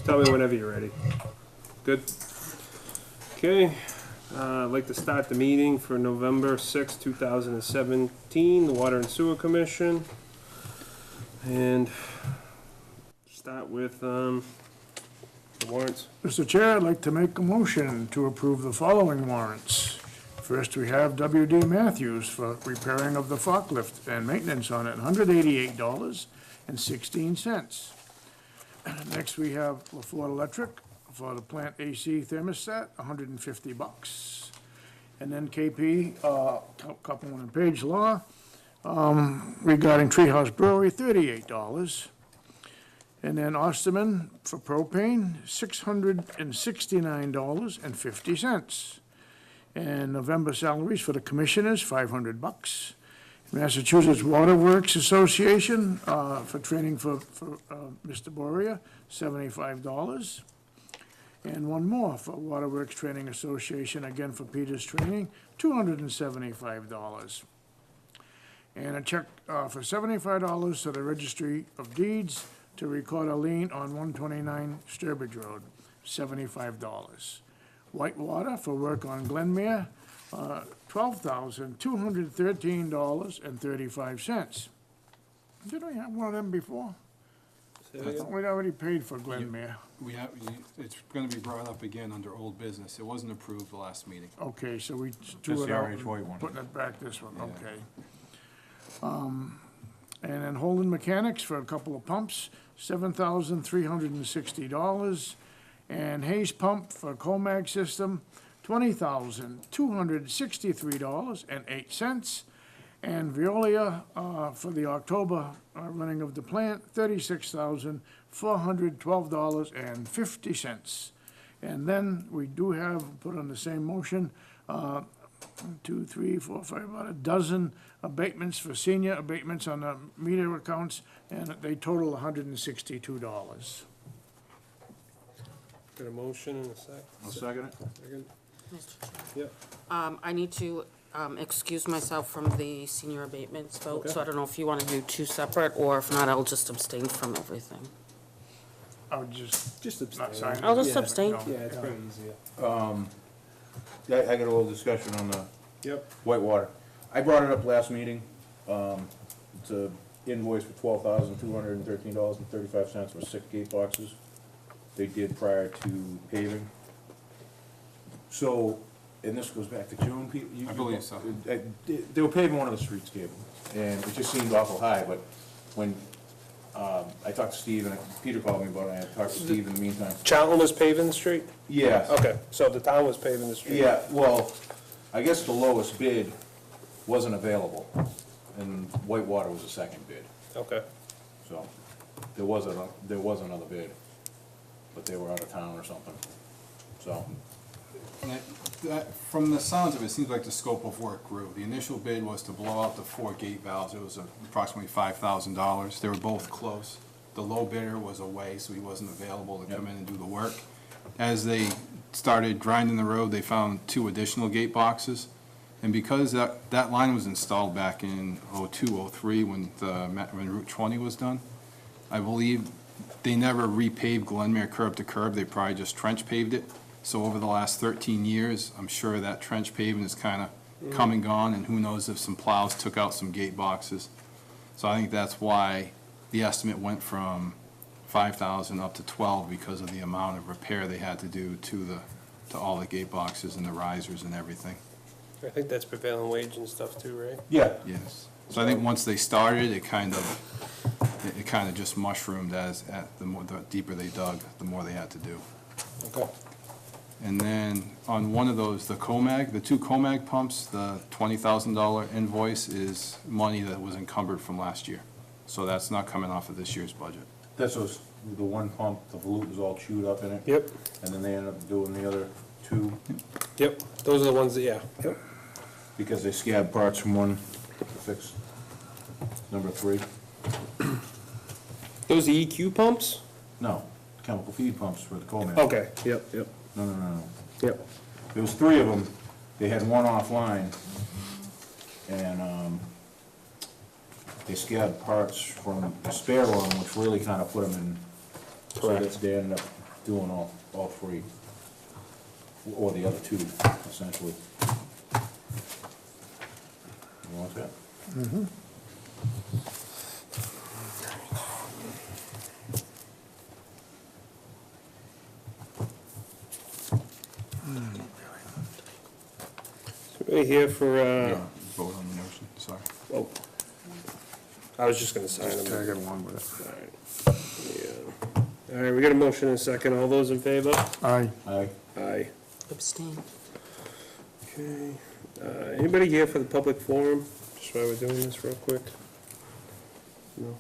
Tell me whenever you're ready. Good? Okay, I'd like to start the meeting for November 6, 2017, the Water and Sewer Commission. And start with the warrants. Mr. Chair, I'd like to make a motion to approve the following warrants. First, we have W.D. Matthews for repairing of the forklift and maintenance on it, $188.16. Next, we have LaFord Electric for the plant AC thermostat, $150. And then KP, Copeland and Page Law, regarding Treehouse Brewery, $38. And then Osterman for propane, $669.50. And November salaries for the commissioners, $500. Massachusetts Water Works Association, for training for Mr. Boria, $75. And one more for Water Works Training Association, again for Peter's training, $275. And a check for $75 to the Registry of Deeds to record a lien on 129 Sturbridge Road, $75. Whitewater for work on Glenmere, $12,213.35. Didn't we have one of them before? I thought we'd already paid for Glenmere. We have, it's gonna be brought up again under old business. It wasn't approved the last meeting. Okay, so we Just threw it the out, RH White one. putting it back this one, Yeah. okay. And then Holden Mechanics for a couple of pumps, $7,360. And Hayes Pump for Comag system, $20,263.08. And Veolia for the October running of the plant, $36,412.50. And then we do have, put on the same motion, 1, 2, 3, 4, 5, about a dozen abatements for senior abatements on the meter accounts, and they total $162. Got a motion and a sec? I'll second it. Second? Mr. Chair. Yep. I need to excuse myself from the senior abatements vote, Okay. so I don't know if you want to do two separate, or if not, I'll just abstain from everything. I would just Just not sign abstain. it. I'll just Yeah. abstain. No. Yeah, it's pretty easy. Yeah, I got a little discussion on the Yep. Whitewater. I brought it up last meeting. It's a invoice for $12,213.35 for 6 gate boxes they did prior to paving. So, and this goes back to June, I believe so. They were paving one of the streets, Cable, and it just seemed awful high, but when, I talked to Steve, and Peter called me about it, and I talked to Steve in the meantime. Charlton was paving the street? Yeah. Okay, so the town was paving the street? Yeah, well, I guess the lowest bid wasn't available, and Whitewater was the second bid, Okay. so there was another bid, but they were out of town or something, so. And from the sounds of it, it seems like the scope of work grew. The initial bid was to blow out the 4 gate valves. It was approximately $5,000. They were both close. The low bidder was away, so he wasn't available to come in and do the work. As they started grinding the road, they found 2 additional gate boxes. And because that line was installed back in '02, '03, when Route 20 was done, I believe they never repaved Glenmere curb to curb. They probably just trench paved it. So over the last 13 years, I'm sure that trench paving is kind of come and gone, and who knows if some plows took out some gate boxes. So I think that's why the estimate went from 5,000 up to 12, because of the amount of repair they had to do to all the gate boxes and the risers and everything. I think that's prevailing wage and stuff too, right? Yeah. Yes. So I think once they started, it kind of just mushroomed the deeper they dug, the more they had to do. Okay. And then on one of those, the 2 Comag pumps, the $20,000 invoice is money that was encumbered from last year. So that's not coming off of this year's budget. This was the one pump, the volute was all chewed up in it. Yep, And then they ended up doing the other 2, yep, those are the ones that, yeah, yep. because they scabbed parts from one to fix number 3. Those are EQ pumps? No, chemical feed pumps for the Coleman. Okay, yep, yep, No. yep. There was 3 of them. They had one offline, and they scabbed parts from the spare one, which really kind of put them in. So Correct. they ended up doing all three, or the other two, essentially. You want that? Right here for, Vote on the motion, sorry. oh, I was just gonna sign them. Tag it along with it. Yeah. All right, we got a motion and a second. All those in favor? Aye. Aye. Aye. Abstain. Okay. Anybody here for the public forum? Just while we're doing this real quick? No?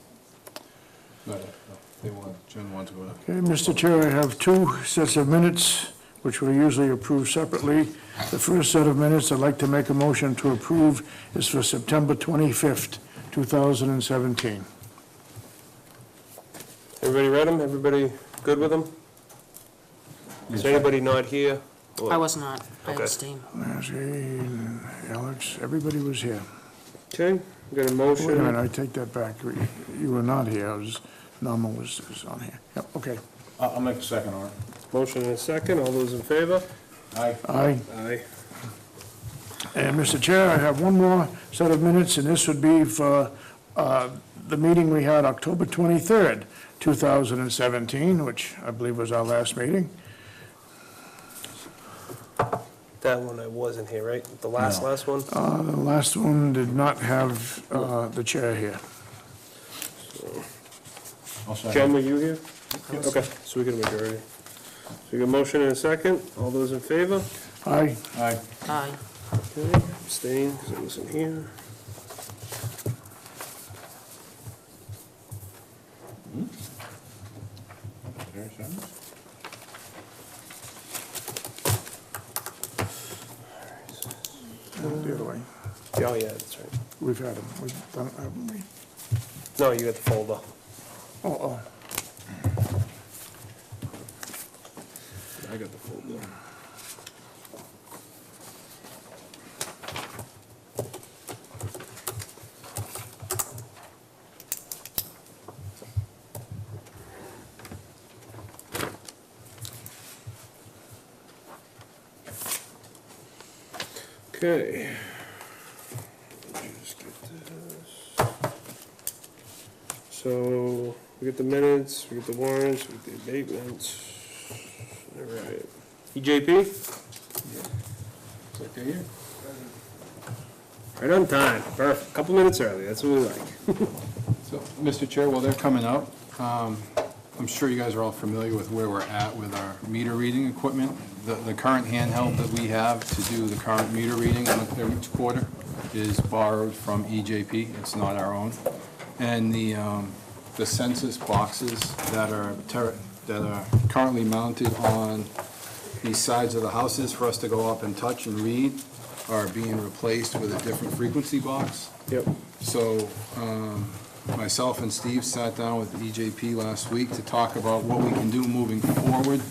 They want, Jen wanted to go to. Okay, Mr. Chair, I have two sets of minutes, which we usually approve separately. The first set of minutes I'd like to make a motion to approve is for September 25th, 2017. Everybody read them? Everybody good with them? Is anybody not here? I was not. I Okay. abstain. Nancy, Alex, everybody was here. Okay, we got a Wait a minute, motion. I take that back. You were not here, Norma was on here. Yep, okay. I'll make a second on it. Motion and a second. All those in favor? Aye. Aye. Aye. And Mr. Chair, I have one more set of minutes, and this would be for the meeting we had October 23rd, 2017, which I believe was our last meeting. That one I wasn't here, right? The last No. one? The last one did not have the chair here. I'll Jen, second. were you here? Okay, so we got a majority. So we got a motion and a second. All those in favor? Aye. Aye. Aye. Okay, abstain, because I wasn't here. There it is. The other way. Oh, yeah, that's right. We've had them, we've done it, haven't we? No, you got the folder. Oh. I got the folder. Okay. Let me just get this. So, we get the minutes, we get the warrants, we get the abatements. All right. EJP? It's okay here. Right on time, perfect. Couple minutes early, that's what we like. So, Mr. Chair, while they're coming up, I'm sure you guys are all familiar with where we're at with our meter reading equipment. The current handheld that we have to do the current meter reading every quarter is borrowed from EJP, it's not our own. And the census boxes that are currently mounted on the sides of the houses for us to go up and touch and read are being replaced with a different frequency box. Yep. So, myself and Steve sat down with EJP last week to talk about what we can do moving forward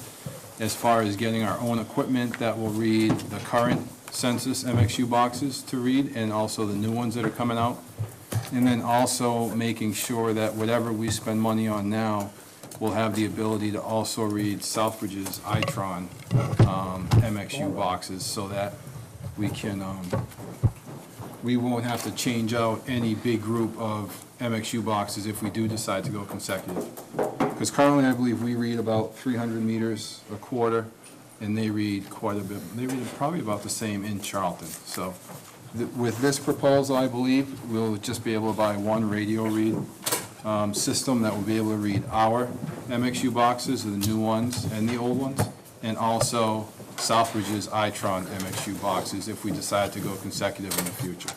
as far as getting our own equipment that will read the current census MXU boxes to read, and also the new ones that are coming out. And then also making sure that whatever we spend money on now will have the ability to also read Southbridge's Itron MXU boxes, so that we can, we won't have to change out any big group of MXU boxes if we do decide to go consecutive. Because currently, I believe we read about 300 meters a quarter, and they read quite a bit. They read probably about the same in Charlton. So with this proposal, I believe, we'll just be able to buy one radio read system that will be able to read our MXU boxes, the new ones and the old ones, and also Southbridge's Itron MXU boxes if we decide to go consecutive in the future.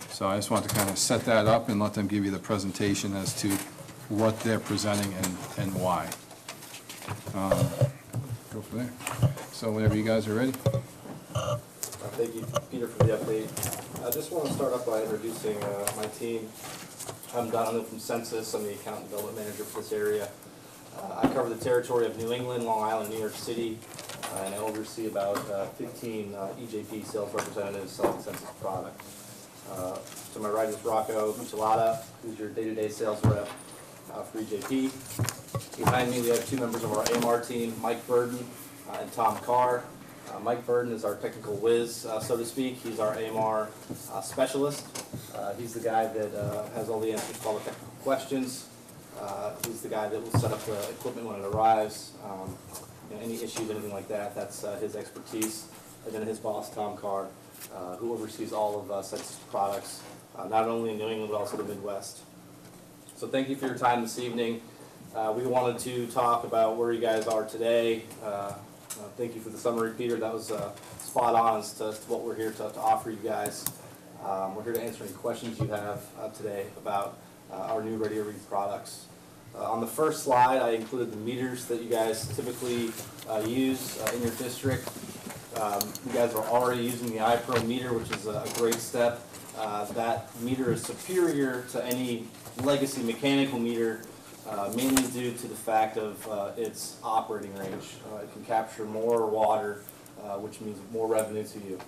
So I just want to kind of set that up and let them give you the presentation as to what they're presenting and why. Go from there. So whenever you guys are ready. Thank you, Peter, for the update. I just want to start off by introducing my team. I'm Donald from Census. I'm the account development manager for this area. I cover the territory of New England, Long Island, New York City, and I oversee about 15 EJP sales representatives selling Census products. To my right is Rocco Michelada, who's your day-to-day sales rep. for EJP. Behind me, we have two members of our AMR team, Mike Burden and Tom Carr. Mike Burden is our technical whiz, so to speak. He's our AMR specialist. He's the guy that has all the answers to all the technical questions. He's the guy that will set up the equipment when it arrives. Any issues, anything like that, that's his expertise. And then his boss, Tom Carr, who oversees all of Sensus products, not only in New England, but also the Midwest. So thank you for your time this evening. We wanted to talk about where you guys are today. Thank you for the summary, Peter. That was spot on as to what we're here to offer you guys. We're here to answer any questions you have today about our new Radio Read products. On the first slide, I included the meters that you guys typically use in your district. You guys are already using the iPro meter, which is a great step. That meter is superior to any legacy mechanical meter, mainly due to the fact of its operating range. It can capture more water, which means more revenue to you.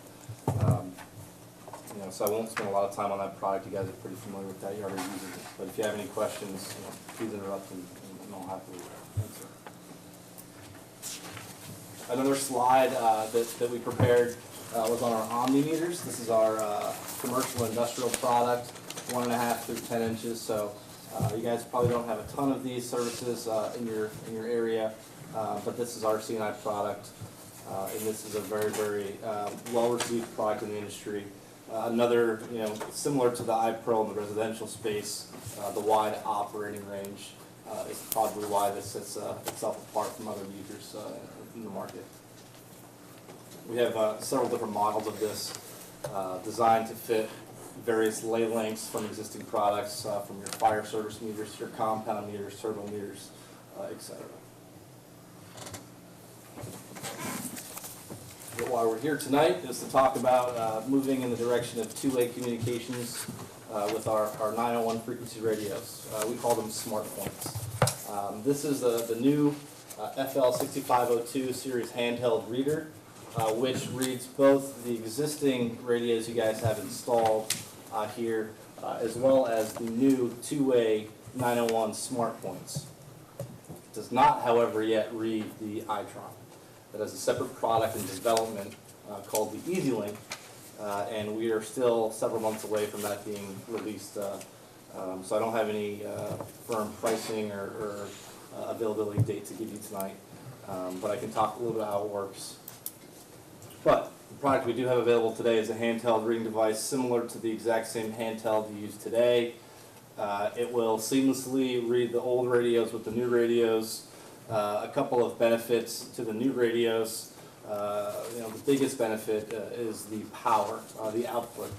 So I won't spend a lot of time on that product. You guys are pretty familiar with that. You're already using it. But if you have any questions, please interrupt and I'll happily answer. Another slide that we prepared was on our Omni meters. This is our commercial industrial product, 1.5 through 10 inches. So you guys probably don't have a ton of these services in your area, but this is our CNI product, and this is a very, very well-received product in the industry. Another, similar to the iPro in the residential space, the wide operating range is probably why this sets itself apart from other meters in the market. We have several different models of this designed to fit various lay lengths from existing products, from your fire service meters to your compound meters, turbo meters, etc. But why we're here tonight is to talk about moving in the direction of two-way communications with our 901 frequency radios. We call them smart points. This is the new FL6502 series handheld reader, which reads both the existing radios you guys have installed here, as well as the new two-way 901 smart points. It does not, however, yet read the iTron. That is a separate product in development called the EasyLink, and we are still several months away from that being released. So I don't have any firm pricing or availability date to give you tonight, but I can talk a little bit about how it works. But the product we do have available today is a handheld reading device similar to the exact same handheld you use today. It will seamlessly read the old radios with the new radios. A couple of benefits to the new radios. The biggest benefit is the power, the output.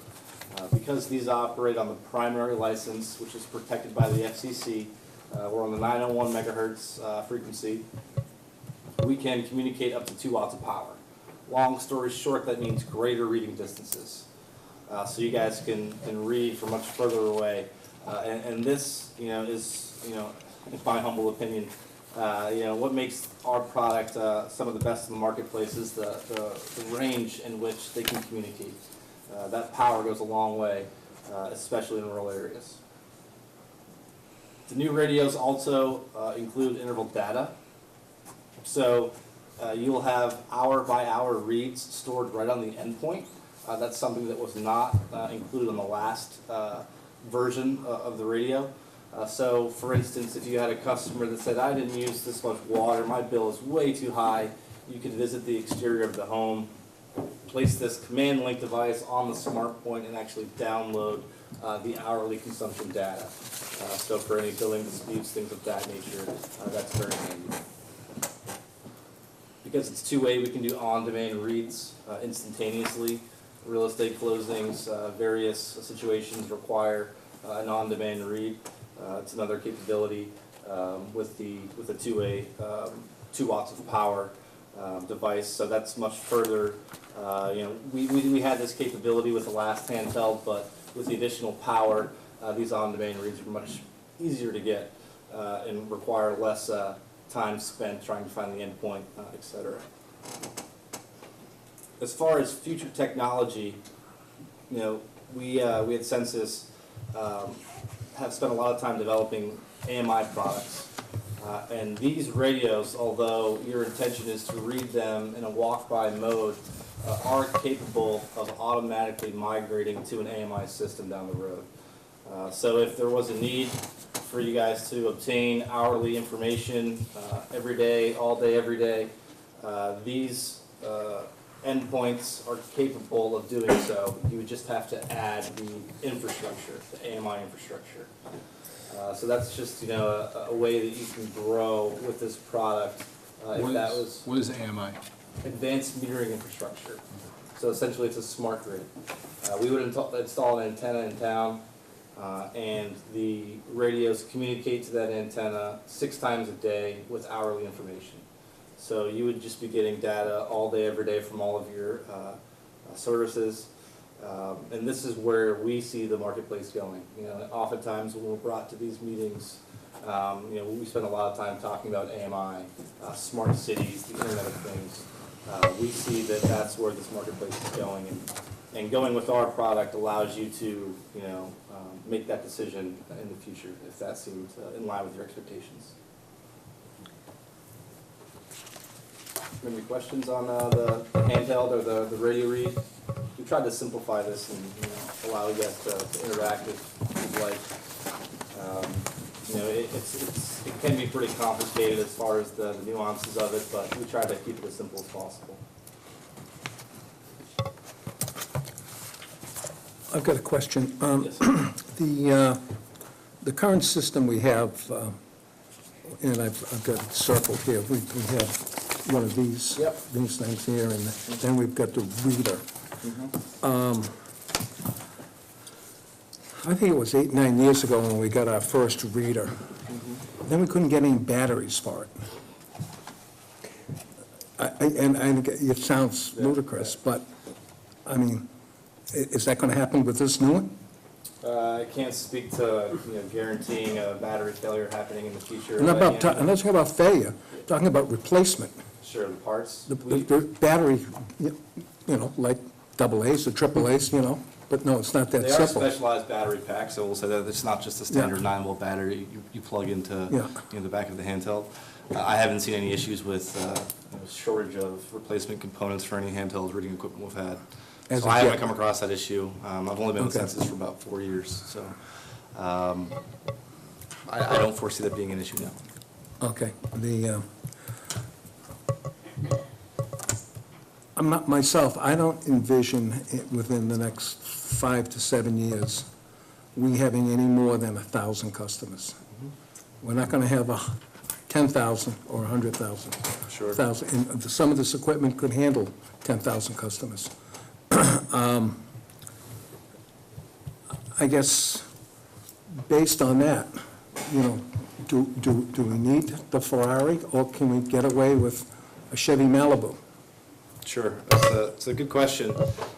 Because these operate on the primary license, which is protected by the FCC, we're on the 901 megahertz frequency. We can communicate up to 2 watts of power. Long story short, that means greater reading distances. So you guys can read from much further away. And this, is, in my humble opinion, what makes our product some of the best in the marketplace is the range in which they can communicate. That power goes a long way, especially in rural areas. The new radios also include interval data. So you'll have hour-by-hour reads stored right on the endpoint. That's something that was not included on the last version of the radio. So, for instance, if you had a customer that said, I didn't use this much water, my bill is way too high, you could visit the exterior of the home, place this command link device on the smart point, and actually download the hourly consumption data. So for any billing disputes, things of that nature, that's very handy. Because it's two-way, we can do on-demand reads instantaneously. Real estate closings, various situations require an on-demand read. It's another capability with the two-way 2 watts of power device. So that's much further. We had this capability with the last handheld, but with the additional power, these on-demand reads are much easier to get and require less time spent trying to find the endpoint, etc. As far as future technology, we at Sensus have spent a lot of time developing AMI products. And these radios, although your intention is to read them in a walk-by mode, are capable of automatically migrating to an AMI system down the road. So if there was a need for you guys to obtain hourly information every day, all day, every day, these endpoints are capable of doing so. You would just have to add the infrastructure, the AMI infrastructure. So that's just, a way that you can grow with this product. If that was What is AMI? advanced metering infrastructure. So essentially, it's a smart grid. We would install an antenna in town, and the radios communicate to that antenna 6 times a day with hourly information. So you would just be getting data all day, every day from all of your services. And this is where we see the marketplace going. Oftentimes when we're brought to these meetings, we spend a lot of time talking about AMI, smart cities, the Internet of Things. We see that that's where this marketplace is going, and going with our product allows you to, make that decision in the future if that seems in line with your expectations. Any questions on the handheld or the radio read? We tried to simplify this and allow you guys to interact if you'd like. It can be pretty complicated as far as the nuances of it, but we try to keep it as simple as possible. I've got a question. Yes. The current system we have, and I've got it circled here, we have one of these, Yep. these things here, and then we've got the reader. I think it was 8, 9 years ago when we got our first reader. Then we couldn't get any batteries for it. And it sounds ludicrous, but, I mean, is that going to happen with this new one? I can't speak to guaranteeing a battery failure happening in the future. I'm not but, I'm not talking about failure, I'm talking about replacement. Sure, the parts. The battery, like double A's or triple A's, but no, it's not that They are simple. specialized battery packs, so we'll say that it's not just a standard 9-volt battery you plug into Yeah. the back of the handheld. I haven't seen any issues with shortage of replacement components for any handheld reading equipment we've had. As So of I haven't yet. come across that issue. I've only been with Okay. Census for about 4 years, so I don't foresee that being an issue now. Okay, I'm not, myself, I don't envision it within the next 5 to 7 years, we having any more than 1,000 customers. We're not gonna have 10,000 or 100,000. Sure. 1,000, and some of this equipment could handle 10,000 customers. I guess, based on that, do we need the Ferrari, or can we get away with a Chevy Malibu? Sure, that's a good question.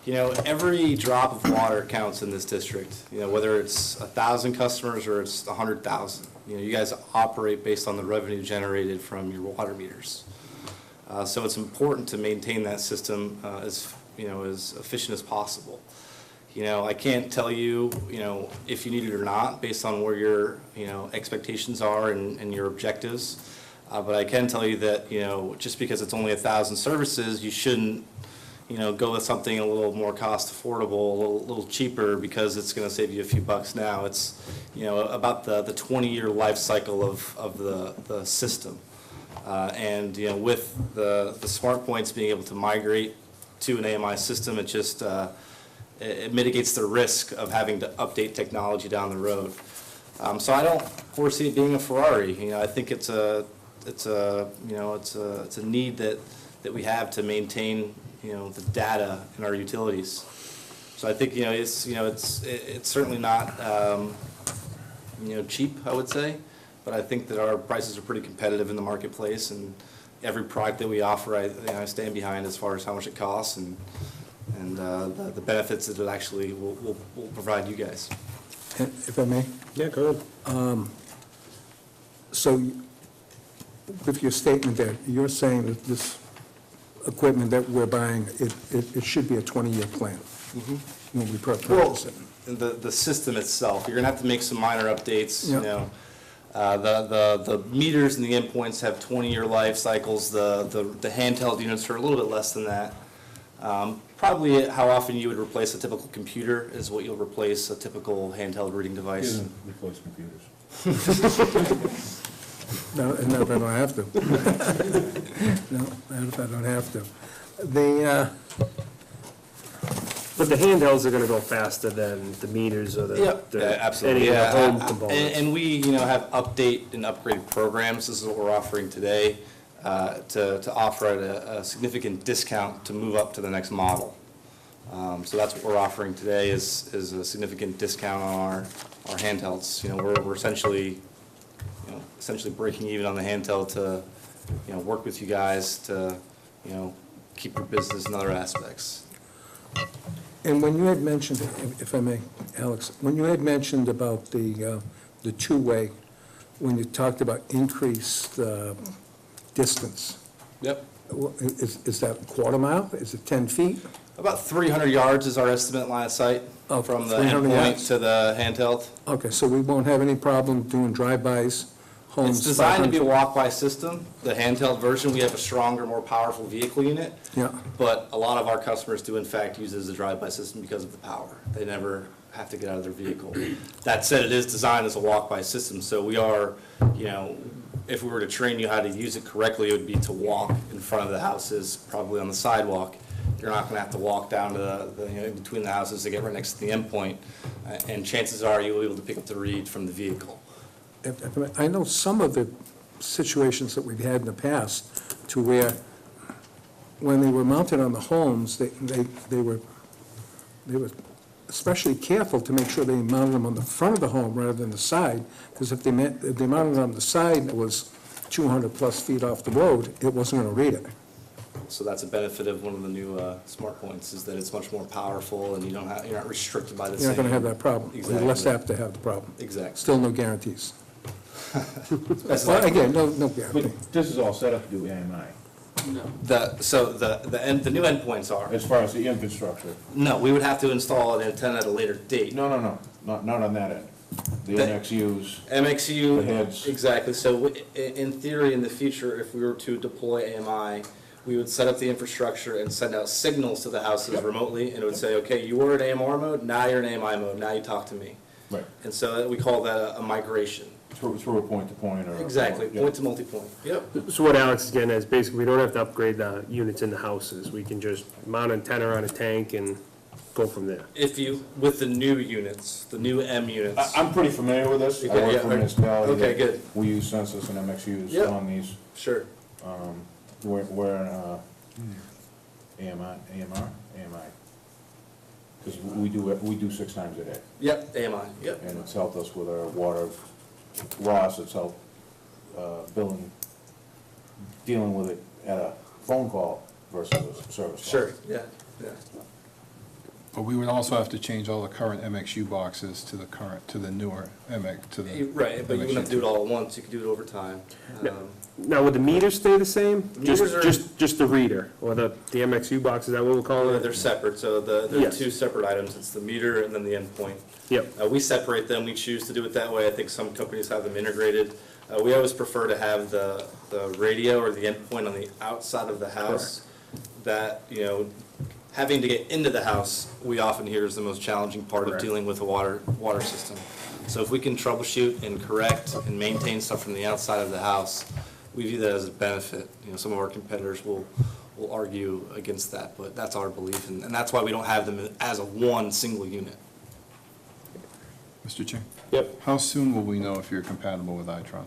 Every drop of water counts in this district, whether it's 1,000 customers or it's 100,000. You guys operate based on the revenue generated from your water meters. So it's important to maintain that system as efficient as possible. I can't tell you, if you need it or not based on where your, expectations are and your objectives. But I can tell you that, just because it's only 1,000 services, you shouldn't, go with something a little more cost affordable, a little cheaper, because it's going to save you a few bucks now. It's, about the 20-year life cycle of the system. And, with the smart points being able to migrate to an AMI system, it just, it mitigates the risk of having to update technology down the road. So I don't foresee it being a Ferrari. I think it's a need that we have to maintain, the data in our utilities. So I think, it's certainly not, cheap, I would say, but I think that our prices are pretty competitive in the marketplace, and every product that we offer, I stand behind as far as how much it costs and the benefits that it actually will provide you guys. If I may? Yeah, go ahead. So, with your statement there, you're saying that this equipment that we're buying, it should be a 20-year plan when we purchase it? the system itself. You're gonna have to make some minor updates, you Yeah. know. The meters and the endpoints have 20-year life cycles. The handheld units are a little bit less than that. Probably how often you would replace a typical computer is what you'll replace a typical handheld reading He device. doesn't replace computers. No, not if I don't have to. No, not if I don't have to. But the handhelds are gonna go faster than the meters or Yeah, absolutely. any of the Yeah, home components. and we, you know, have update and upgrade programs. This is what we're offering today, to offer at a significant discount to move up to the next model. So that's what we're offering today is a significant discount on our handhelds. You know, we're essentially breaking even on the handheld to, you know, work with you guys to, you know, keep your business and other aspects. And when you had mentioned, if I may, Alex, when you had mentioned about the two-way, when you talked about increased distance, Yep. is that a quarter mile? Is it 10 feet? About 300 yards is our estimate line of sight Oh, from the 300 endpoint yards. to the handheld. Okay, so we won't have any problem doing drive-bys, homes? It's designed to be a 500 walk-by system. The handheld version, we have a stronger, more powerful vehicle unit. Yeah. But a lot of our customers do in fact use it as a drive-by system because of the power. They never have to get out of their vehicle. That said, it is designed as a walk-by system, so we are, you know, if we were to train you how to use it correctly, it would be to walk in front of the houses, probably on the sidewalk. You're not gonna have to walk down to you know, in between the houses to get right next to the endpoint. And chances are you'll be able to pick up the read from the vehicle. I know some of the situations that we've had in the past to where, when they were mounted on the homes, they were especially careful to make sure they mounted them on the front of the home rather than the side, because if they mounted it on the side and it was 200-plus feet off the road, it wasn't going to read it. So that's a benefit of one of the new smart points, is that it's much more powerful and you're not restricted by the same. You're not going to have that problem. You're less Exactly. apt to have the problem. Exactly. Still no guarantees. That's Well, like- again, no guarantee. But this is all set up to do AMI, The new endpoints are, as far as the infrastructure. no, we would have to install an antenna at a later date. No, not on that end. The The- MXUs, MXU. The heads. Exactly, so in theory, in the future, if we were to deploy AMI, we would set up the infrastructure and send out signals to the houses remotely, and it would say, okay, you were in AMR mode, now you're in AMI mode, now you talk to me. right, And so we call that a migration. through a point-to-point or. Exactly, yeah. point to multi-point. Yep. So what Alex is getting at is basically, we don't have to upgrade the units in the houses. We can just mount an antenna on a tank and go from there. If you, with the new units, the new M units. I'm pretty familiar with this. I Okay, work yeah, for a right. municipality. Okay, that good. We use census and MXUs Yep. on these. Sure. We're AMI? Because we do 6 times a day, Yep, AMI, yep. and it's helped us with our water loss, it's helped dealing with it at a phone call versus a service call. Sure, yeah, yeah. But we would also have to change all the current MXU boxes to the newer to the. Right, but you wouldn't have to do it all at once, you could do it over time. Now, would the meters stay the same? Meters are- Just the reader, or the MXU box, is that what we'll call it? They're separate, so they're Yes. two separate items, it's the meter and then the endpoint. Yep, We separate them, we choose to do it that way, I think some companies have them integrated. We always prefer to have the radio or the endpoint on the outside of the house. That, you know, having to get into the house, we often hear is the most challenging part of Correct. dealing with a water system. So if we can troubleshoot and correct and maintain stuff from the outside of the house, we view that as a benefit. You know, some of our competitors will argue against that, but that's our belief, and that's why we don't have them as a one single unit. Mr. Chair? yep. How soon will we know if you're compatible with Itron?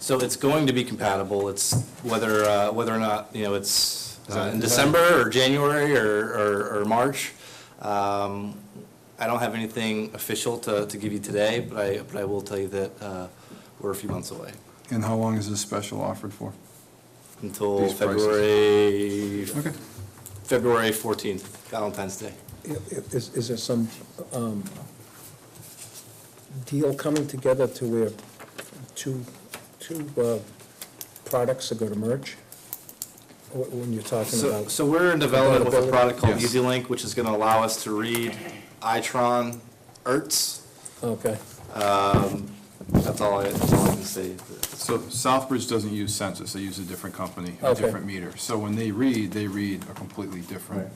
So it's going to be compatible, it's whether or not, you know, it's in December or January or March. I don't have anything official to give you today, but I will tell you that we're a few months away. And how long is this special offered for? Until These prices. February, Okay. February 14th, Valentine's Day. Is there some deal coming together to where two products are going to merge? When you're talking about? So we're in development with a product called Yes. EasyLink, which is going to allow us to read Itron Ertz. Okay. That's all I can say. So Southbridge doesn't use Census, they use a different company, a Okay. different meter. So when they read a completely different, Right.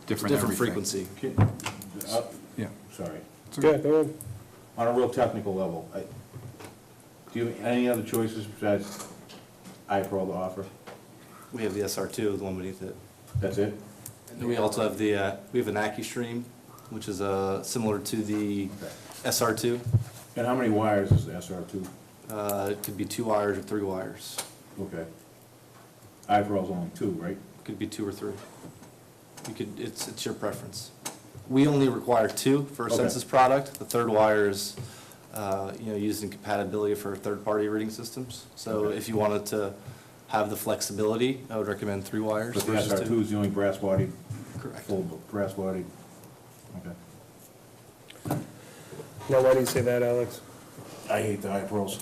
different Different everything. frequency. Yeah. Sorry. Yeah, go ahead. On a real technical level, do you have any other choices besides iPearl to offer? We have the SR2, the one beneath it. That's it? And we also have we have an AccuStream, which is similar to the SR2. And how many wires is the SR2? It could be 2 wires or 3 wires. Okay. iPearl's only 2, right? Could be 2 or 3. It's your preference. We only require 2 for a Okay. census product. The third wire is, used in compatibility for third-party reading systems. So Okay. if you wanted to have the flexibility, I would recommend 3 wires But the versus 2. SR2 is the only brass bodied, Correct. full brass bodied? Okay. Now, why do you say that, Alex? I hate the iPearls.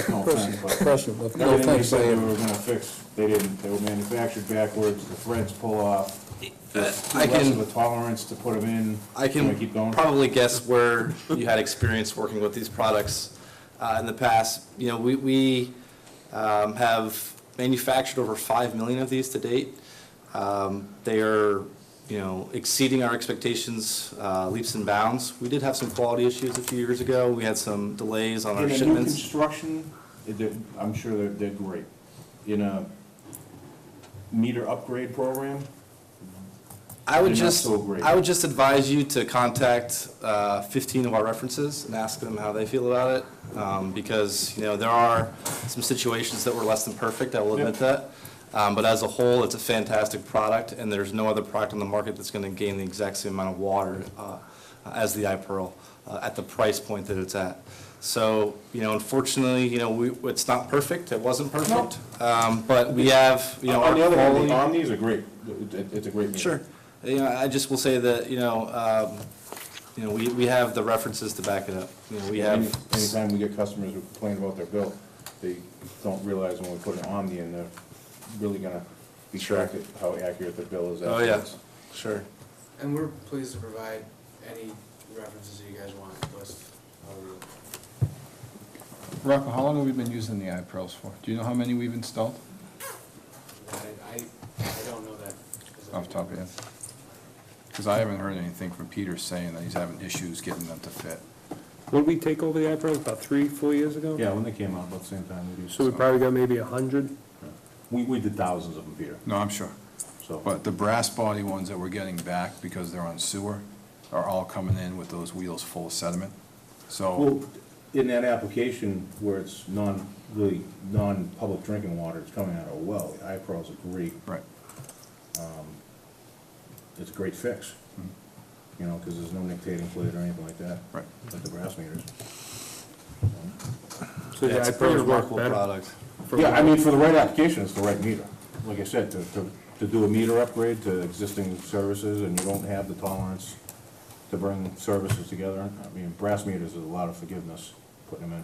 No offense, but Question, no everything they thanks, said they Ian. were gonna fix, they didn't. They were manufactured backwards, the threads pull off. There's too I less can- of a tolerance to put them in. I Can we can keep going? probably guess where you had experience working with these products in the past. We have manufactured over 5 million of these to date. They are, exceeding our expectations leaps and bounds. We did have some quality issues a few years ago. We had some delays on our In a new shipments. construction, I'm sure they're great. In a meter upgrade program, I would They're not just, so great. I would just advise you to contact 15 of our references and ask them how they feel about it. Because, there are some situations that were less than perfect, I will admit that. But as a whole, it's a fantastic product, and there's no other product on the market that's going to gain the exact same amount of water as the iPearl at the price point that it's at. So, unfortunately, it's not perfect, it wasn't perfect. But we have, on our the other hand, quality. the Omnis are great. It's a great meter. Sure. I just will say that, we have the references to back it up. We have, Anytime we get customers who complain about their bill, they don't realize when we put an Omni in, they're really gonna be shocked at how accurate the bill is. Oh, yeah. afterwards. sure. And we're pleased to provide any references that you guys want to us. Rocco, how long have we been using the iPearls for? Do you know how many we've installed I don't know that. off the top of your head? Because I haven't heard anything from Peter saying that he's having issues getting them to fit. When did we take over the iPro? About 3-4 years ago? Yeah, when they came out about the same time we used. So we probably got maybe 100? We did thousands of them, Peter, No, I'm sure. so. But the brass body ones that we're getting back because they're on sewer are all coming in with those wheels full of sediment. So, Well, in that application where it's really non-public drinking water, it's coming out of a well, the iPearl's a great, right. it's a great fix. Because there's no nictating fluid or anything like that. Right. Like the brass meters. So the Yeah, it's a pretty iPros work remarkable better? product. Yeah, I mean, for the right application, it's the right meter. Like I said, to do a meter upgrade to existing services and you don't have the tolerance to bring services together, I mean, brass meters is a lot of forgiveness, putting them in.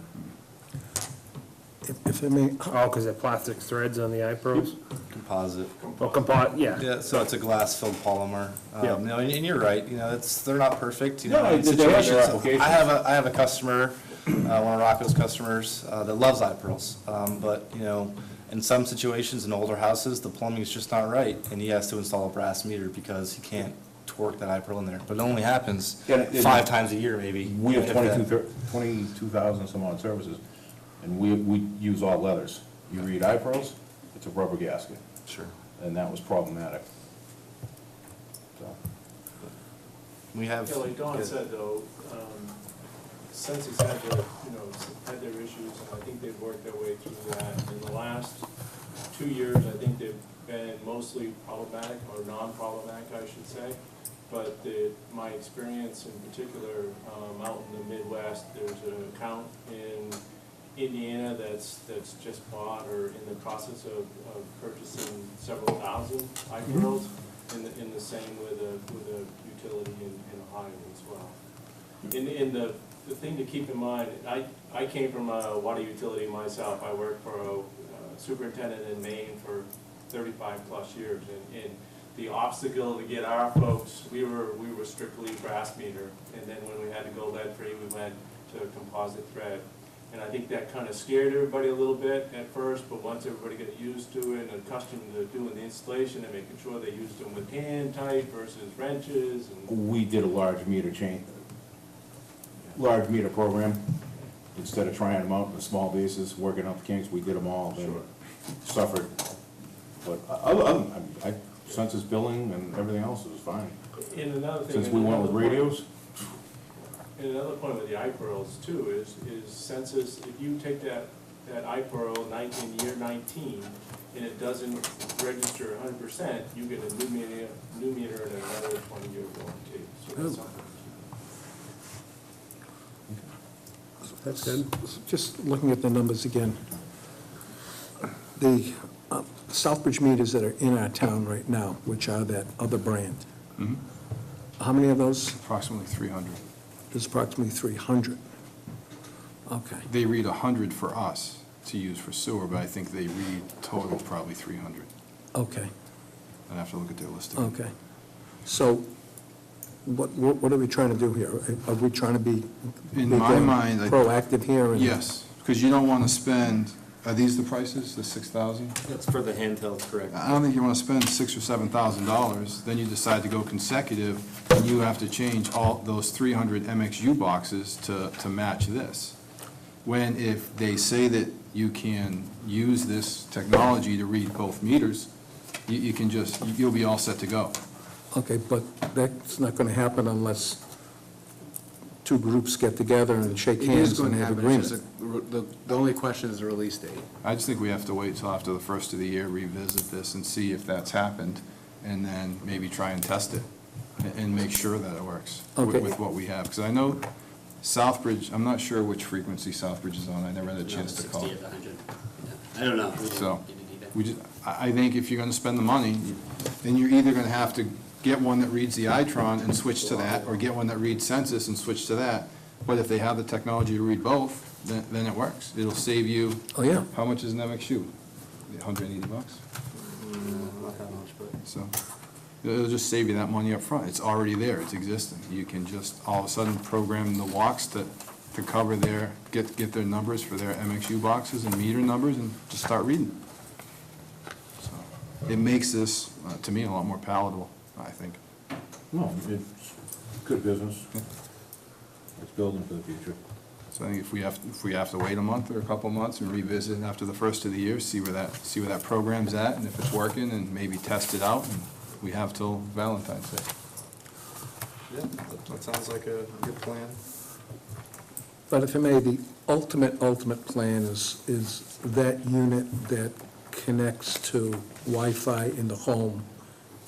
If I may, Oh, because they're plastic threads on the iPros? Composite. Oh, yeah. Yeah, so it's a glass-filled polymer. Yeah. And you're right, they're not perfect, No, in they have their situations. applications. I have a customer, one of Rocco's customers, that loves iPearls. But, in some situations, in older houses, the plumbing is just not right, and he has to install a brass meter because he can't torque that iPearl in there. But it only happens Yeah, it- 5 times a year, maybe. We have if that. 22,000 some odd services, and we use all leathers. You read iPearls, it's a rubber gasket, Sure. and that was problematic. So, We have. Yeah, like Dawn yeah. said though, Census had their, had their issues, and I think they've worked their way through that. In the last 2 years, I think they've been mostly problematic, or non-problematic, I should say. But my experience in particular, out in the Midwest, there's an account in Indiana that's just bought or in the process of purchasing several thousand iPearls, in the same with a utility in Ohio as well. In the thing to keep in mind, I came from a water utility myself. I worked for a superintendent in Maine for 35 plus years, and the obstacle to get our folks, we were strictly brass meter, and then when we had to go lead-free, we went to composite thread. And I think that kind of scared everybody a little bit at first, but once everybody got used to it and accustomed to doing the installation and making sure they used them with hand type versus wrenches and. We did a large meter program. Instead of trying them out in the small bases, working out the kinks, we did them all. They suffered. But census billing and everything else was fine. And another thing. Since we went with radios, And another point with the iPearls too is census, if you take that iPearl in year 19 and it doesn't register 100%, you get a new meter and another 20-year warranty. So that's something. Just looking at the numbers again. The Southbridge meters that are in our town right now, which are that other brand, how many of those? Approximately 300. There's approximately 300. Okay, They read 100 for us to use for sewer, but I think they read total probably 300. okay, I'd have to look at their listing. okay. So what are we trying to do here? Are we trying to be In my mind, proactive here? And yes, because you don't want to spend, are these the prices, the 6,000? That's for the handheld, correct? I don't think you want to spend $6,000 or $7,000, then you decide to go consecutive, and you have to change all those 300 MXU boxes to match this. When if they say that you can use this technology to read both meters, you can just, you'll be all set to go. Okay, but that's not going to happen unless two groups get together and shake It is hands going and to have happen, it's agreement. just the only question is the release date. I just think we have to wait till after the first of the year, revisit this and see if that's happened, and then maybe try and test it and make sure that it works Okay. with what we have. Because I know Southbridge, I'm not sure which frequency Southbridge is on. I never had a chance to call. 60 at 100. I don't know. We So, didn't either. we just, I think if you're gonna spend the money, then you're either gonna have to get one that reads the Itron and switch to that, or get one that reads Census and switch to that. But if they have the technology to read both, then it works. It'll save you, Oh, yeah. how much is an MXU? $180? Not that much, but. So, it'll just save you that money up front. It's already there, it's existing. You can just all of a sudden program the walks to cover their, get their numbers for their MXU boxes and meter numbers and just start reading. So, it makes this, to me, a lot more palatable, I think. no, it's good business. It's building for the future. So I think if we have to wait a month or a couple months and revisit after the first of the year, see where that program's at, and if it's working, and maybe test it out, and we have till Valentine's Day. Yeah, that sounds like a good plan. But if I may, the ultimate plan is that unit that connects to Wi-Fi in the home,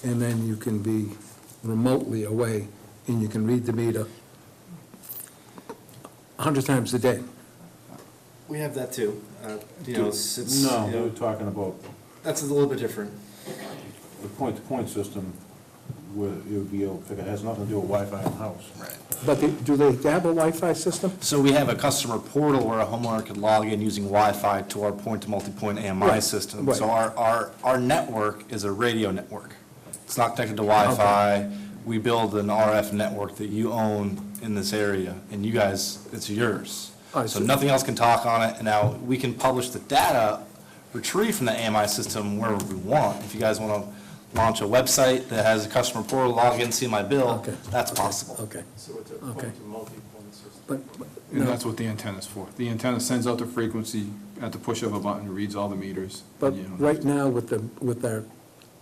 and then you can be remotely away, and you can read the meter 100 times a day. We have that too. You know, it's, No, you know, we're talking about that's a little bit different. the point-to-point system, where it would be, it has nothing to do with Wi-Fi in the house. But do they have a Wi-Fi system? So we have a customer portal where a homeowner could log in using Wi-Fi to our point-to-multipoint AMI Right, system. right. So our network is a radio network. It's not connected to Wi-Fi. We build an RF network that you own in this area, and you guys, it's yours. All right, So so- nothing else can talk on it, and now we can publish the data retrieved from the AMI system wherever we want. If you guys want to launch a website that has a customer portal, log in, see my bill, Okay. that's possible. Okay, So it's a Okay. point to multi-point system. but, And no, that's what the antenna's for. The antenna sends out the frequency at the push of a button, reads all the meters. but You know. right now with our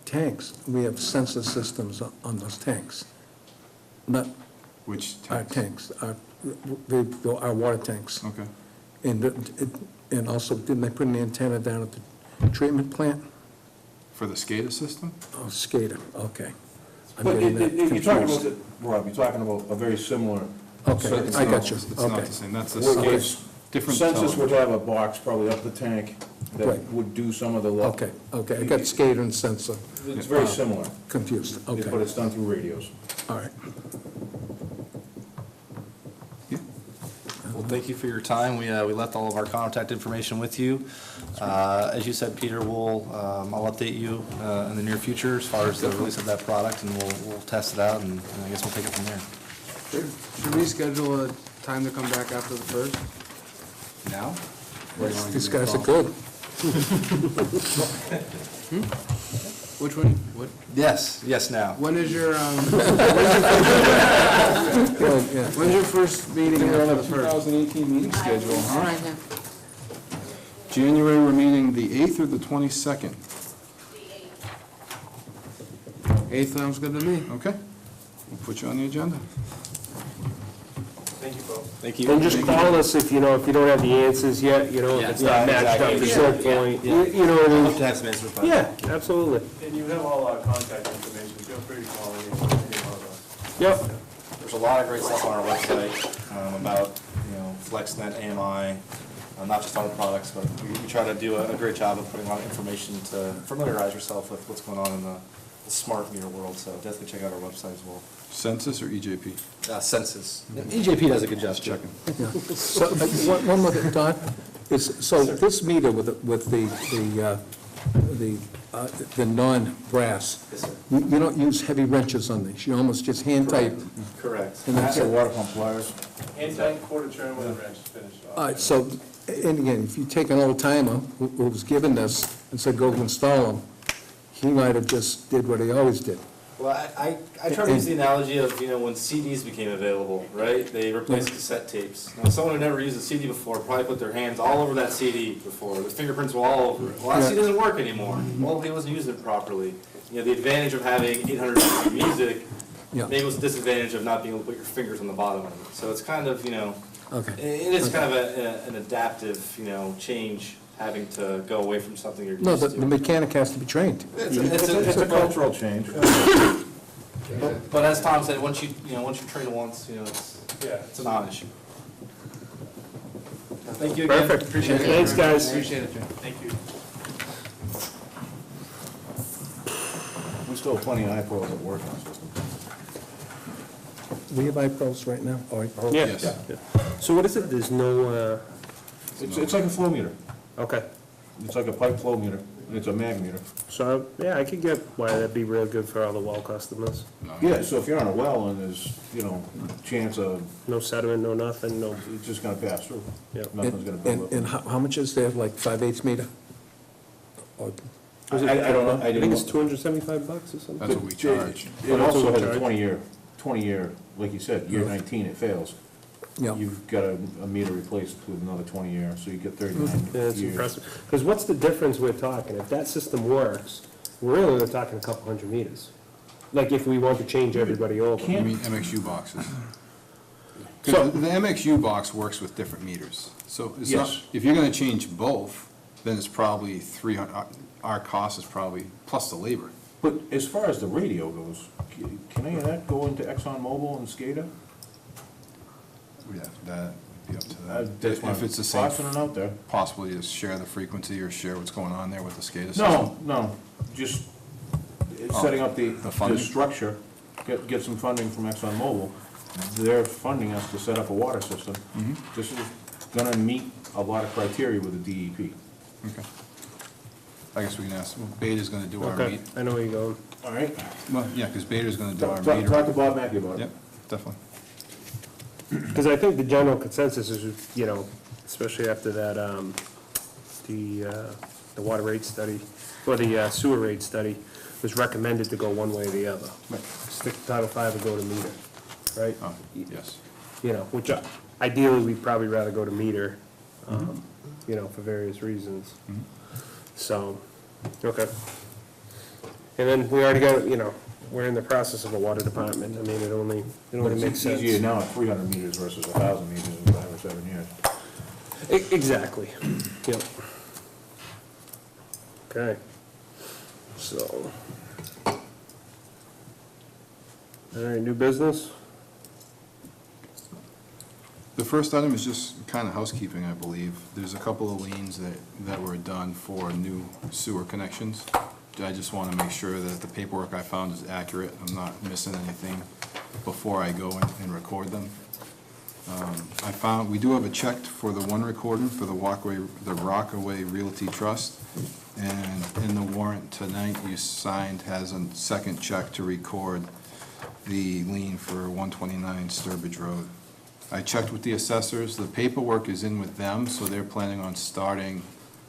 tanks, we have sensor systems on those tanks. Not Which our tanks? tanks, our water tanks. Okay. And also, didn't they put an antenna down at the treatment plant? For the SCADA system? Oh, SCADA, okay. I'm But getting that you're talking about, confused. Rob, you're talking about a very similar. Okay, It's I not- got you, It's not okay. the same. That's a Okay. different Census would television. have a box probably up the tank that Right. would do some of the. Okay, I got SCADA and sensor It's very similar, confused, but okay, it's done through radios. all right. Yeah. We'll thank you for your time. We left all of our contact information with you. As you said, Peter, I'll update you in the near future as far as the release of that product, and we'll test it out, and I guess we'll take it from there. Should we schedule a time to come back after the first? Now? These guys are good. Which one, what, Yes, now. when is your, Good, yeah. when's your first meeting after the first? 2018 meeting schedule, All huh? right, now. January, we're meeting the 8th or the 22nd? 8th sounds good to me. Okay, we'll put you on the agenda. Thank you, folks. Thank you. And just call us if you don't have the answers yet, if it's not matched up, there's no point. You know what I mean? Yeah, absolutely. And you have all our contact information, feel free to call any one of us. Yep. There's a lot of great stuff on our website about, FlexNet, AMI, not just our products, but we try to do a great job of putting a lot of information to familiarize yourself with what's going on in the smart meter world, so definitely check out our website as well. Census or EJP? Census. EJP does a good job, checking. Yeah. So, one more thing, Don, so this meter with the non-brass, Yes, sir. you don't use heavy wrenches on these, you almost just hand tight. Correct. And that's it. Water pump pliers. Hand tight, quarter turn with a wrench, finished off. All right, so, and again, if you take an old timer who was given this and said, go install them, he might have just did what he always did. Well, I try to use the analogy of, when CDs became available, right? They replaced cassette tapes. Now, someone who never used a CD before probably put their hands all over that CD before. The fingerprints were all over it. Well, that CD doesn't work anymore. Well, he wasn't using it properly. The advantage of having 800 of music Yeah. maybe was a disadvantage of not being able to put your fingers on the bottom of it. So it's kind of, Okay. it is kind of an adaptive, change, having to go away from something you're No, used to. the mechanic has to be trained. It's a cultural change. But as Tom said, once you train once, it's a non-issue. Thank you again. Perfect. Appreciate it. Thanks, guys. Appreciate it, Jim. Thank you. We still have plenty of iPros that work on the system. We have iPros right now, or iPros? Yeah. Yes. Yeah. So what is it? There's no, It's like a flow meter. okay. It's like a pipe flow meter. It's a mag meter. So, yeah, I could get why that'd be real good for all the well customers. Yeah, so if you're on a well and there's, chance of, No sediment, no nothing, no, it's just gonna pass through. Yep. Nothing's gonna build up. And how much is there, like 5/8 meter? Or- was it, I don't know. I I think didn't it's look. $275 or something. That's what we charge. It also has a Charge. 20-year, like you said, year 19, it fails. Yeah. You've got a meter replaced with another 20 years, so you get 39 Yeah, it's years. impressive. Because what's the difference we're talking? If that system works, we're really only talking a couple hundred meters. Like if we want to change everybody over. You mean MXU boxes? 'Cause the MXU box works with different meters. So it's not, Yes. if you're gonna change both, then it's probably 300, our cost is probably, plus the labor. But as far as the radio goes, can any of that go into ExxonMobil and SCADA? Yeah, that'd be up to That's that. If it's the same, tossing it out there. possibly to share the frequency or share what's going on there with the SCADA system. No, just setting up the funding? structure, get some funding from ExxonMobil. They're funding us to set up a water system. This is gonna meet a lot of criteria with the DEP. Okay. I guess we can ask, well, Beta's gonna do our Okay, meet. I know where you're going. All right? Well, yeah, because Beta's gonna do our Talk meter. to Bob Mackey about it. Yep, definitely. Because I think the general consensus is, especially after that, the water rate study, or the sewer rate study, was recommended to go one way or the other. Stick to Title V or go to meter, right? Oh, yes. Which ideally, we'd probably rather go to meter, for various reasons. So, okay. And then we already got, we're in the process of a water department. I mean, it only But makes it's sense. easier now at 300 meters versus 1,000 meters in 5 or 7 years. Exactly, yep. Okay, so. All right, new business? The first item is just kind of housekeeping, I believe. There's a couple of liens that were done for new sewer connections. I just want to make sure that the paperwork I found is accurate. I'm not missing anything before I go and record them. We do have a check for the one recording for the Rockaway Realty Trust. And in the warrant tonight, you signed has a second check to record the lien for 129 Sturbridge Road. I checked with the assessors. The paperwork is in with them, so they're planning on starting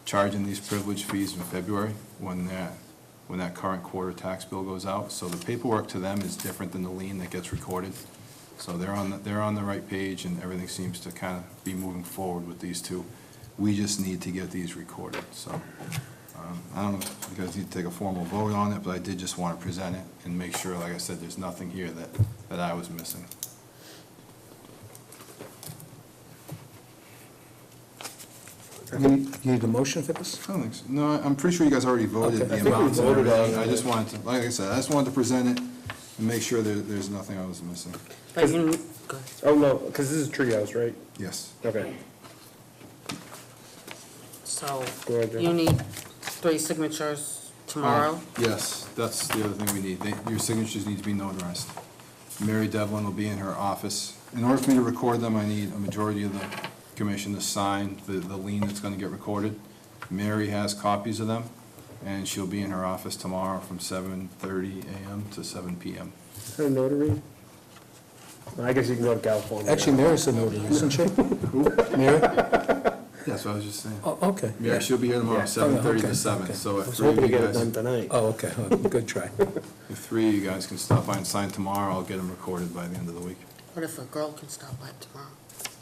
charging these privilege fees in February when that current quarter tax bill goes out. So the paperwork to them is different than the lien that gets recorded. So they're on the right page, and everything seems to kind of be moving forward with these two. We just need to get these recorded, so. I don't know if you guys need to take a formal vote on it, but I did just want to present it and make sure, like I said, there's nothing here that I was missing. You need a motion for this? I don't think so. No, I'm pretty sure you guys already voted Okay. the I think we amounts and voted on everything. it. I just wanted to, like I said, I just wanted to present it and make sure there's nothing I was missing. But you, go ahead. Oh, no, because this is Treehouse, right? Yes. Okay. So, Go ahead, Jim. you need 3 signatures tomorrow? Yes, that's the other thing we need. Your signatures need to be notarized. Mary Devlin will be in her office. In order for me to record them, I need a majority of the commission to sign the lien that's going to get recorded. Mary has copies of them, and she'll be in her office tomorrow from 7:30 a.m. to 7 p.m. A notary? I guess you can go to California. Actually, Mary's a notary, isn't she? Mary? That's what I was just saying. Oh, okay. Mary, she'll be here tomorrow, Yeah. 7:30 Okay, to 7. okay. So I if was three of hoping to you get it done guys, tonight. Oh, okay, good try. if 3 of you guys can stop by and sign tomorrow, I'll get them recorded by the end of the week. What if a girl can stop by tomorrow?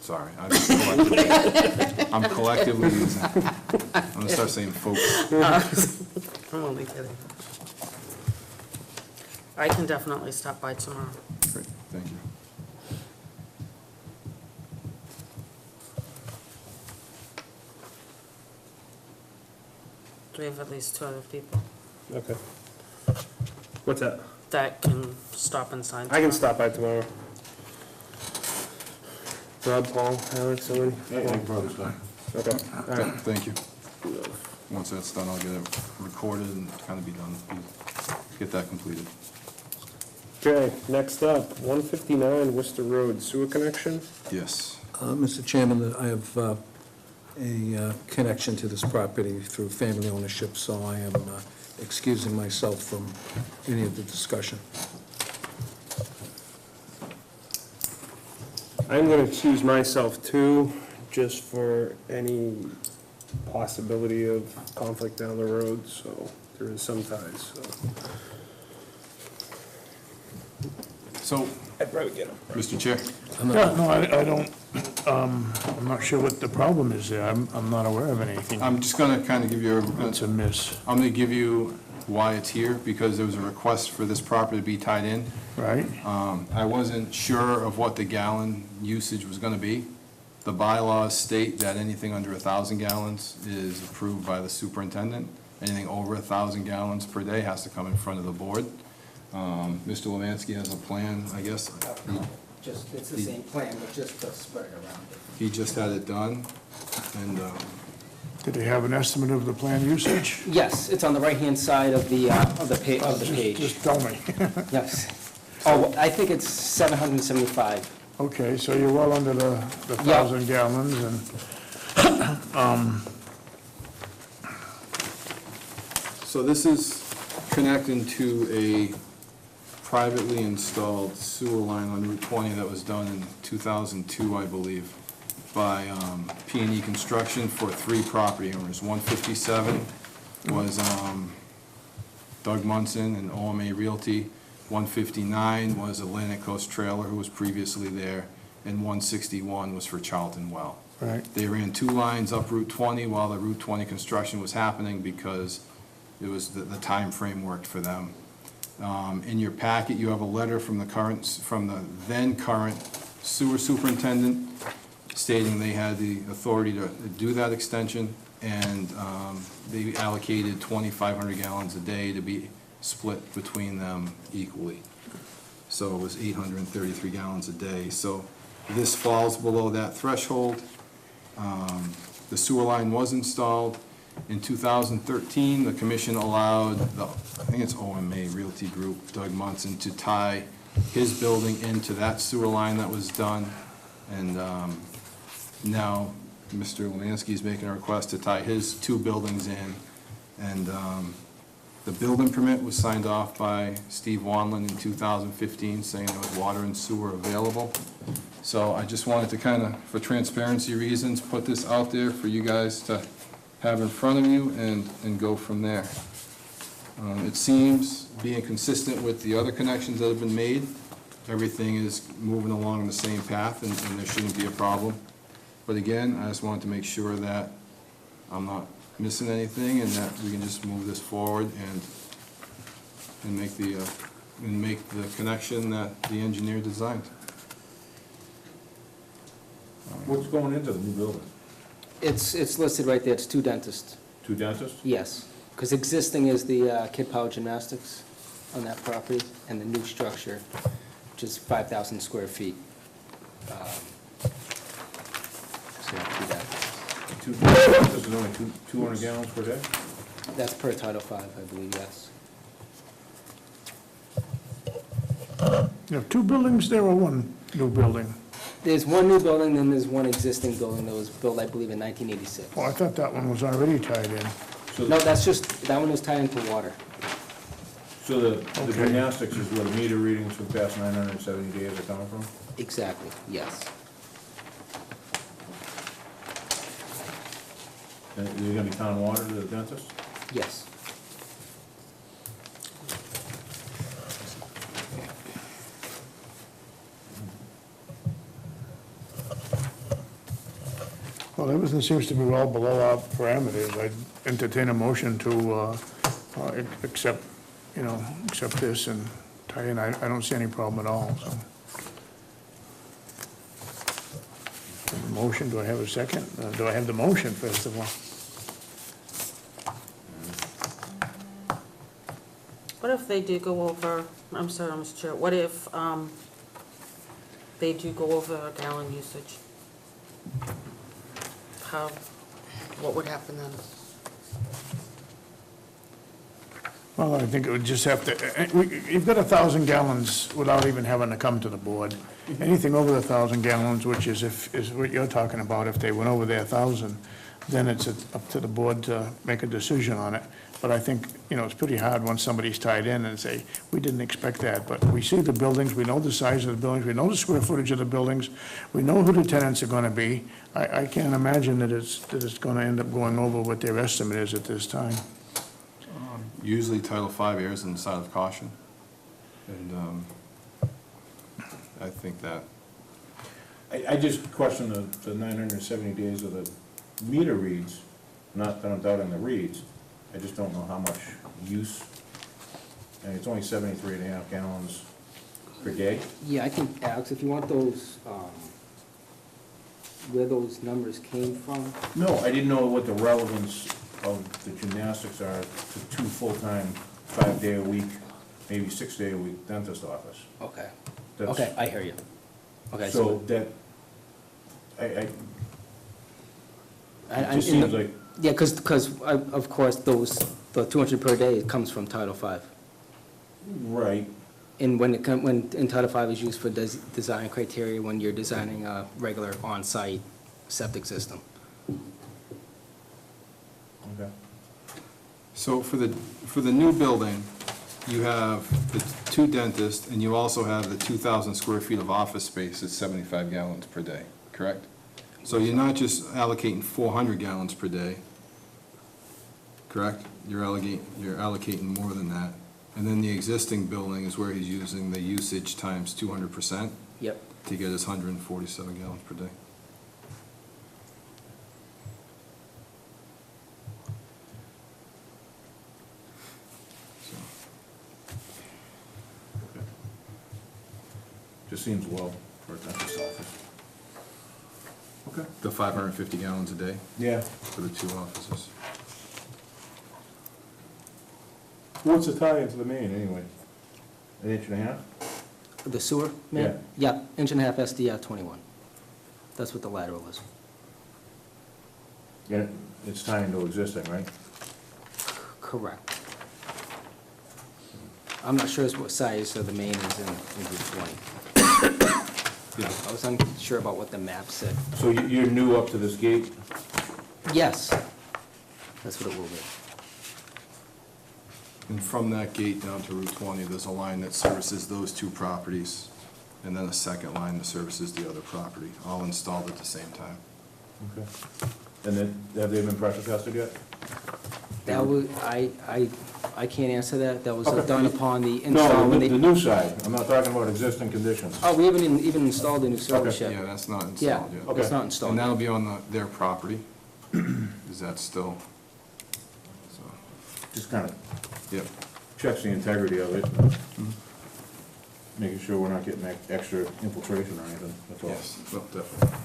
Sorry, I'm collectively using. I'm gonna start saying folks. I'm only kidding. I can definitely stop by tomorrow. Great, thank you. Do we have at least 2 other people Okay. What's that? that can stop and sign I tomorrow? can stop by tomorrow. Rob, Paul, Alex, somebody? Hey, thank you for this time. Okay, all right. Thank you. Once that's done, I'll get it recorded and kind of be done, get that completed. Okay, next up, 159 Worcester Road sewer connection. Yes. Mr. Chairman, I have a connection to this property through family ownership, so I am excusing myself from any of the discussion. I'm gonna excuse myself too, just for any possibility of conflict down the road, so there is some ties, so. So, I'd probably get him. Mr. Chair, Yeah, no, I don't, I'm not sure what the problem is there. I'm not aware of anything I'm just gonna kind of give you that's amiss, I'm gonna give you why it's here, because there was a request for this property to be tied in. right? I wasn't sure of what the gallon usage was gonna be. The bylaws state that anything under 1,000 gallons is approved by the superintendent. Anything over 1,000 gallons per day has to come in front of the board. Mr. Levansky has a plan, I guess. Just, it's the same plan, but just to spread it around. He just had it done, and, Did they have an estimate of the planned usage? Yes, it's on the right-hand side of the page. Just tell me. Yes. Oh, I think it's 775. Okay, so you're well under the 1,000 gallons, and, so this is connecting to a privately installed sewer line on Route 20 that was done in 2002, I believe, by P&E Construction for 3 property owners. 157 was Doug Munson and OMA Realty. 159 was Atlantic Coast Trailer, who was previously there, and 161 was for Charlton Well. right, They ran 2 lines up Route 20 while the Route 20 construction was happening because it was, the time frame worked for them. In your packet, you have a letter from the then current sewer superintendent stating they had the authority to do that extension, and they allocated 2,500 gallons a day to be split between them equally. So it was 833 gallons a day. So this falls below that threshold. The sewer line was installed. In 2013, the commission allowed I think it's OMA Realty Group, Doug Munson, to tie his building into that sewer line that was done. And now Mr. Lemansky's making a request to tie his two buildings in. And the building permit was signed off by Steve Wanlin in 2015, saying there was water and sewer available. So I just wanted to kind of, for transparency reasons, put this out there for you guys to have in front of you and go from there. It seems, being consistent with the other connections that have been made, everything is moving along the same path and there shouldn't be a problem. But again, I just wanted to make sure that I'm not missing anything and that we can just move this forward and make the connection that the engineer designed. What's going into the new building? It's listed right there, it's 2 dentists. 2 dentists? Yes, because existing is the Kid Power Gymnastics on that property, and the new structure, which is 5,000 square feet. So, 2 dentists. 2 dentists is only 200 gallons per day? That's per Title V, I believe, yes. You have 2 buildings there or 1 new building? There's 1 new building, then there's 1 existing building that was built, I believe, in 1986. Oh, I thought that one was already tied in. So No, that's just, that one was tied into water. So the Okay. gymnastics is where the meter readings for the past 970 days are coming from? Exactly, yes. And you're gonna be town water to the dentist? Yes. Well, everything seems to be well below our parameters. I'd entertain a motion to accept, accept this and tie in. I don't see any problem at all, so. Motion, do I have a second? Do I have the motion, first of all? What if they do go over, I'm sorry, Mr. Chair, what if they do go over gallon usage? What would happen then? Well, I think it would just have to, you've got 1,000 gallons without even having to come to the board. Anything over 1,000 gallons, which is what you're talking about, if they went over their 1,000, then it's up to the board to make a decision on it. But I think, it's pretty hard once somebody's tied in and say, we didn't expect that. But we see the buildings, we know the size of the buildings, we know the square footage of the buildings, we know who the tenants are gonna be. I can't imagine that it's gonna end up going over what their estimate is at this time. Usually Title V errs on the side of caution. And I think that, I just question the 970 days of the meter reads, not that I'm doubting the reads, I just don't know how much use, and it's only 73.5 gallons per day. Yeah, I think, Alex, if you want those, where those numbers came from, No, I didn't know what the relevance of the gymnastics are to 2 full-time, 5-day-a-week, maybe 6-day-a-week dentist office. okay. That's- Okay, I hear you. Okay, So that, it just in the- seems like, Yeah, because, of course, the 200 per day comes from Title V. right, And when in Title V is used for design criteria, when you're designing a regular on-site septic system. okay. so for the new building, you have the 2 dentists and you also have the 2,000 square feet of office space at 75 gallons per day, correct? So you're not just allocating 400 gallons per day, correct? You're allocating more than that. And then the existing building is where he's using the usage times 200% Yep. to get his 147 gallons per day. So, Just seems low for a dentist office. Okay. the 550 gallons a day Yeah. for the 2 offices. What's the tie into the main, anyway? 1.5 inches? The sewer, man? Yeah, 1.5 inch SDR 21. That's what the lateral is. Yeah, it's tying to existing, right? Correct. I'm not sure what size of the main is in Route 20. Yeah. I was unsure about what the map said. So you're new up to this gate? Yes, that's what it will be. And from that gate down to Route 20, there's a line that services those two properties, and then a second line that services the other property, all installed at the same time. Okay. And then, have they been pressure tested yet? That was, I can't answer that. That was Okay. done upon the install. No, when the they- new side, I'm not talking about existing conditions. Oh, we haven't even installed the new service Yeah, yet. that's not Yeah, installed yet. Okay. it's not installed. And that'll be on their property. Is that still? So, Just kind of yep. checks the integrity of it, making sure we're not getting extra infiltration or anything, that's all. Yes, well, definitely.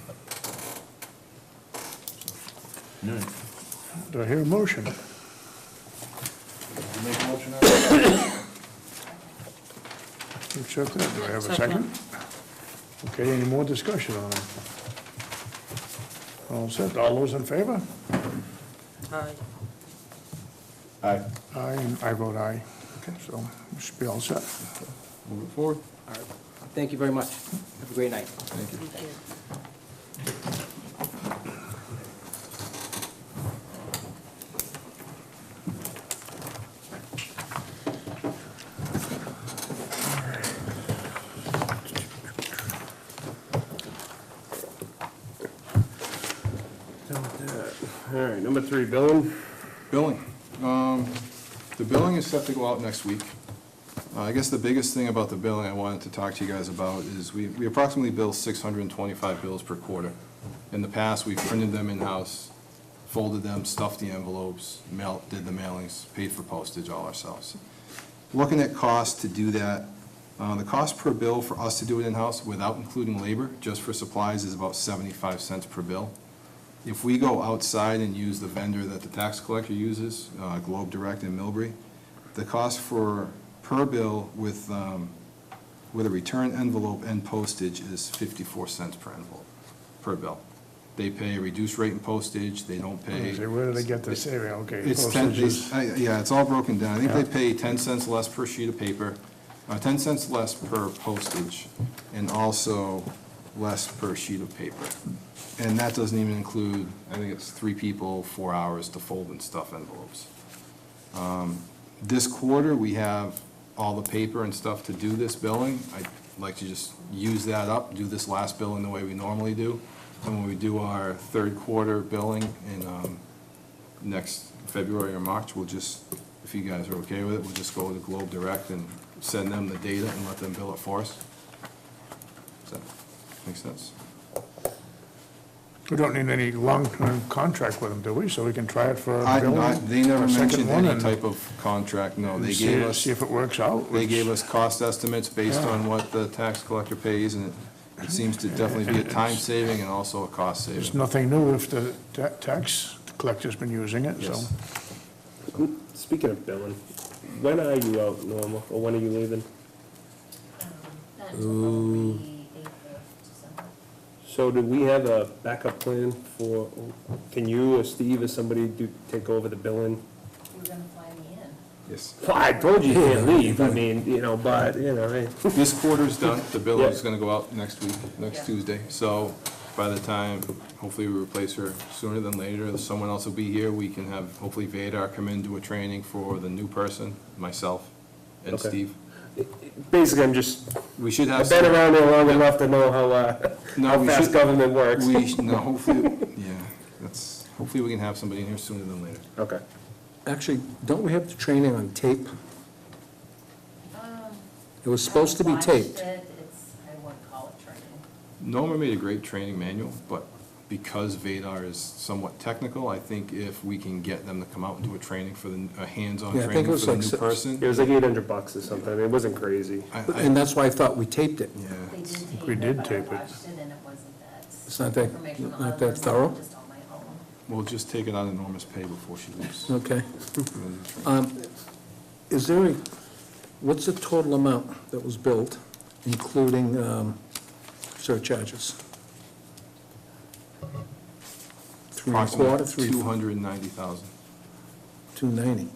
All right. Do I hear a motion? You make a motion out of that? Accept that. Do I have a Second. second? Okay, any more discussion on it? All set, all those in favor? Aye. Aye. Aye, and I vote aye. Okay, so we should be all set. Moving forward. Thank you very much. Have a great night. Thank you. Thank you. All right, number 3, billing. Billing. The billing is set to go out next week. I guess the biggest thing about the billing I wanted to talk to you guys about is we approximately bill 625 bills per quarter. In the past, we've printed them in-house, folded them, stuffed the envelopes, did the mailings, paid for postage all ourselves. Looking at cost to do that, the cost per bill for us to do it in-house without including labor, just for supplies, is about 75 cents per bill. If we go outside and use the vendor that the tax collector uses, Globe Direct in Millbury, the cost per bill with a return envelope and postage is 54 cents per envelope, per bill. They pay a reduced rate in postage, they don't pay. Okay, where do they get this area? Okay. It's 10, postages. yeah, it's all broken down. I think Yeah. they pay 10 cents less per sheet of paper, 10 cents less per postage, and also less per sheet of paper. And that doesn't even include, I think it's 3 people, 4 hours to fold and stuff envelopes. This quarter, we have all the paper and stuff to do this billing. I'd like to just use that up, do this last billing the way we normally do. And when we do our third quarter billing in next February or March, we'll just, if you guys are okay with it, we'll just go to Globe Direct and send them the data and let them bill it for us. Does that make sense? We don't need any long-term contract with them, do we? So we can try it for a They billing? never a second mentioned one any and type of contract, no. They see- gave us, See if it works out. they gave us cost estimates based Yeah. on what the tax collector pays, and it seems to definitely be a time saving and also a cost There's saving. nothing new if the tax collector's been using it, so. Yes. Speaking of billing, when are you out, Norma, or when are you leaving? Not until probably 8th of December. So do we have a backup plan for, can you or Steve or somebody take over the billing? You were gonna fly me in. Yes. Well, I told you you can't leave, I mean, but, hey. This quarter's done, the bill is Yeah. gonna go out next week, next Yeah. Tuesday. So by the time, hopefully we replace her sooner than later, someone else will be here, we can have, hopefully Vadar come in, do a training for the new person, myself and Okay. Steve. Basically, I'm just, We should have. I've been some- around here long enough to know No, how we fast should- government works. No, hopefully, yeah, hopefully we can have somebody in here sooner than later. Okay. Actually, don't we have the training on tape? Um, It was supposed to be I've taped. watched it. I wouldn't call it training. Norma made a great training manual, but because Vadar is somewhat technical, I think if we can get them to come out and do a training for a hands-on Yeah, I think it training was for the like new six- person. It was like $800 or something, I mean, it wasn't crazy. And that's why I thought we taped it. They Yeah, did tape we it, did but I tape it. watched it and it wasn't that. It's not that- informational. not I that learned thorough? Just on my own. we'll just take it out of Norma's pay before she leaves. Okay. Is there a, what's the total amount that was billed, including surcharges? 3.25, 290,000. 290?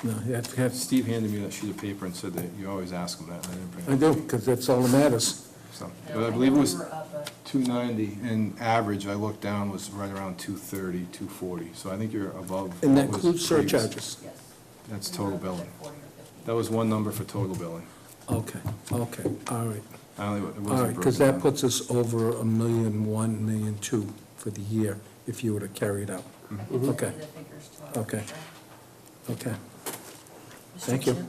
No. No, you have to have, Steve handed me that sheet of paper and said that you always ask him that, and I didn't bring I it. do, because that's all that matters. So, No, but I I believe it know was we were up a- 290, and average, I looked down, was right around 230, 240. So I think you're above. And that what was includes previous. surcharges? Yes. That's We total were up to billing. 40 or 50. That was one number for total billing. Okay, okay, all right. I don't think it All right, wasn't because broken that down. puts us over $1,000,001, $1,000,002 for the year, if you were to carry it out. Mm-hmm. Okay, The figures to us. Okay. okay. Mr. Thank you. Chair,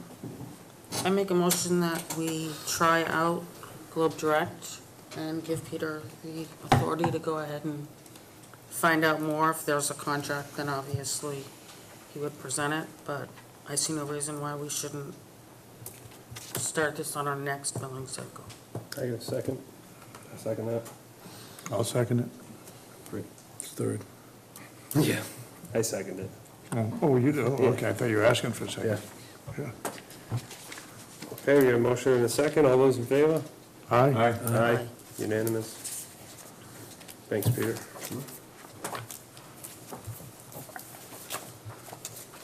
I make a motion that we try out Globe Direct and give Peter the authority to go ahead and find out more. If there's a contract, then obviously he would present it, but I see no reason why we shouldn't start this on our next billing cycle. I got a second. I second that. I'll second it. Great. Third. Yeah. I second it. Oh, you do? Oh, okay, I thought you were asking for a second. Yeah. Okay, we got a motion and a second. All those in favor? Aye. Aye. Unanimous. Thanks, Peter.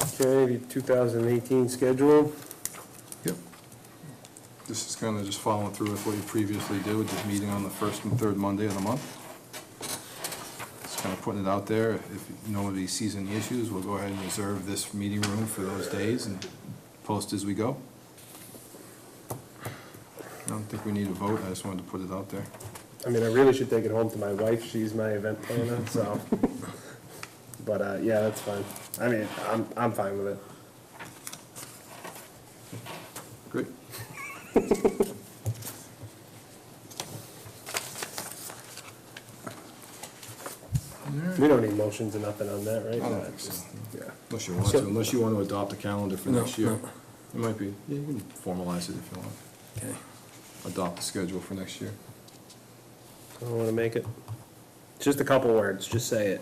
Okay, the 2018 schedule. Yep. This is kind of just following through with what you previously did, just meeting on the first and third Monday of the month. Just kind of putting it out there. If nobody sees any issues, we'll go ahead and reserve this meeting room for those days and post as we go. I don't think we need a vote. I just wanted to put it out there. I mean, I really should take it home to my wife. She's my event planner, so. But, yeah, that's fine. I mean, I'm fine with it. Great. We don't need motions or nothing on that, right? I don't No, think it's so. just- Yeah. Unless you want to, unless you want to adopt a calendar for No, next year. no. It might be, yeah, you can formalize it if you want. Okay. Adopt the schedule for next year. I don't want to make it. Just a couple words, just say it.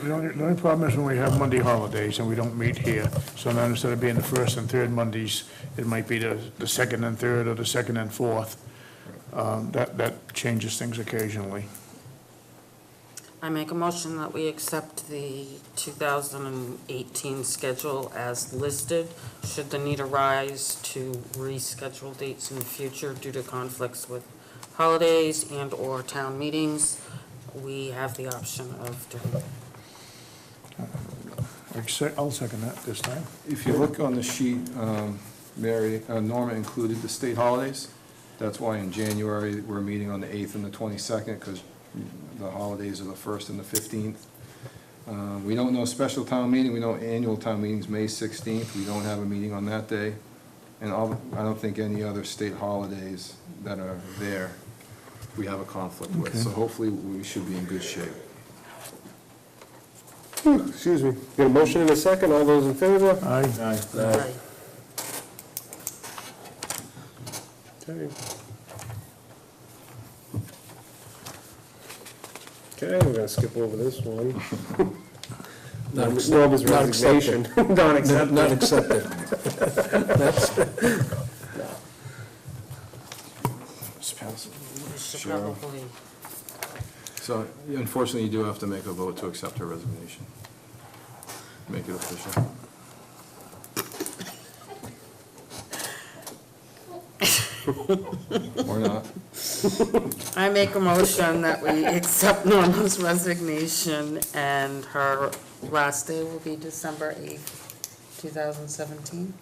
The only problem is when we have Monday holidays and we don't meet here, so now instead of being the first and third Mondays, it might be the second and third or the second and fourth. That changes things occasionally. I make a motion that we accept the 2018 schedule as listed. Should the need arise to reschedule dates in the future due to conflicts with holidays and/or town meetings, we have the option of doing it. I'll second that this time. If you look on the sheet, Mary, Norma included the state holidays. That's why in January, we're meeting on the 8th and the 22nd, because the holidays are the 1st and the 15th. We don't know special town meeting, we know annual town meeting's May 16th, we don't have a meeting on that day. And I don't think any other state holidays that are there, we have a conflict with. So hopefully, we should be in good shape. Excuse me. Got a motion and a second. All those in favor? Aye. Aye. Okay. Okay, we're gonna skip over this one. Not accept- Norma's not resignation. accepted. Not accepted. Not accepted. We should Cheryl. probably, So unfortunately, you do have to make a vote to accept her resignation. Make it official. Or not. I make a motion that we accept Norma's resignation and her last day will be December 8th, 2017.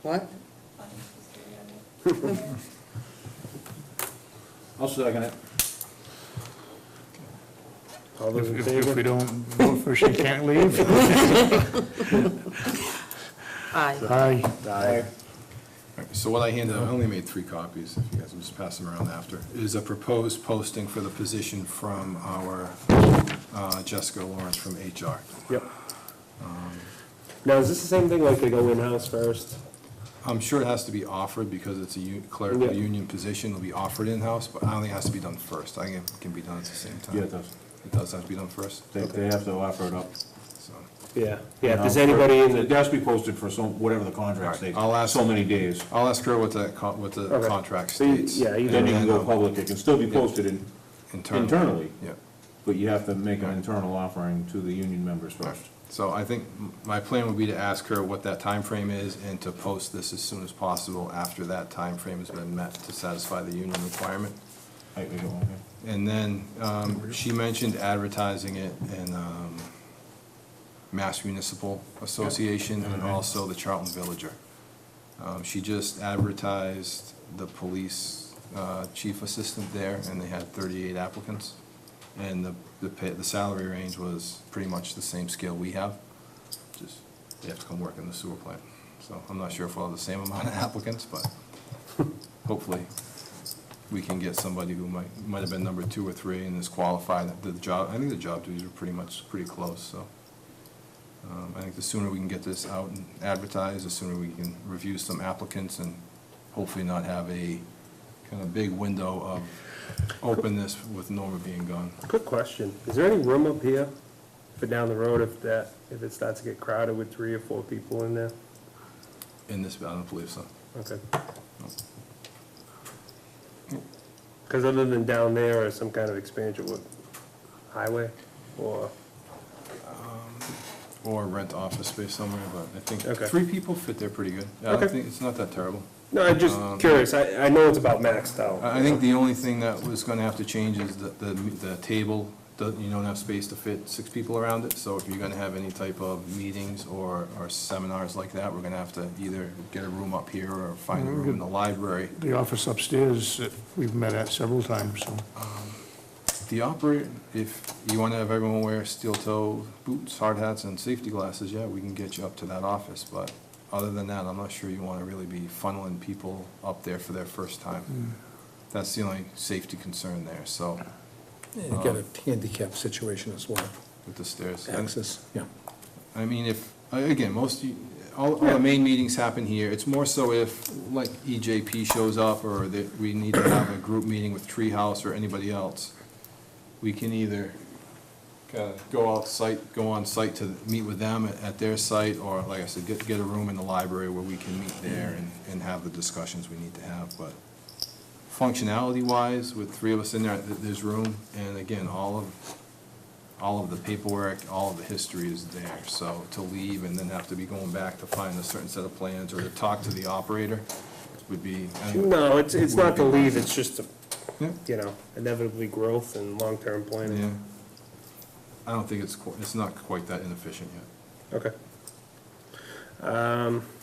What? I'll second it. All those in If favor? we don't vote for, she can't leave? Aye. Aye. Aye. So what I handed out, I only made 3 copies, if you guys will just pass them around after, is a proposed posting for the position from our Jessica Lawrence from HR. Yep. Now, is this the same thing, like they go in-house first? I'm sure it has to be offered because it's a clerical Yeah. union position, it'll be offered in-house, but I don't think it has to be done first. I think it can be done at the same time. Yeah, it does. It does have to be done first? They have to offer it up. So, Yeah, yeah, if there's anybody in It the, has to be posted for whatever the contract states. I'll ask- So many days. I'll ask her what the Okay. contract So you- states. yeah, you Then you can go And public. It can still be Yeah. posted internally. Yeah. but you have to make an internal offering to the union members first. So I think my plan would be to ask her what that time frame is and to post this as soon as possible after that time frame has been met to satisfy the union requirement. And then, she mentioned advertising it in, Mass Municipal Association and also the Charlton Villager. She just advertised the police, chief assistant there, and they had 38 applicants. And the salary range was pretty much the same scale we have, just, they have to come work in the sewer plant. So I'm not sure if we'll have the same amount of applicants, but hopefully we can get somebody who might have been number 2 or 3 and is qualified. The job, I think the job duties are pretty close, so. I think the sooner we can get this out and advertised, the sooner we can review some applicants and hopefully not have a kind of big window of openness with Norma being gone. Quick question, is there any room up here for down the road if it starts to get crowded with 3 or 4 people in there? In this, I don't believe so. Okay. Because other than down there or some kind of expansion with highway or? Or rent office space somewhere, but I think Okay. 3 people fit there pretty good. I don't Okay. think, it's not that terrible. No, I'm just curious, I know it's about maxed out. I think the only thing that was gonna have to change is the table, you don't have space to fit 6 people around it, so if you're gonna have any type of meetings or seminars like that, we're gonna have to either get a room up here or find a room in the library. The office upstairs that we've met at several times, so. The operator, if you wanna have everyone wear steel-toe boots, hard hats, and safety glasses, yeah, we can get you up to that office, but other than that, I'm not sure you wanna really be funneling people up there for their first time. That's the only safety concern there, so, You get a handicap situation as well, with the stairs. And, access, yeah. I mean, if, again, all the main meetings happen here, it's more so if, like, EJP shows up, or that we need to have a group meeting with Treehouse or anybody else, we can either kind of go on site to meet with them at their site, or, like I said, get a room in the library where we can meet there and have the discussions we need to have, but functionality-wise, with 3 of us in there, there's room, and again, all of the paperwork, all of the history is there, so to leave and then have to be going back to find a certain set of plans, or to talk to the operator would be. No, it's not to leave, it's just to, Yeah. you know, inevitably growth and long-term Yeah. planning. I don't think it's not quite that inefficient yet. Okay.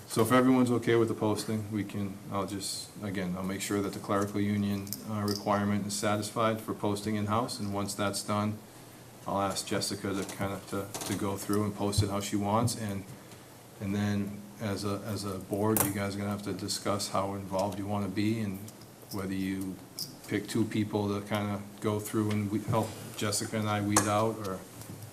So if everyone's okay with the posting, I'll make sure that the clerical union requirement is satisfied for posting in-house, and once that's done, I'll ask Jessica to kind of, to go through and post it how she wants, and then as a board, you guys are gonna have to discuss how involved you wanna be, and whether you pick 2 people to kind of go through and help Jessica and I weed out, or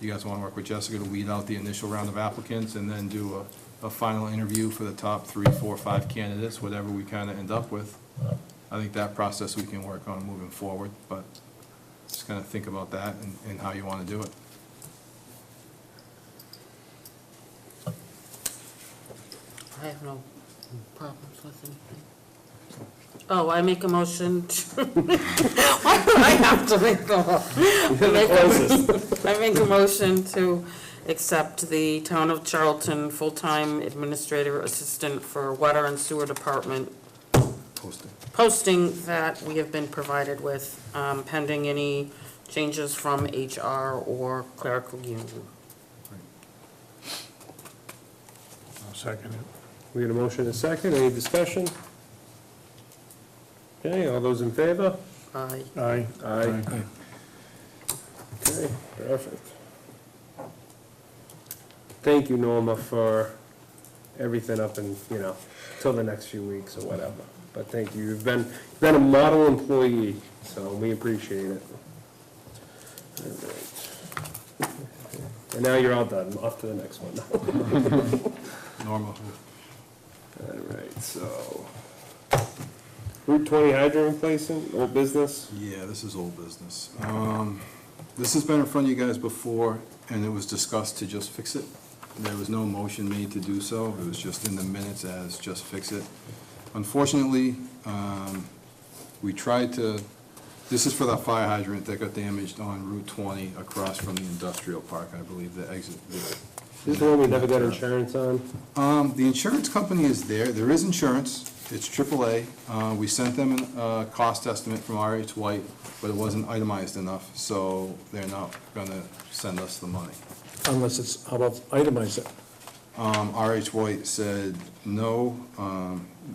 you guys wanna work with Jessica to weed out the initial round of applicants, and then do a final interview for the top 3, 4, 5 candidates, whatever we kind of end up with. I think that process we can work on moving forward, but just kind of think about that and how you want to do it. I have no problems with anything. Oh, I make a motion to, why do I have to make the, I make a motion to accept the Town of Charlton full-time administrator assistant for Water and Sewer Department posting that we have been provided with, pending any changes from HR or clerical union. I'll second it. We get a motion and a second, any discussion? Okay, all those in favor? Aye. Aye. Aye. Okay, perfect. Thank you, Norma, for everything up and, till the next few weeks or whatever. But thank you, you've been a model employee, so we appreciate it. All right. And now you're all done, off to the next one. Normal. All right, so, Route 20 hydrant replacement, old business? Yeah, this is old business. This has been in front of you guys before, and it was discussed to just fix it. There was no motion made to do so, it was just in the minutes as just fix it. Unfortunately, we tried to This is for that fire hydrant that got damaged on Route 20 across from the industrial park, I believe, the exit. This is the one we never got insurance on? The insurance company is there is insurance, it's AAA. We sent them a cost estimate from RH White, but it wasn't itemized enough, so they're not gonna send us the money. Unless it's, how about itemize it? RH White said no,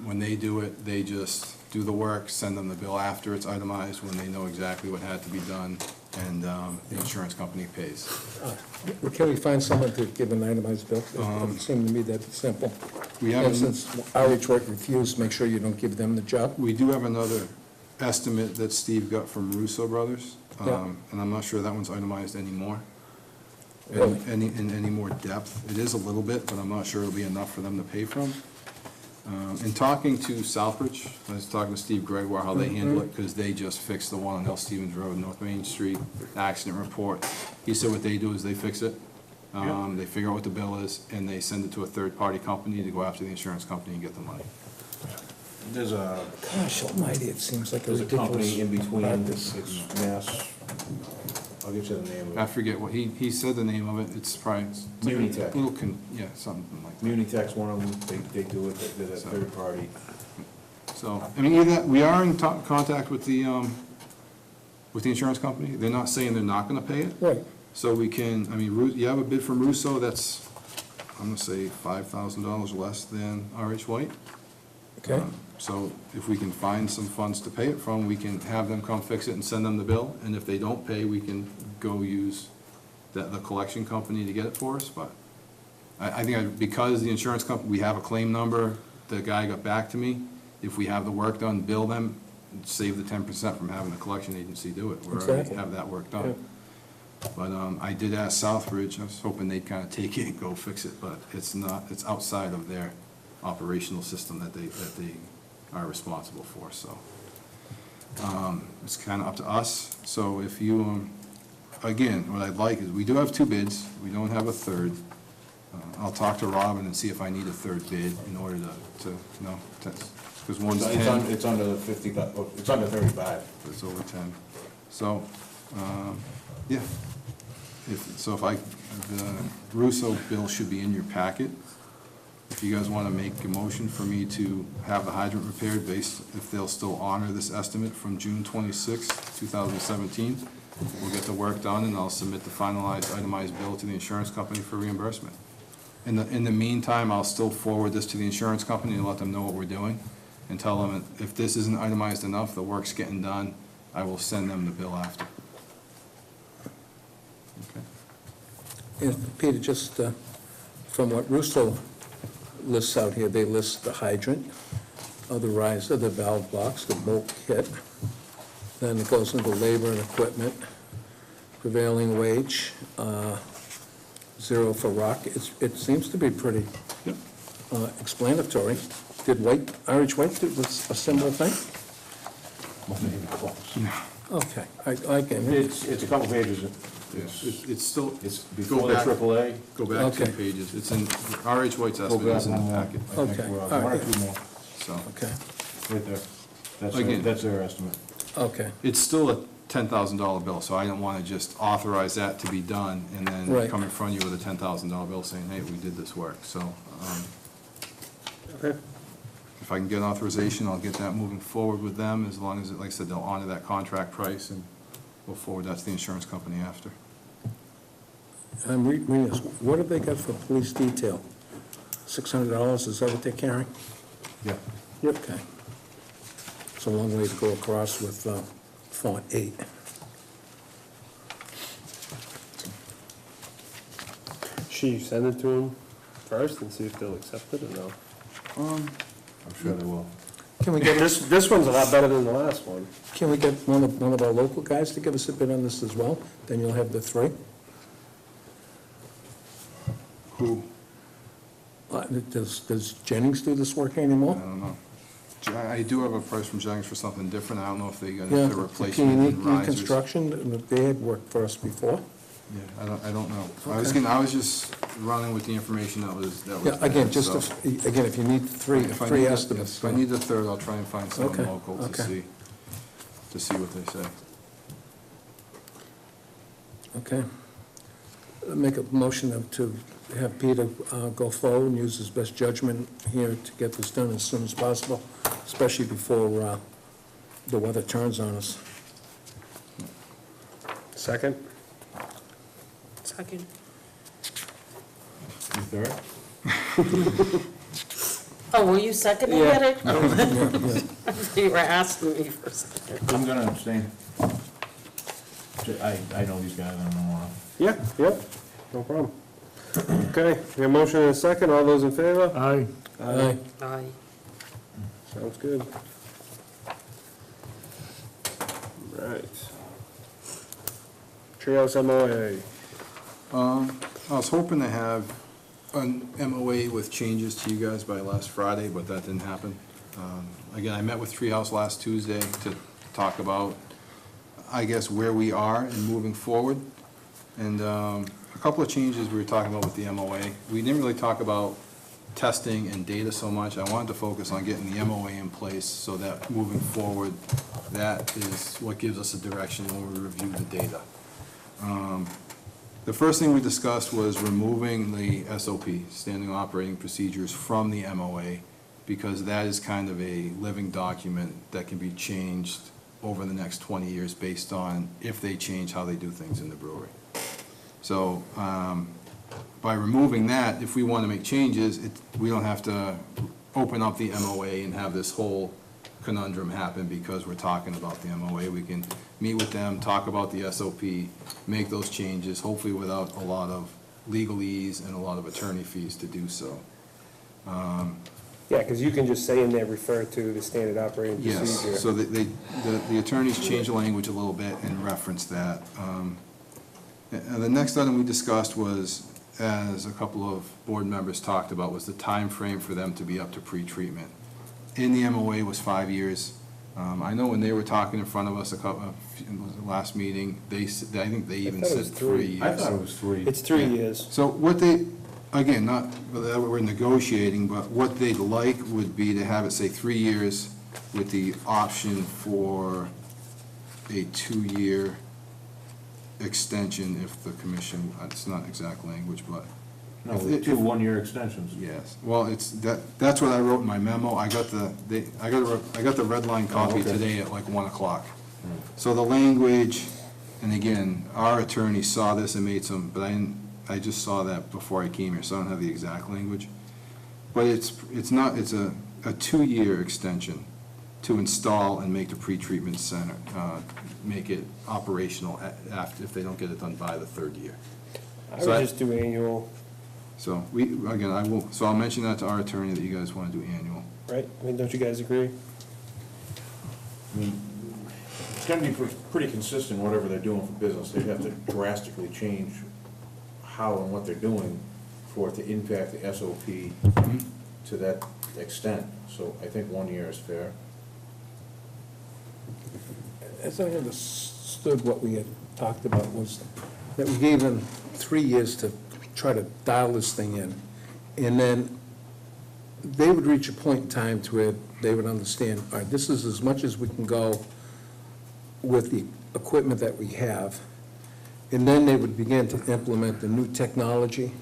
when they do it, they just do the work, send them the bill after it's itemized, when they know exactly what had to be done, and the insurance company pays. Can we find someone to give an itemized bill? It doesn't seem to me that simple. We have, And since RH White refused, make sure you don't give them the job. we do have another estimate that Steve got from Russo Brothers, Yeah. and I'm not sure that one's itemized anymore. Really? In any more depth. It is a little bit, but I'm not sure it'll be enough for them to pay from. In talking to Southbridge, I was talking to Steve Gregoire, how they handle it, because they just fixed the one on L. Stevens Road, North Main Street, accident report. He said what they do is they fix it. They figure out what the bill is, and they send it to a third-party company to go after the insurance company and get the money. There's a, Gosh almighty, it seems like a there's a ridiculous company in between, practice. it's Mass, I'll get you the name of I it. forget what, he said the name of it, it's probably, it's like a Munitech. little, yeah, something like that. Munitech's one of them, they do it, they're that third party. So, I mean, either, we are in contact with the insurance company. They're not saying they're not gonna pay it. Right, So we can, I mean, you have a bid from Russo that's, I'm gonna say $5,000 less than RH White. okay. So if we can find some funds to pay it from, we can have them come fix it and send them the bill. And if they don't pay, we can go use the collection company to get it for us. But I think because the insurance company, we have a claim number, the guy got back to me. If we have the work done, bill them, save the 10% from having the collection agency do it. We already Exactly. have that work done. But I did ask Southbridge, I was hoping they'd kind of take it and go fix it, but it's not, it's outside of their operational system that they are responsible for, so. It's kind of up to us, so if you, again, what I'd like is, we do have 2 bids, we don't have a third. I'll talk to Robin and see if I need a third bid in order to because one's 10. It's under the 50, it's under 35. It's over 10. So, yeah. So if the Russo bill should be in your packet. If you guys want to make a motion for me to have the hydrant repaired based, if they'll still honor this estimate from June 26, 2017, we'll get the work done and I'll submit the finalized itemized bill to the insurance company for reimbursement. In the meantime, I'll still forward this to the insurance company and let them know what we're doing and tell them if this isn't itemized enough, the work's getting done, I will send them the bill after. Okay. And Peter, just from what Russo lists out here, they list the hydrant, the riser, the valve box, the bolt kit, then it goes into labor and equipment, prevailing wage, 0 for rock. It seems to be pretty Yep. explanatory. Did RH White do a similar thing? Wasn't even close. Okay, I get it. It's a couple pages, It's still, it's Go before the back. AAA. go back 2 Okay. pages. It's in, RH White's estimate is in the packet, Okay, all right. One or 2 more, so. Okay, right there. Again. That's their estimate. okay, It's still a $10,000 bill, so I don't want to just authorize that to be done and then Right. come in front of you with a $10,000 bill saying, hey, we did this work, so. Okay. If I can get authorization, I'll get that moving forward with them, as long as, like I said, they'll honor that contract price, and we'll forward that to the insurance company after. I'm reading this. What have they got for police detail? $600, is that what they're carrying? Yeah. Yep. Okay. It's a long way to go across with font 8. Should you send it to them first and see if they'll accept it or no? I'm sure they will. Can we get, This one's a lot better than the last one. can we get one of our local guys to give us a bid on this as well? Then you'll have the 3. Who? Does Jennings do this work I anymore? don't know. I do have a price from Jennings for something different, I don't know if they got Yeah, the replacement P&E in risers. Construction, they had worked for us before. Yeah, I don't know. Okay. I was just running with the information that was Yeah, again, there, just, so. if you need three If I need estimates. the third, I'll try and find someone Okay, local okay. to see what they say. Okay. Make a motion to have Peter go forward and use his best judgment here to get this done as soon as possible, especially before the weather turns on us. Second? Second. You third? Oh, were you seconding Yeah. it? You were asking me for a second. I'm gonna abstain. I know these guys, I don't know why. Yeah, no problem. Okay, we have a motion and a second, all those in favor? Aye. Aye. Aye. Sounds good. Right. Treehouse MOA. I was hoping to have an MOA with changes to you guys by last Friday, but that didn't happen. Again, I met with Treehouse last Tuesday to talk about, I guess, where we are and moving forward. And a couple of changes we were talking about with the MOA. We didn't really talk about testing and data so much. I wanted to focus on getting the MOA in place so that moving forward, that is what gives us a direction when we review the data. The first thing we discussed was removing the SOP, Standing Operating Procedures, from the MOA, because that is kind of a living document that can be changed over the next 20 years based on if they change how they do things in the brewery. So by removing that, if we want to make changes, we don't have to open up the MOA and have this whole conundrum happen because we're talking about the MOA. We can meet with them, talk about the SOP, make those changes, hopefully without a lot of legalese and a lot of attorney fees to do so. Yeah, because you can just say in there, refer to the standard operating procedure. Yes, so the attorneys changed the language a little bit and referenced that. And the next item we discussed was, as a couple of board members talked about, was the time frame for them to be up to pre-treatment. In the MOA was 5 years. I know when they were talking in front of us in the last meeting, I think they even thought it said was 3 years. I thought it was 3. It's 3 years. So what they, again, not that we're negotiating, but what they'd like would be to have it say 3 years with the option for a 2-year extension if the commission, it's not exact language, but. No, if- 2 one-year extensions. Yes, well, that's what I wrote in my memo. I got the red line copy okay. today at like 1 o'clock. So the language, and again, our attorney saw this and made some, but I just saw that before I came here, so I don't have the exact language. But it's a 2-year extension to install and make the pretreatment center, make it operational after, if they don't get it done by the 3rd year. I So would just do annual, So I'll mention that to our attorney that you guys want to do annual. right? I mean, don't you guys agree? I mean, it's gonna be pretty consistent, whatever they're doing for business. They'd have to drastically change how and what they're doing for it to impact the SOP to that extent. So I think 1 year is fair. As I understood, what we had talked about was that we gave them 3 years to try to dial this thing in. And then they would reach a point in time to where they would understand, all right, this is as much as we can go with the equipment that we have. And then they would begin to implement the new technology,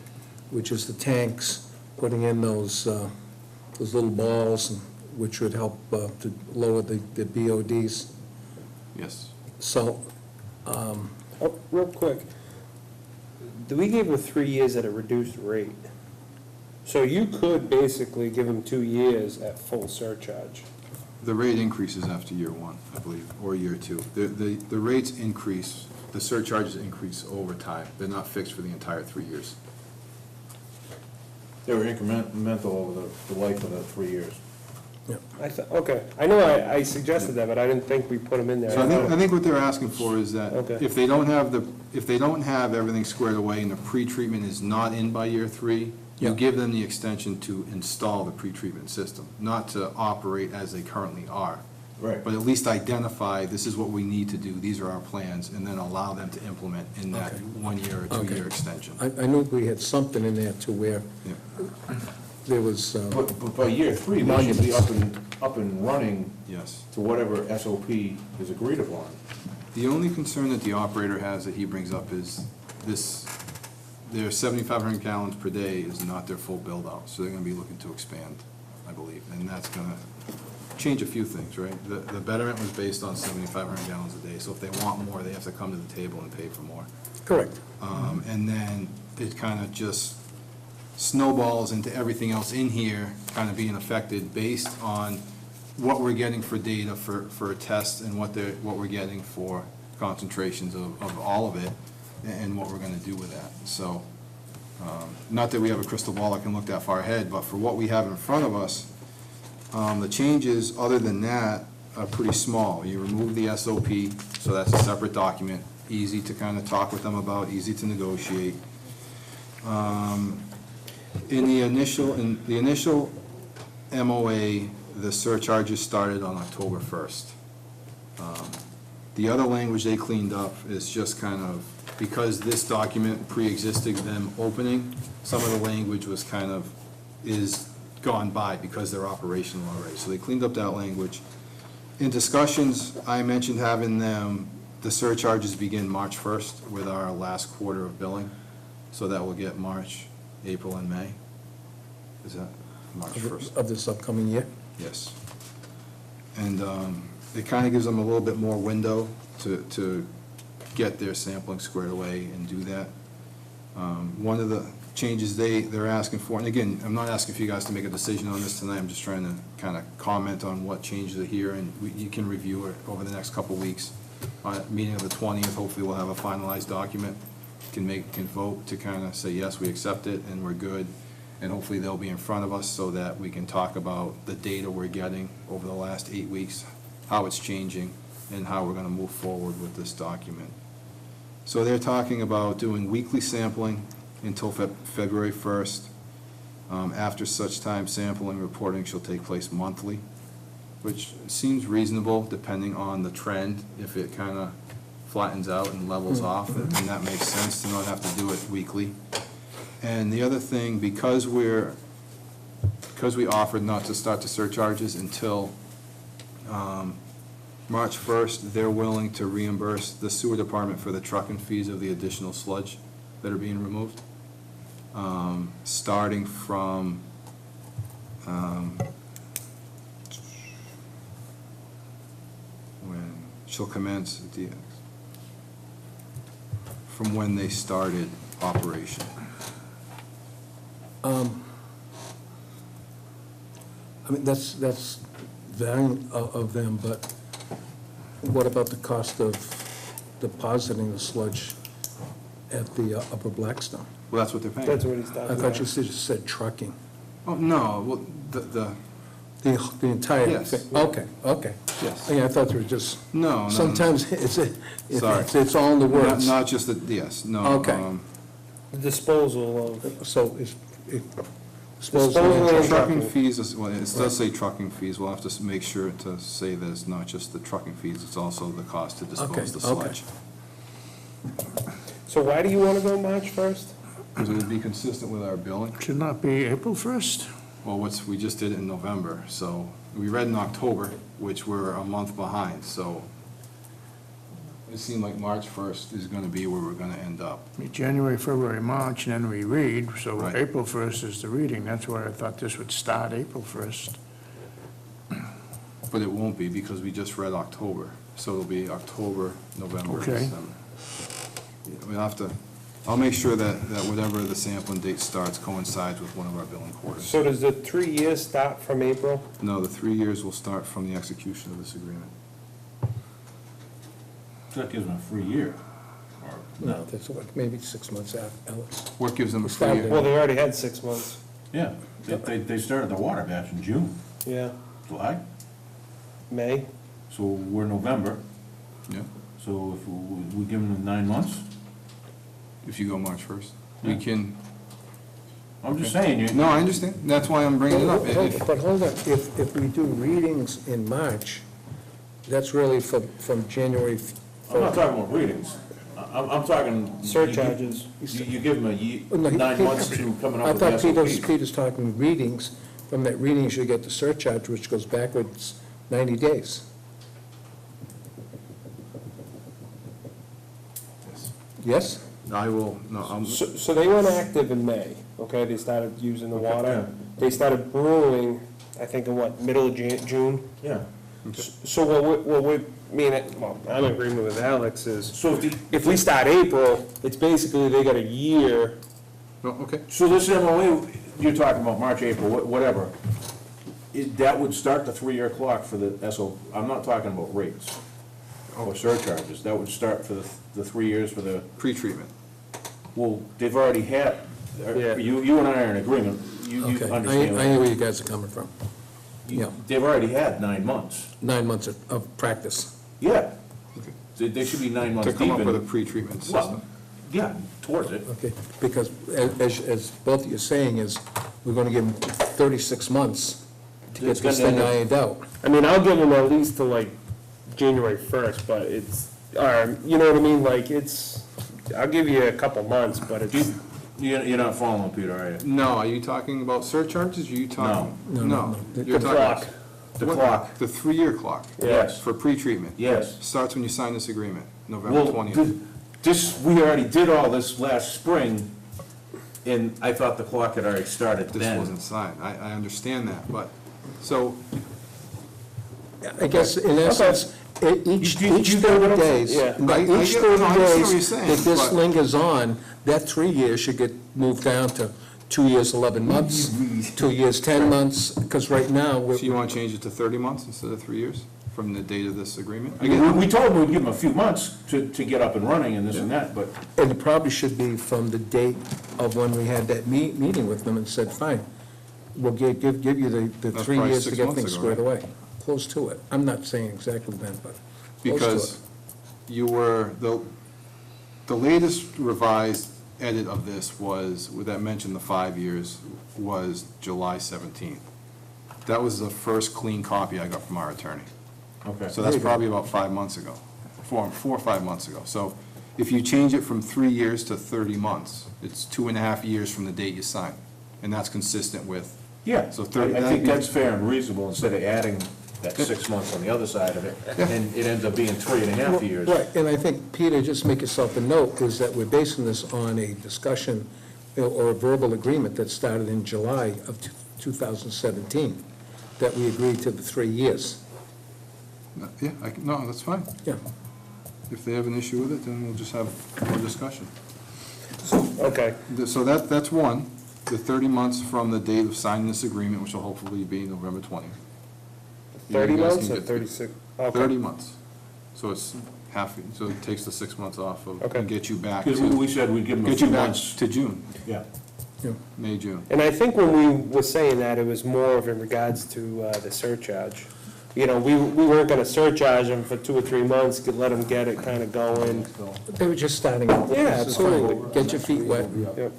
which is the tanks, putting in those little balls, which would help to lower the BODs. Yes. So, Oh, real quick, do we give them 3 years at a reduced rate? So you could basically give them 2 years at full surcharge. The rate increases after year 1, I believe, or year 2. The rates increase, the surcharges increase over time. They're not fixed for the entire 3 years. They were incremental over the life of the 3 years. Okay, I know I suggested that, but I didn't think we put them in there. So I think what they're asking for is that Okay. if they don't have everything squared away and the pretreatment is not in by year 3, you Yeah. give them the extension to install the pretreatment system, not to operate as they currently are. Right. But at least identify, this is what we need to do, these are our plans, and then allow them to implement in that Okay. 1 year or 2 year Okay. extension. I knew we had something in there to where Yeah. there was, But by year 3, they should be up and running Yes. to whatever SOP is agreed upon. The only concern that the operator has that he brings up is this, their 7,500 gallons per day is not their full build-out, so they're gonna be looking to expand, I believe, and that's gonna change a few things, right? The betterment was based on 7,500 gallons a day, so if they want more, they have to come to the table and pay for more. Correct. And then it kind of just snowballs into everything else in here kind of being affected based on what we're getting for data for a test and what we're getting for concentrations of all of it and what we're gonna do with that. So, not that we have a crystal ball that can look that far ahead, but for what we have in front of us, the changes, other than that, are pretty small. You remove the SOP, so that's a separate document, easy to kind of talk with them about, easy to negotiate. In the initial MOA, the surcharges started on October 1st. The other language they cleaned up is just kind of, because this document pre-existed them opening, some of the language was kind of, is gone by because they're operational already. So they cleaned up that language. In discussions, I mentioned having them, the surcharges begin March 1st with our last quarter of billing. So that will get March, April, and May. Is that March 1st? Of this upcoming year? Yes. And it kind of gives them a little bit more window to get their sampling squared away and do that. One of the changes they're asking for, and again, I'm not asking for you guys to make a decision on this tonight, I'm just trying to kind of comment on what changes are here, and you can review it over the next couple of weeks. Meeting of the 20th, hopefully we'll have a finalized document, can vote to kind of say, yes, we accept it, and we're good. And hopefully they'll be in front of us so that we can talk about the data we're getting over the last 8 weeks, how it's changing, and how we're gonna move forward with this document. So they're talking about doing weekly sampling until February 1st. After such time, sampling reporting shall take place monthly, which seems reasonable depending on the trend. If it kind of flattens out and levels off, then that makes sense to not have to do it weekly. And the other thing, because we offered not to start the surcharges until March 1st, they're willing to reimburse the sewer department for the trucking fees of the additional sludge that are being removed, starting from when she'll commence from when they started operation. I mean, that's valiant of them, but what about the cost of depositing the sludge at the Upper Blackstone? Well, that's what they're paying. That's what he's talking I about. thought you said trucking. Oh, no, well, the The entire Yes. thing? Okay, okay. Yes. Yeah, I thought there was just, No, no. sometimes Sorry. it's all in the words. Not just the, yes, no. Okay. The disposal of. So it's, Disposal and Trucking fees, well, it does say trucking fees, we'll have to make sure to say that it's not just the trucking fees, it's also the cost to dispose the Okay, okay. sludge. So why do you want to go March 1st? Because it would be consistent with our billing. Should not be April 1st? Well, we just did it in November, so we read in October, which we're a month behind, so it seemed like March 1st is gonna be where we're gonna end up. January, February, March, and then we read, so Right. April 1st is the reading. That's why I thought this would start April 1st. But it won't be, because we just read October, so it'll be October, November, and Okay. December. Yeah, we'll have to, I'll make sure that whatever the sampling date starts coincides with one of our billing quarters. So does the 3 years start from April? No, the 3 years will start from the execution of this agreement. That gives them a free year. no, that's what, maybe 6 months out, Alex. What gives them a free Start year? Well, they already had 6 months. Yeah, they started the water batch in June, Yeah. July, May. so we're November, Yeah, so if we give them 9 months, if you go March 1st. We Yeah. can, I'm just saying, you. no, I understand, that's why I'm bringing it up. But hold on, if we do readings in March, that's really from January. I'm not talking about readings, I'm talking. Surcharges. You give them Oh, no, 9 months to coming up with the I thought SOPs. Peter's talking readings, from that readings you get the surcharge, which goes backwards 90 days. Yes? I will, no, So they went active in May, okay? They started using the water. yeah. They started brewing, I think in what, middle of June? Yeah. So what we, well, I'm in agreement with Alex is, So if we start April, it's basically they got a year. no, okay. So this MOA, you're talking about March, April, whatever, that would start the 3-year clock for the SO, I'm not talking about rates or surcharges, that would start for the 3 years for the, Pre-treatment. well, they've already had, Yeah. you and I are in agreement, you Okay, I understand. hear where you guys are coming from. Yeah, They've already had 9 months. 9 months of practice. Yeah. They should be 9 months To deep come up in. with a pre-treatment Well, system. yeah, towards it. Okay, because as both of you are saying is, we're gonna give them 36 months to get It's this gonna thing end up- ironed out. I mean, I'll give them at least to like January 1st, but it's, you know what I mean? Like, I'll give you a couple months, but it's, You're not following, Peter, are you? No, are you talking about surcharges, or are you talking? No. You're The talking- clock. The What? clock. The 3-year clock? Yes. For pre-treatment? Yes. Starts when you sign this agreement, November Well, 20th. we already did all this last spring, and I thought the clock had already started This then. wasn't signed, I understand that, but, so, I guess in essence, each You- you each get what 30 I'm saying? days, Yeah. but I each get- 30 no, I understand what you're days saying, that this but- lingers on, that 3 years should get moved down to 2 years, 11 months, 2 years, 10 months, because right now, so you we're, want to change it to 30 months instead of 3 years from the date of this agreement? We told them we'd give them a few months to get up and running and this and that, but and it probably should be from the date of when we had that meeting with them and said, fine, we'll give you the That's 3 probably years to 6 get months things ago, squared right? away. Close to it. I'm not saying exactly then, but close to Because it. you were, the latest revised edit of this was, that mentioned the 5 years, was July 17th. That was the first clean copy I got from our attorney. okay. So that's probably about 5 months ago, 4 or 5 months ago. So if you change it from 3 years to 30 months, it's 2.5 years from the date you sign. And that's consistent with, Yeah, So so 30 I think that's fair and reasonable, instead of adding that 6 months on the other side of it, and it ends up being 3.5 years. Right, and I think, Peter, just make yourself a note, is that we're basing this on a discussion or a verbal agreement that started in July of 2017, that we agreed to the 3 years. yeah, no, that's fine. Yeah. If they have an issue with it, then we'll just have more discussion. okay. So that's one, the 30 months from the date of signing this agreement, which will hopefully be November 20th. 30 You guys months can or get 36? Okay. 30 months. So it's half, so it takes the 6 months off of, Okay. and get you back Because to, we said we'd give them a get you few back months. to June, Yeah. May, June. And I think when we were saying that, it was more of in regards to the surcharge. You know, we weren't gonna surcharge them for 2 or 3 months, could let them get it kinda going. They were just starting out. Yeah, This is fine. absolutely. Get your feet wet. Yep.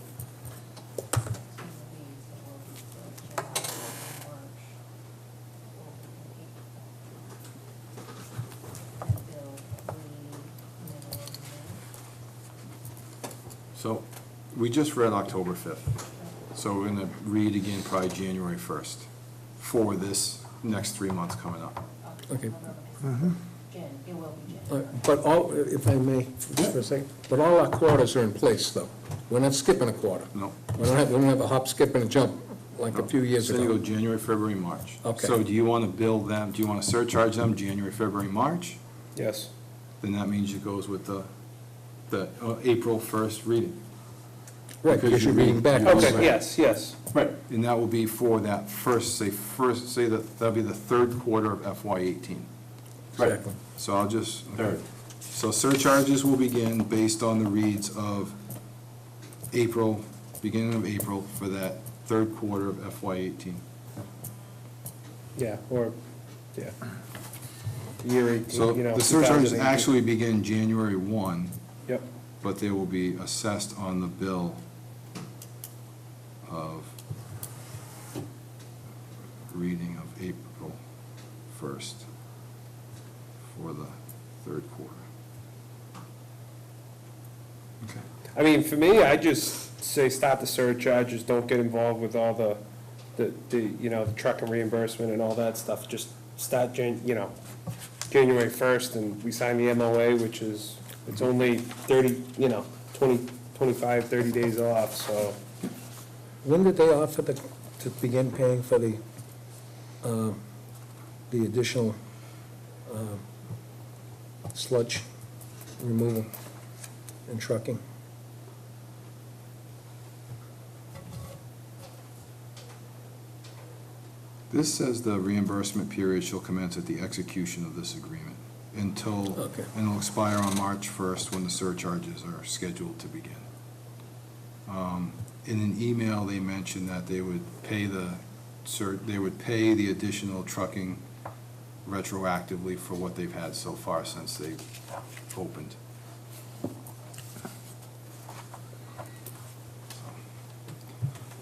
So, we just read October 5th, so we're gonna read again probably January 1st for this next 3 months coming up. Okay. Jan, it will be Jan. But all, if I may, just for a second, but all our quarters are in place, though. We're not skipping a quarter. No. We don't have a hop, skip, and a jump like a few years So you go ago. January, February, March. Okay. So do you wanna bill them, do you wanna surcharge them January, February, March? Yes. Then that means it goes with the April 1st reading. Right, because you're reading back. Okay, yes. Right. And that will be for that say that'll be the third quarter of FY '18. Exactly. So I'll just, Third. so surcharges will begin based on the reads of April, beginning of April for that third quarter of FY '18. Yeah, or, yeah. Year 18, So you know. the surcharges 2018. actually begin January 1, Yep. but they will be assessed on the bill of reading of April 1st for the third quarter. Okay. I mean, for me, I just say stop the surcharges, don't get involved with all the, you know, the trucking reimbursement and all that stuff. Just start, January 1st, and we sign the MOA, which is It's only 30, 25, 30 days off, so. When did they offer to begin paying for the additional sludge removal and trucking? This says the reimbursement period shall commence at the execution of this agreement until, Okay. and it'll expire on March 1st when the surcharges are scheduled to begin. In an email, they mentioned that they would pay the additional trucking retroactively for what they've had so far since they opened.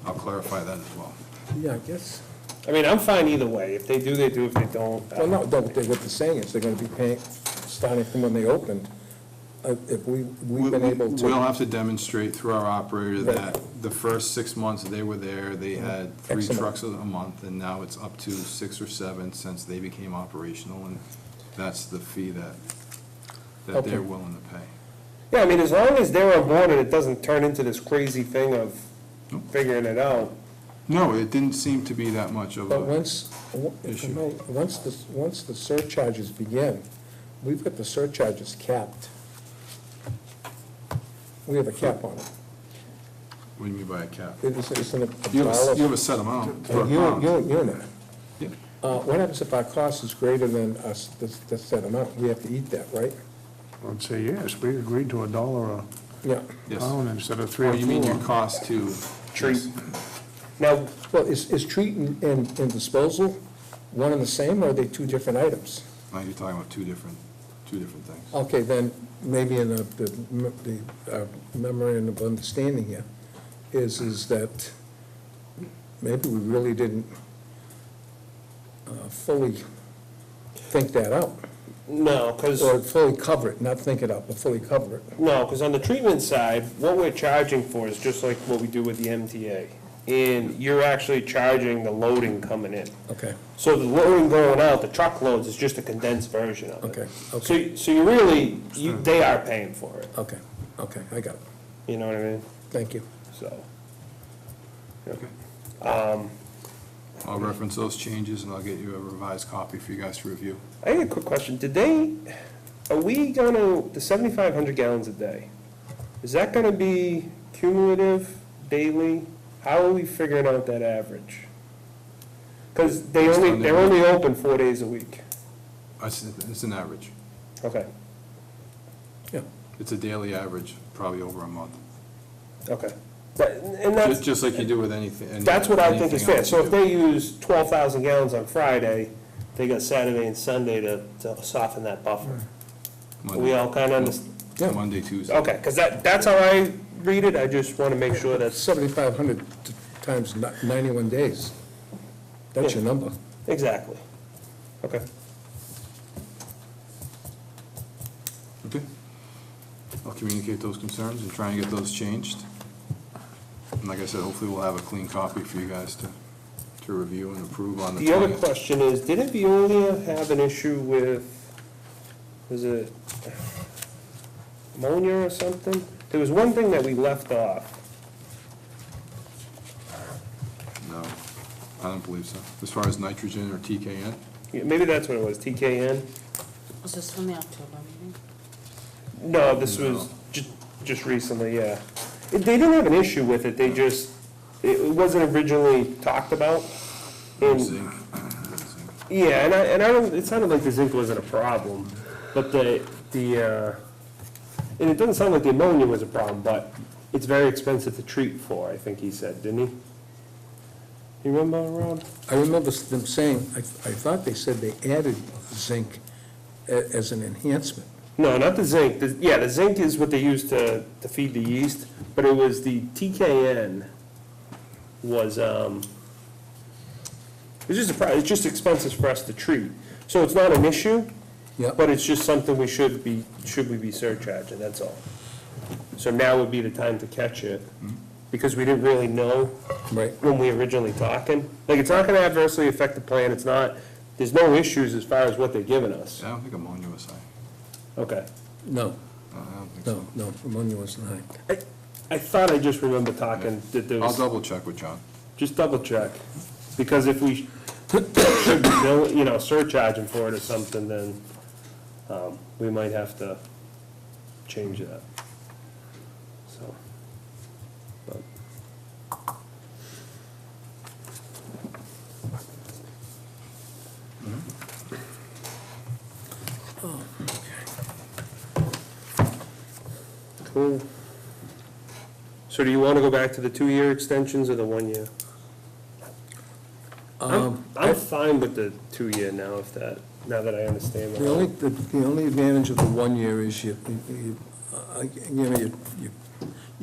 I'll clarify that as well. Yeah, I guess. I mean, I'm fine either way. If they do, they do. If they don't, Well, no, what they're saying is they're gonna be paying, starting from when they opened. If we've been able to. We'll have to demonstrate through our operator Right. that the first 6 months they were there, they had 3 Excellent. trucks a month, and now it's up to 6 or 7 since they became operational, and that's the fee that Okay. they're willing to pay. yeah, I mean, as long as they're on board and it doesn't turn into this crazy thing of figuring it out. No, it didn't seem to be that much of But a, once the surcharges begin, we've got the surcharges capped. We have a cap on it. what do you mean by a cap? Isn't it a You dollar? have a set amount per A pound. unit. Yeah. What happens if our cost is greater than the set amount? We have to eat that, right? I'd say yes, we agreed to $1 Yeah. a Yes. pound instead of 3 Or or you mean your 4. cost to Treat. yes. Now, Well, is treat and disposal one and the same, or are they two different items? Now you're talking about two different things. Okay, then, maybe in the memorandum of understanding here is that maybe we really didn't fully think that out, no, because or fully cover it, not think it out, but fully cover it. on the treatment side, what we're charging for is just like what we do with the MTA. And you're actually charging the loading coming in. Okay, So the loading going out, the truckloads, is just a condensed version of it. Okay, So, okay. so you really, they are paying for it, okay, I got it. you know what I mean? Thank you. So. I'll reference those changes and I'll get you a revised copy for you guys to review. I had a quick question. Are we the 7,500 gallons a day, is that gonna be cumulative, daily? How are we figuring out that average? Because they're only open 4 days a week. It's an average. Okay, Yeah, It's a daily average, probably over a month. okay. And that's, Just like you do with anything. that's what I think is anything fair. else So you if do. they use 12,000 gallons on Friday, they got Saturday and Sunday to soften that buffer. We all kind of understand? Yeah. Monday, Tuesday. Okay, because that's how I read it. I just want to make sure that's 7,500 times 91 days. That's your number. exactly. Okay. Okay. I'll communicate those concerns and try and get those changed. And like I said, hopefully we'll have a clean copy for you guys to review and approve on the 20th. The other question is, didn't Veolia have an issue with, was it ammonia or something? There was one thing that we left off. No, I don't believe so. As far as nitrogen or TKN? Yeah, maybe that's what it was, TKN? Was this from the October meeting? No, this was just recently, yeah. They didn't have an issue with it, it wasn't originally talked about. And- Zinc. Yeah, and I don't, it sounded like the zinc wasn't a problem, but and it doesn't sound like the ammonia was a problem, but it's very expensive to treat for, I think he said, didn't he? You remember, Rob? I remember them saying, I thought they said they added zinc as an enhancement. No, not the zinc. The zinc is what they use to feed the yeast, but it was the TKN was, it's just expensive for us to treat. So it's not an issue, Yeah. but it's just something we should be surcharging, that's all. So now would be the time to catch it, because we didn't really know Right. when we originally talking. Like, it's not gonna adversely affect the plan, there's no issues as far as what they're giving us. Yeah, I don't think ammonia was high. Okay. No. I don't think so. No, ammonia wasn't high. I thought I just remember talking that there I'll was, double check with John. just double check. Because if we should bill, surcharge them for it or something, then, we might have to change that. So, but. Cool. So do you want to go back to the 2-year extensions or the 1 year? I'm fine with the 2-year now, now that I understand. The only advantage of the 1 year is you're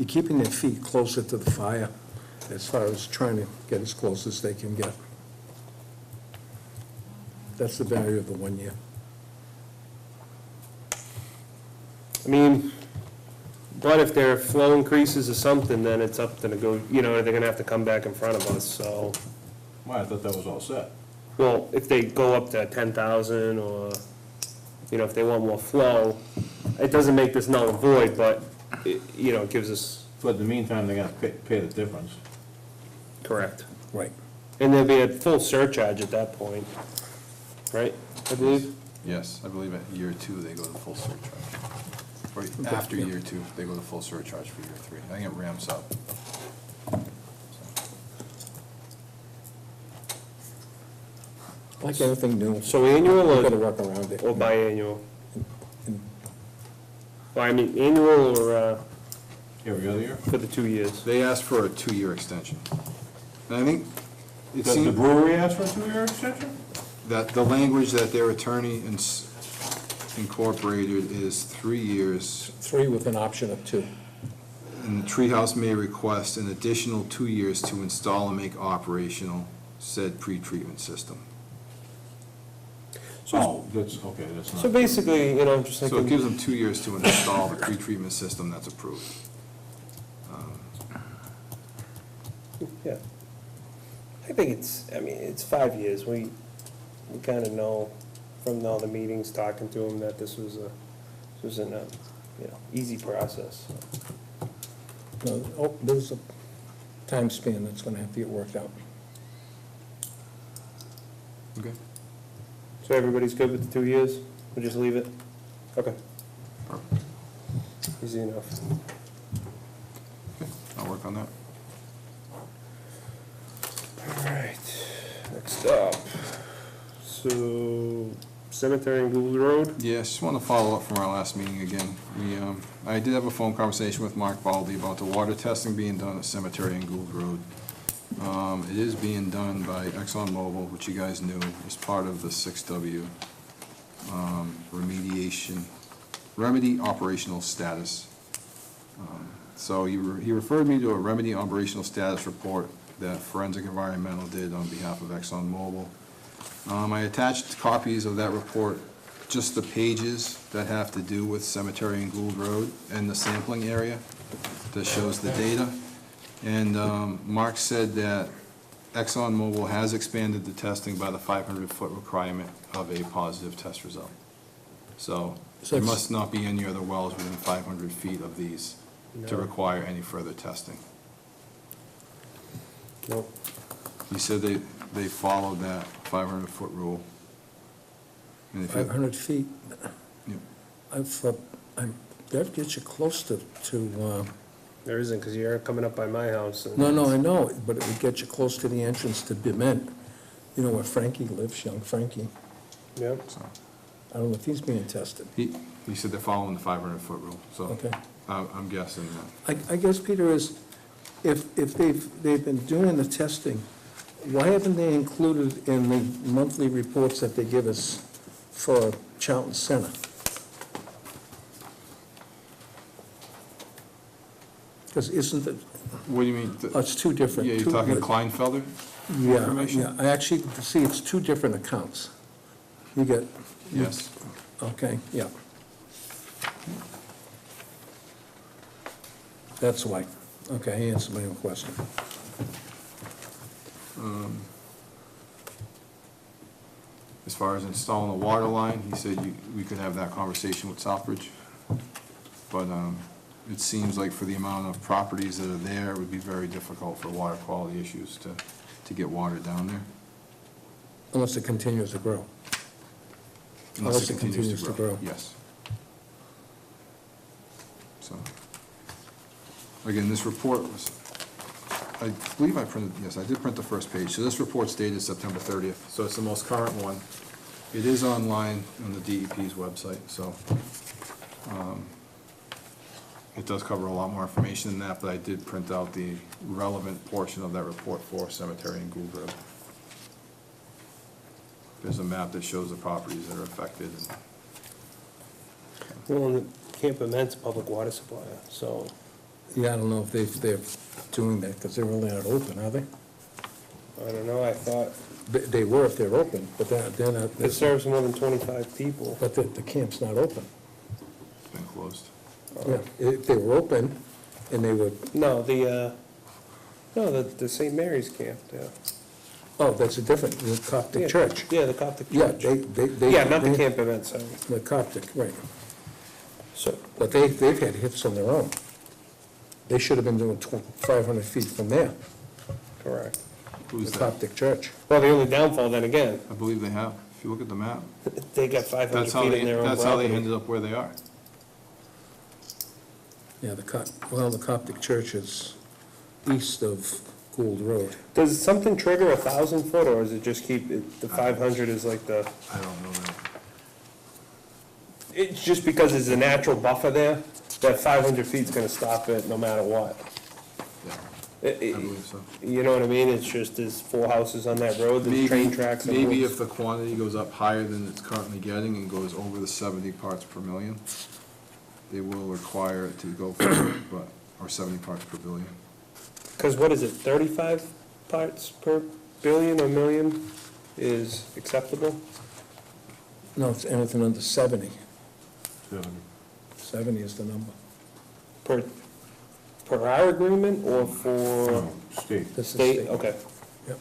keeping their feet closer to the fire as far as trying to get as close as they can get. That's the value of the 1 year. I mean, but if their flow increases or something, then it's up to they're gonna have to come back in front of us, so. Well, I thought that was all set. Well, if they go up to 10,000 or, if they want more flow, it doesn't make this null and void, but, it gives us. But in the meantime, they're gonna pay the difference. Correct. Right. And there'll be a full surcharge at that point, right, I believe? Yes, I believe at year 2, they go to full surcharge. Or after year 2, they go to full surcharge for year 3. I think it ramps up. Like anything new. So annual We've got to or work around it. biannual? Well, I mean, annual or, Every other year? for the 2 years? They asked for a 2-year extension. And I think it Does the seemed brewery ask for a 2-year extension? that the language that their attorney incorporated is 3 years, 3 with an option of 2. and the Treehouse may request an additional 2 years to install and make operational said pretreatment system. Oh, that's, okay, that's not. So basically, just So it thinking, gives them 2 years to install the pretreatment system that's approved. yeah. I think it's 5 years. We kind of know from all the meetings, talking to them, that this wasn't a, easy process. No, there's a time span that's going to have to get worked out. Okay. So everybody's good with the 2 years? We'll just leave it? Okay. Easy enough. Okay, I'll work on that. All right, next up. So, Cemetery and Gould Road? Yeah, just want to follow up from our last meeting again. I did have a phone conversation with Mark Baldy about the water testing being done at Cemetery and Gould Road. It is being done by ExxonMobil, which you guys knew, as part of the 6W remedy operational status. So he referred me to a remedy operational status report that Forensic Environmental did on behalf of ExxonMobil. I attached copies of that report, just the pages that have to do with Cemetery and Gould Road and the sampling area that shows the data. And Mark said that ExxonMobil has expanded the testing by the 500-foot requirement of a positive test result. So there must not be any other wells within 500 feet of these to require any further testing. Nope. He said they followed that 500-foot rule. And if you- 500 feet. Yep. That gets you close to, There isn't, because you're coming up by my house. And no, I know, but it would get you close to the entrance to Bement. You know where Frankie lives, young Frankie. Yeah. so I don't know if he's being tested. He said they're following the 500-foot rule, so Okay. I'm guessing that. I guess, Peter, is, if they've been doing the testing, why haven't they included in the monthly reports that they give us for Charlton Center? Because isn't it, What do you mean? it's two different. Yeah, you're two- talking Kleinfelder? Yeah, information? yeah, I actually, see, it's two different accounts. You get, Yes. okay, yeah. That's why. Okay, answer my own question. As far as installing a water line, he said we could have that conversation with Southbridge. but, it seems like for the amount of properties that are there, it would be very difficult for water quality issues to get water down there. Unless it continues to grow. Unless it continues to grow. Yes. So, again, this report was, I believe I printed, yes, I did print the first page. So this report's dated September 30th, so it's the most current one. It is online on the DEP's website, so it does cover a lot more information than that, but I did print out the relevant portion of that report for Cemetery and Gould Road. There's a map that shows the properties that are affected. Well, and Camp Ament's public water supplier, so Yeah, I don't know if they're doing that, because they're really not open, are they? I don't know, I thought They were if they're open, but they're not. it serves more than 25 people. But the camp's not open. It's been closed. Yeah, if they were open and they were, No, the St. Mary's camp, yeah. oh, that's a different, the Coptic Yeah. church. Yeah, the Coptic Yeah, church. they. Yeah, not the they- Camp Event, sorry. The Coptic, right. So, But they've had hits on their own. They should have been doing 500 feet from there, correct. Who's the that? Coptic church. Well, the only downfall then again, I believe they have. If you look at the map, they got 500 that's how feet they, in their own that's how they property. ended up where they are. Yeah, the Coptic church is east of Gould Road. Does something trigger 1,000 foot, or is it just keep, the 500 is like the, I don't know that. it's just because there's a natural buffer there, that 500 feet's gonna stop it no matter what. Yeah, It- I believe so. You know what I mean? It's just, there's 4 houses on that road, there's Maybe, train tracks and maybe woods. if the quantity goes up higher than it's currently getting and goes over the 70 parts per million, they will require it to go further, but, or 70 parts per billion. Because what is it, 35 parts per billion or million is acceptable? No, it's anything under 70. 70. 70 is the number. Per our agreement or for No, State. the state? Okay. Yep.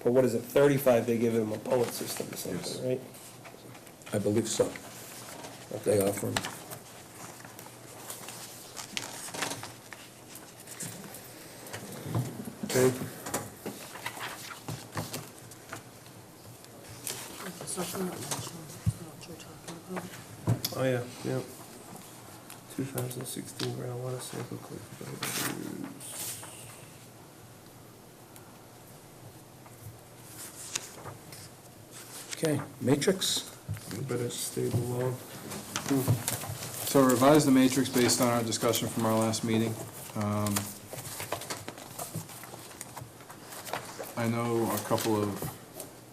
But what is it, 35, they give them a pellet system or Yes. something, right? I believe so. They offer them. Okay. Something that mentions what you're talking about. Oh, yeah, yeah. 2016 groundwater sample collected by the Okay, matrix? better stay below. So I revised the matrix based on our discussion from our last meeting. I know a couple of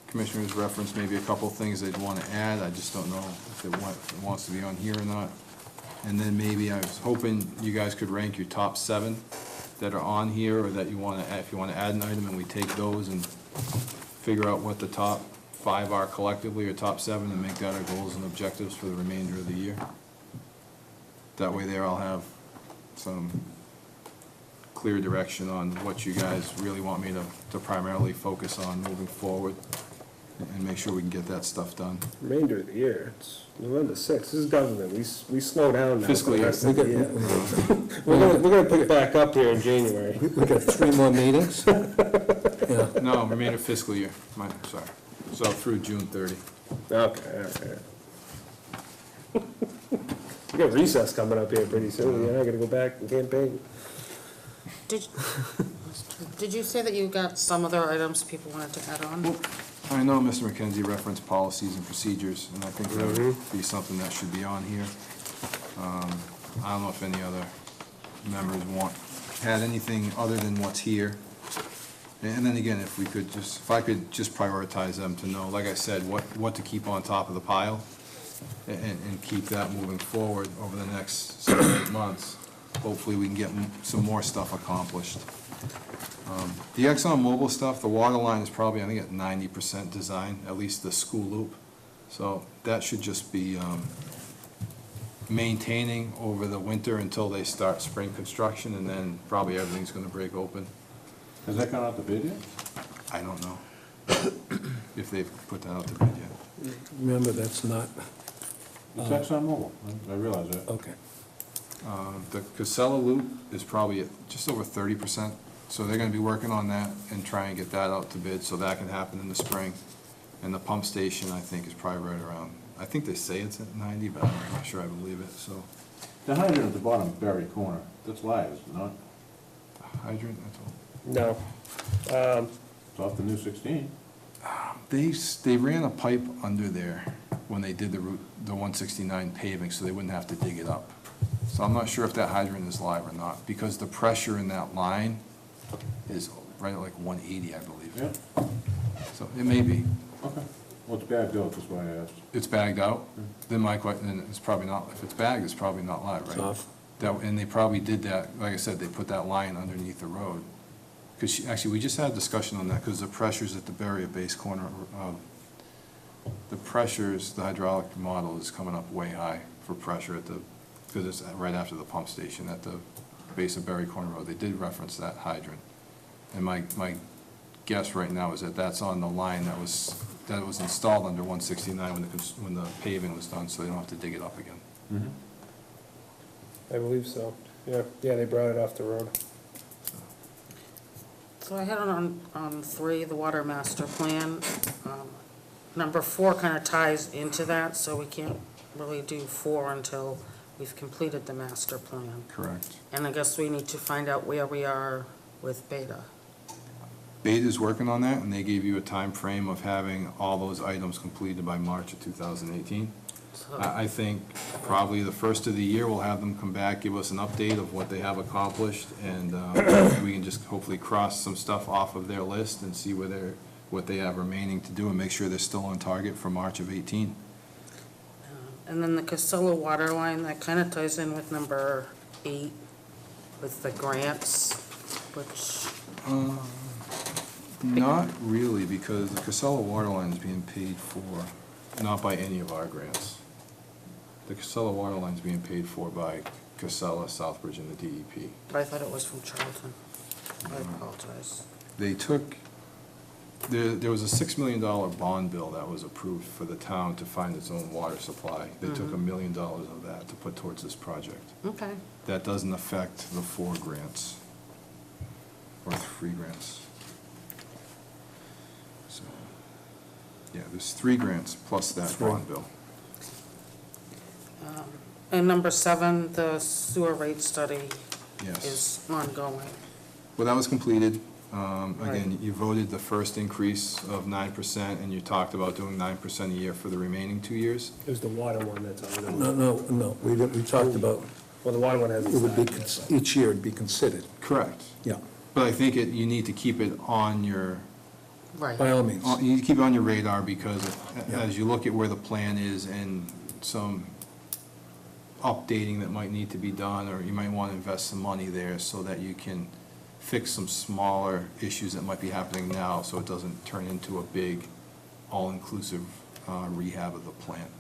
commissioners referenced maybe a couple of things they'd want to add. I just don't know if it wants to be on here or not. And then maybe I was hoping you guys could rank your top 7 that are on here, or that you want to, if you want to add an item, and we take those and figure out what the top 5 are collectively, or top 7, and make that our goals and objectives for the remainder of the year. That way there I'll have some clear direction on what you guys really want me to primarily focus on moving forward, and make sure we can get that stuff done. Remainder of the year, it's November 6th, this is government, we slow down now. Fiscal for the year. rest of the year. We're gonna pick back up here in January. We got 3 more meetings? Yeah. No, remainder fiscal year, sorry. So through June 30. Okay, all right. We got recess coming up here pretty soon, yeah, I gotta go back and campaign. Did you say that you got some other items people wanted to add on? I know Mr. McKenzie referenced policies and procedures, and I think that would be something that should be on here. I don't know if any other members had anything other than what's here. And then again, if I could just prioritize them to know, like I said, what to keep on top of the pile, and keep that moving forward over the next 7 or 8 months. Hopefully we can get some more stuff accomplished. The ExxonMobil stuff, the water line is probably, I think, at 90% design, at least the school loop. So that should just be maintaining over the winter until they start spring construction, and then probably everything's gonna break open. Has that gone out to bid yet? I don't know if they've put that out to bid yet. Remember, that's not, It's ExxonMobil, I realize that. okay. The Casella loop is probably at just over 30%, so they're gonna be working on that and try and get that out to bid, so that can happen in the spring. And the pump station, I think, is probably right around, I think they say it's at 90, but I'm not sure I believe it, so. The hydrant at the bottom, Berry Corner, that's live, is it not? Hydrant, that's all. No. It's off the new 16. They ran a pipe under there when they did the 169 paving, so they wouldn't have to dig it up. So I'm not sure if that hydrant is live or not, because the pressure in that line is right at like 180, I believe. Yeah, So it may be. okay. Well, it's bagged out, that's why I asked. It's bagged out? Then my question, then it's probably not, if it's bagged, it's probably not live, right? It's off. And they probably did that, like I said, they put that line underneath the road. Because actually, we just had a discussion on that, because the pressures at the Berry base corner, the pressures, the hydraulic model is coming up way high for pressure at the, because it's right after the pump station at the base of Berry Corner Road. They did reference that hydrant. And my guess right now is that that's on the line that was installed under 169 when the paving was done, so they don't have to dig it up again. I believe so. Yeah, they brought it off the road. So I had it on 3, the water master plan. Number 4 kind of ties into that, so we can't really do 4 until we've completed the master plan. Correct. And I guess we need to find out where we are with Beta. Beta's working on that, and they gave you a time frame of having all those items completed by March of 2018. So, I think probably the first of the year, we'll have them come back, give us an update of what they have accomplished, and we can just hopefully cross some stuff off of their list and see what they have remaining to do, and make sure they're still on target for March of 18. and then the Casella water line, that kind of ties in with number 8, with the grants, which, Not really, because the Casella water line is being paid for, not by any of our grants. The Casella water line is being paid for by Casella, Southbridge, and the DEP. I thought it was from Charlton. I apologize. They took, there was a $6 million bond bill that was approved for the town to find its own water supply. They took $1 million of that to put towards this project. Okay. That doesn't affect the 4 grants, or 3 grants. So, yeah, there's 3 grants plus that bond bill. And number 7, the sewer rate study Yes. is ongoing. Well, that was completed. Again, you voted the first increase of 9%, and you talked about doing 9% a year for the remaining 2 years. It was the water one that's on. No, we talked about, Well, the water one hasn't it would be, started yet, each year it'd be considered, Correct. yeah, But I think you need to keep it on your, Right. by all means. you need to keep it on your radar, because Yeah. as you look at where the plan is and some updating that might need to be done, or you might want to invest some money there so that you can fix some smaller issues that might be happening now, so it doesn't turn into a big, all-inclusive rehab of the plant.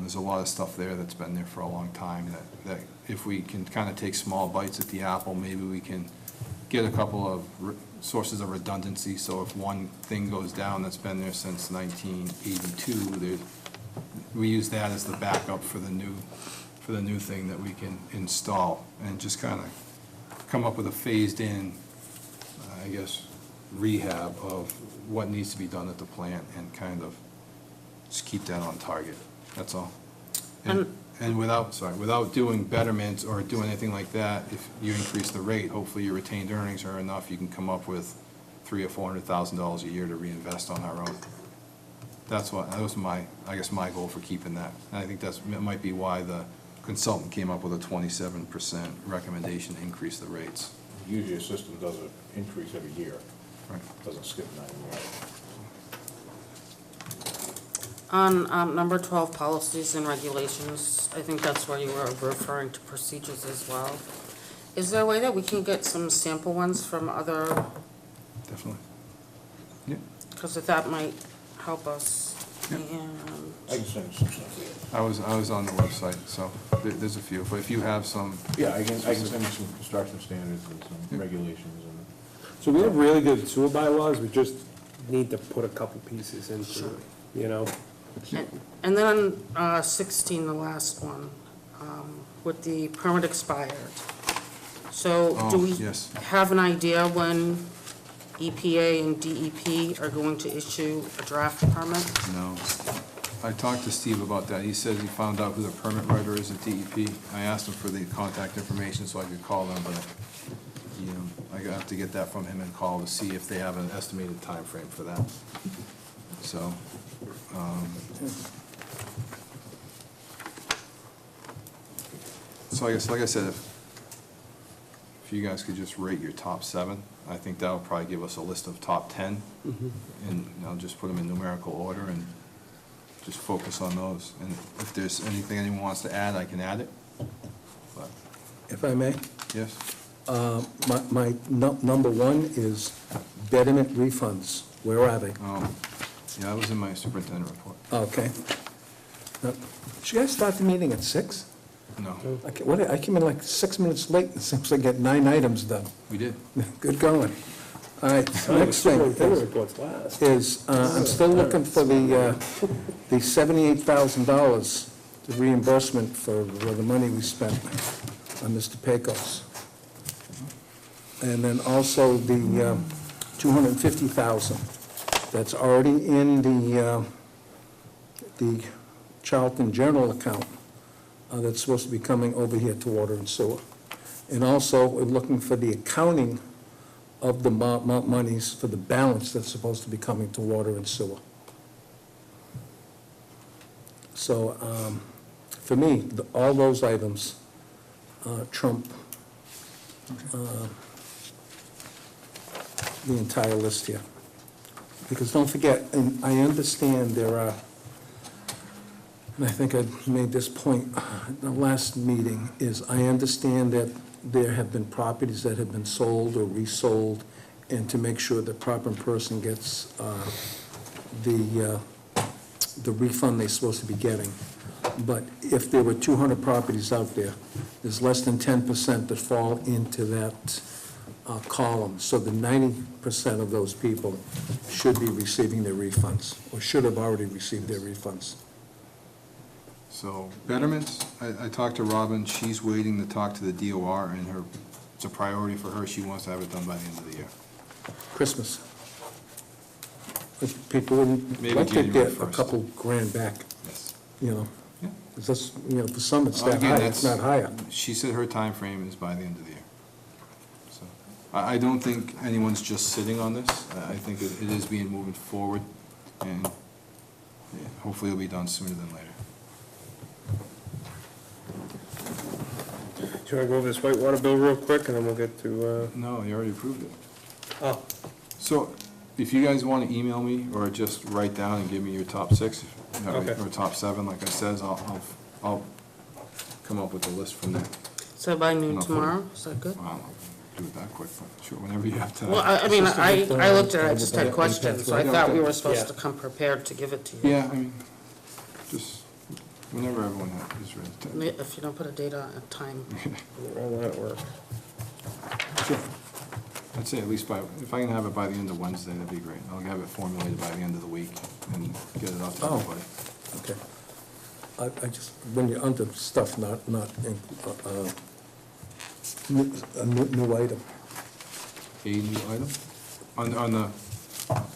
There's a lot of stuff there that's been there for a long time, that if we can kind of take small bites at the apple, maybe we can get a couple of sources of redundancy, so if one thing goes down that's been there since 1982, we use that as the backup for the new thing that we can install, and just kind of come up with a phased-in, I guess, rehab of what needs to be done at the plant, and kind of just keep that on target, that's all. And without doing betterments or doing anything like that, if you increase the rate, hopefully your retained earnings are enough, you can come up with $300,000 or $400,000 a year to reinvest on our own. That was my goal for keeping that. And I think that might be why the consultant came up with a 27% recommendation to increase the rates. Usually a system doesn't increase every year, Right. doesn't skip 9 years. On number 12, policies and regulations, I think that's where you were referring to procedures as well. Is there a way that we can get some sample ones from other, Definitely. Yeah. because that might help us? Yep. And I can send you some stuff. I was on the website, so there's a few, but if you have some. Yeah, I can send you some construction standards and some regulations and. So we have really good sewer bylaws, we just need to put a couple pieces into it, you know? And then on 16, the last one, with the permit expired. So do Oh, we yes. have an idea when EPA and DEP are going to issue a draft permit? No. I talked to Steve about that. He said he found out who the permit writer is at DEP. I asked him for the contact information so I could call them, but, I have to get that from him and call to see if they have an estimated time frame for that. So, so I guess, like I said, if you guys could just rate your top 7, I think that would probably give us a list of top 10. And I'll just put them in numerical order and just focus on those. And if there's anything anyone wants to add, I can add it. But, If I may, yes? my number 1 is betterment refunds. Where are they? Yeah, that was in my superintendent report. Okay. Now, did you guys start the meeting at 6? No, I came in like 6 minutes late, it seems like I get 9 items done. we did. Good going. All right, next thing Superintendent report's last. is, I'm still looking for the $78,000 reimbursement for the money we spent on Mr. Pecos. And then also the $250,000 that's already in the Charlton General account that's supposed to be coming over here to water and sewer. And also, we're looking for the accounting of the monies for the balance that's supposed to be coming to water and sewer. So, for me, all those items trump the entire list here. Because don't forget, and I understand there are, and I think I made this point at the last meeting, is I understand that there have been properties that have been sold or resold, and to make sure the proper person gets the refund they're supposed to be getting. But if there were 200 properties out there, there's less than 10% that fall into that column. So the 90% of those people should be receiving their refunds, or should have already received their refunds. So betterments, I talked to Robin, she's waiting to talk to the DOR, and it's a priority for her, she wants to have it done by the end of the year. Christmas. If people wouldn't Maybe like to January get a 1st. couple grand back, Yes. you know? Yeah. 'Cause that's, for some it's that Again, high, it's that's- not higher. She said her time frame is by the end of the year. So I don't think anyone's just sitting on this, I think it is being moved forward, and hopefully it'll be done sooner than later. Do you wanna go over this whitewater bill real quick, and then we'll get to, No, you already approved it. oh, So, if you guys want to email me, or just write down and give me your top 6, Okay. or top 7, like I says, I'll come up with a list from there. So by noon No, tomorrow, is that good? Well, I'll do it that quick, but sure, whenever you have time. Well, I mean, I looked at it, I just had questions, so I thought we were supposed to come prepared to give it to you. Yeah, I mean, just whenever everyone is ready. If you don't put a date on, a time. all that work. Sure. I'd say at least if I can have it by the end of Wednesday, that'd be great. I'll have it formulated by the end of the week and get it out to Oh. everybody. Okay. I just, when you're under stuff, not, a new item. A new item? On the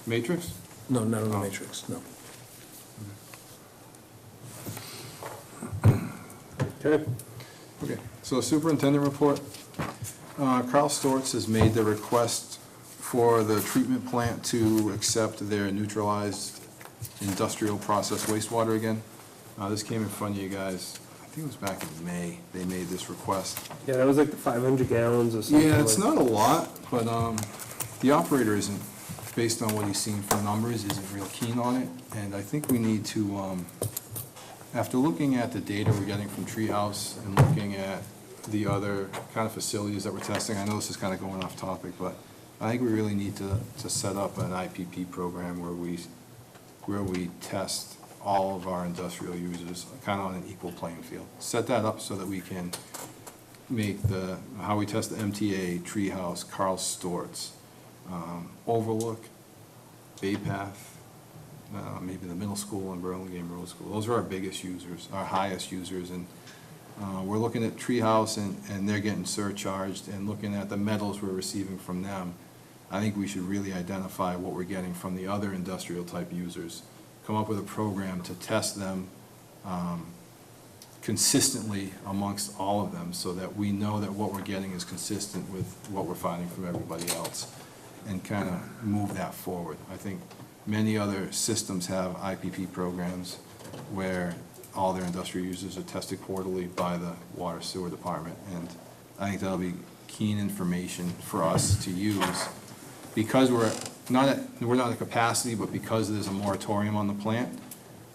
matrix? No, not on the Oh. matrix, no. Okay. Okay, so superintendent report. Carl Storts has made the request for the treatment plant to accept their neutralized industrial process wastewater again. This came in front of you guys, I think it was back in May, they made this request. Yeah, that was like the 500 gallons or something. Yeah, it's like- not a lot, but the operator isn't, based on what he's seen from numbers, isn't real keen on it. And I think we need to, after looking at the data we're getting from Treehouse and looking at the other kind of facilities that we're testing, I know this is kind of going off topic, but I think we really need to set up an IPP program where we test all of our industrial users kind of on an equal playing field. Set that up so that we can make how we test the MTA, Treehouse, Carl Storts, Overlook, Bay Path, maybe the middle school and Burlingame Road School. Those are our biggest users, our highest users, and we're looking at Treehouse, and they're getting surcharged, and looking at the metals we're receiving from them. I think we should really identify what we're getting from the other industrial-type users, come up with a program to test them consistently amongst all of them, so that we know that what we're getting is consistent with what we're finding from everybody else, and kind of move that forward. I think many other systems have IPP programs where all their industrial users are tested quarterly by the water sewer department, and I think that'll be keen information for us to use, because we're not at capacity, but because there's a moratorium on the plant.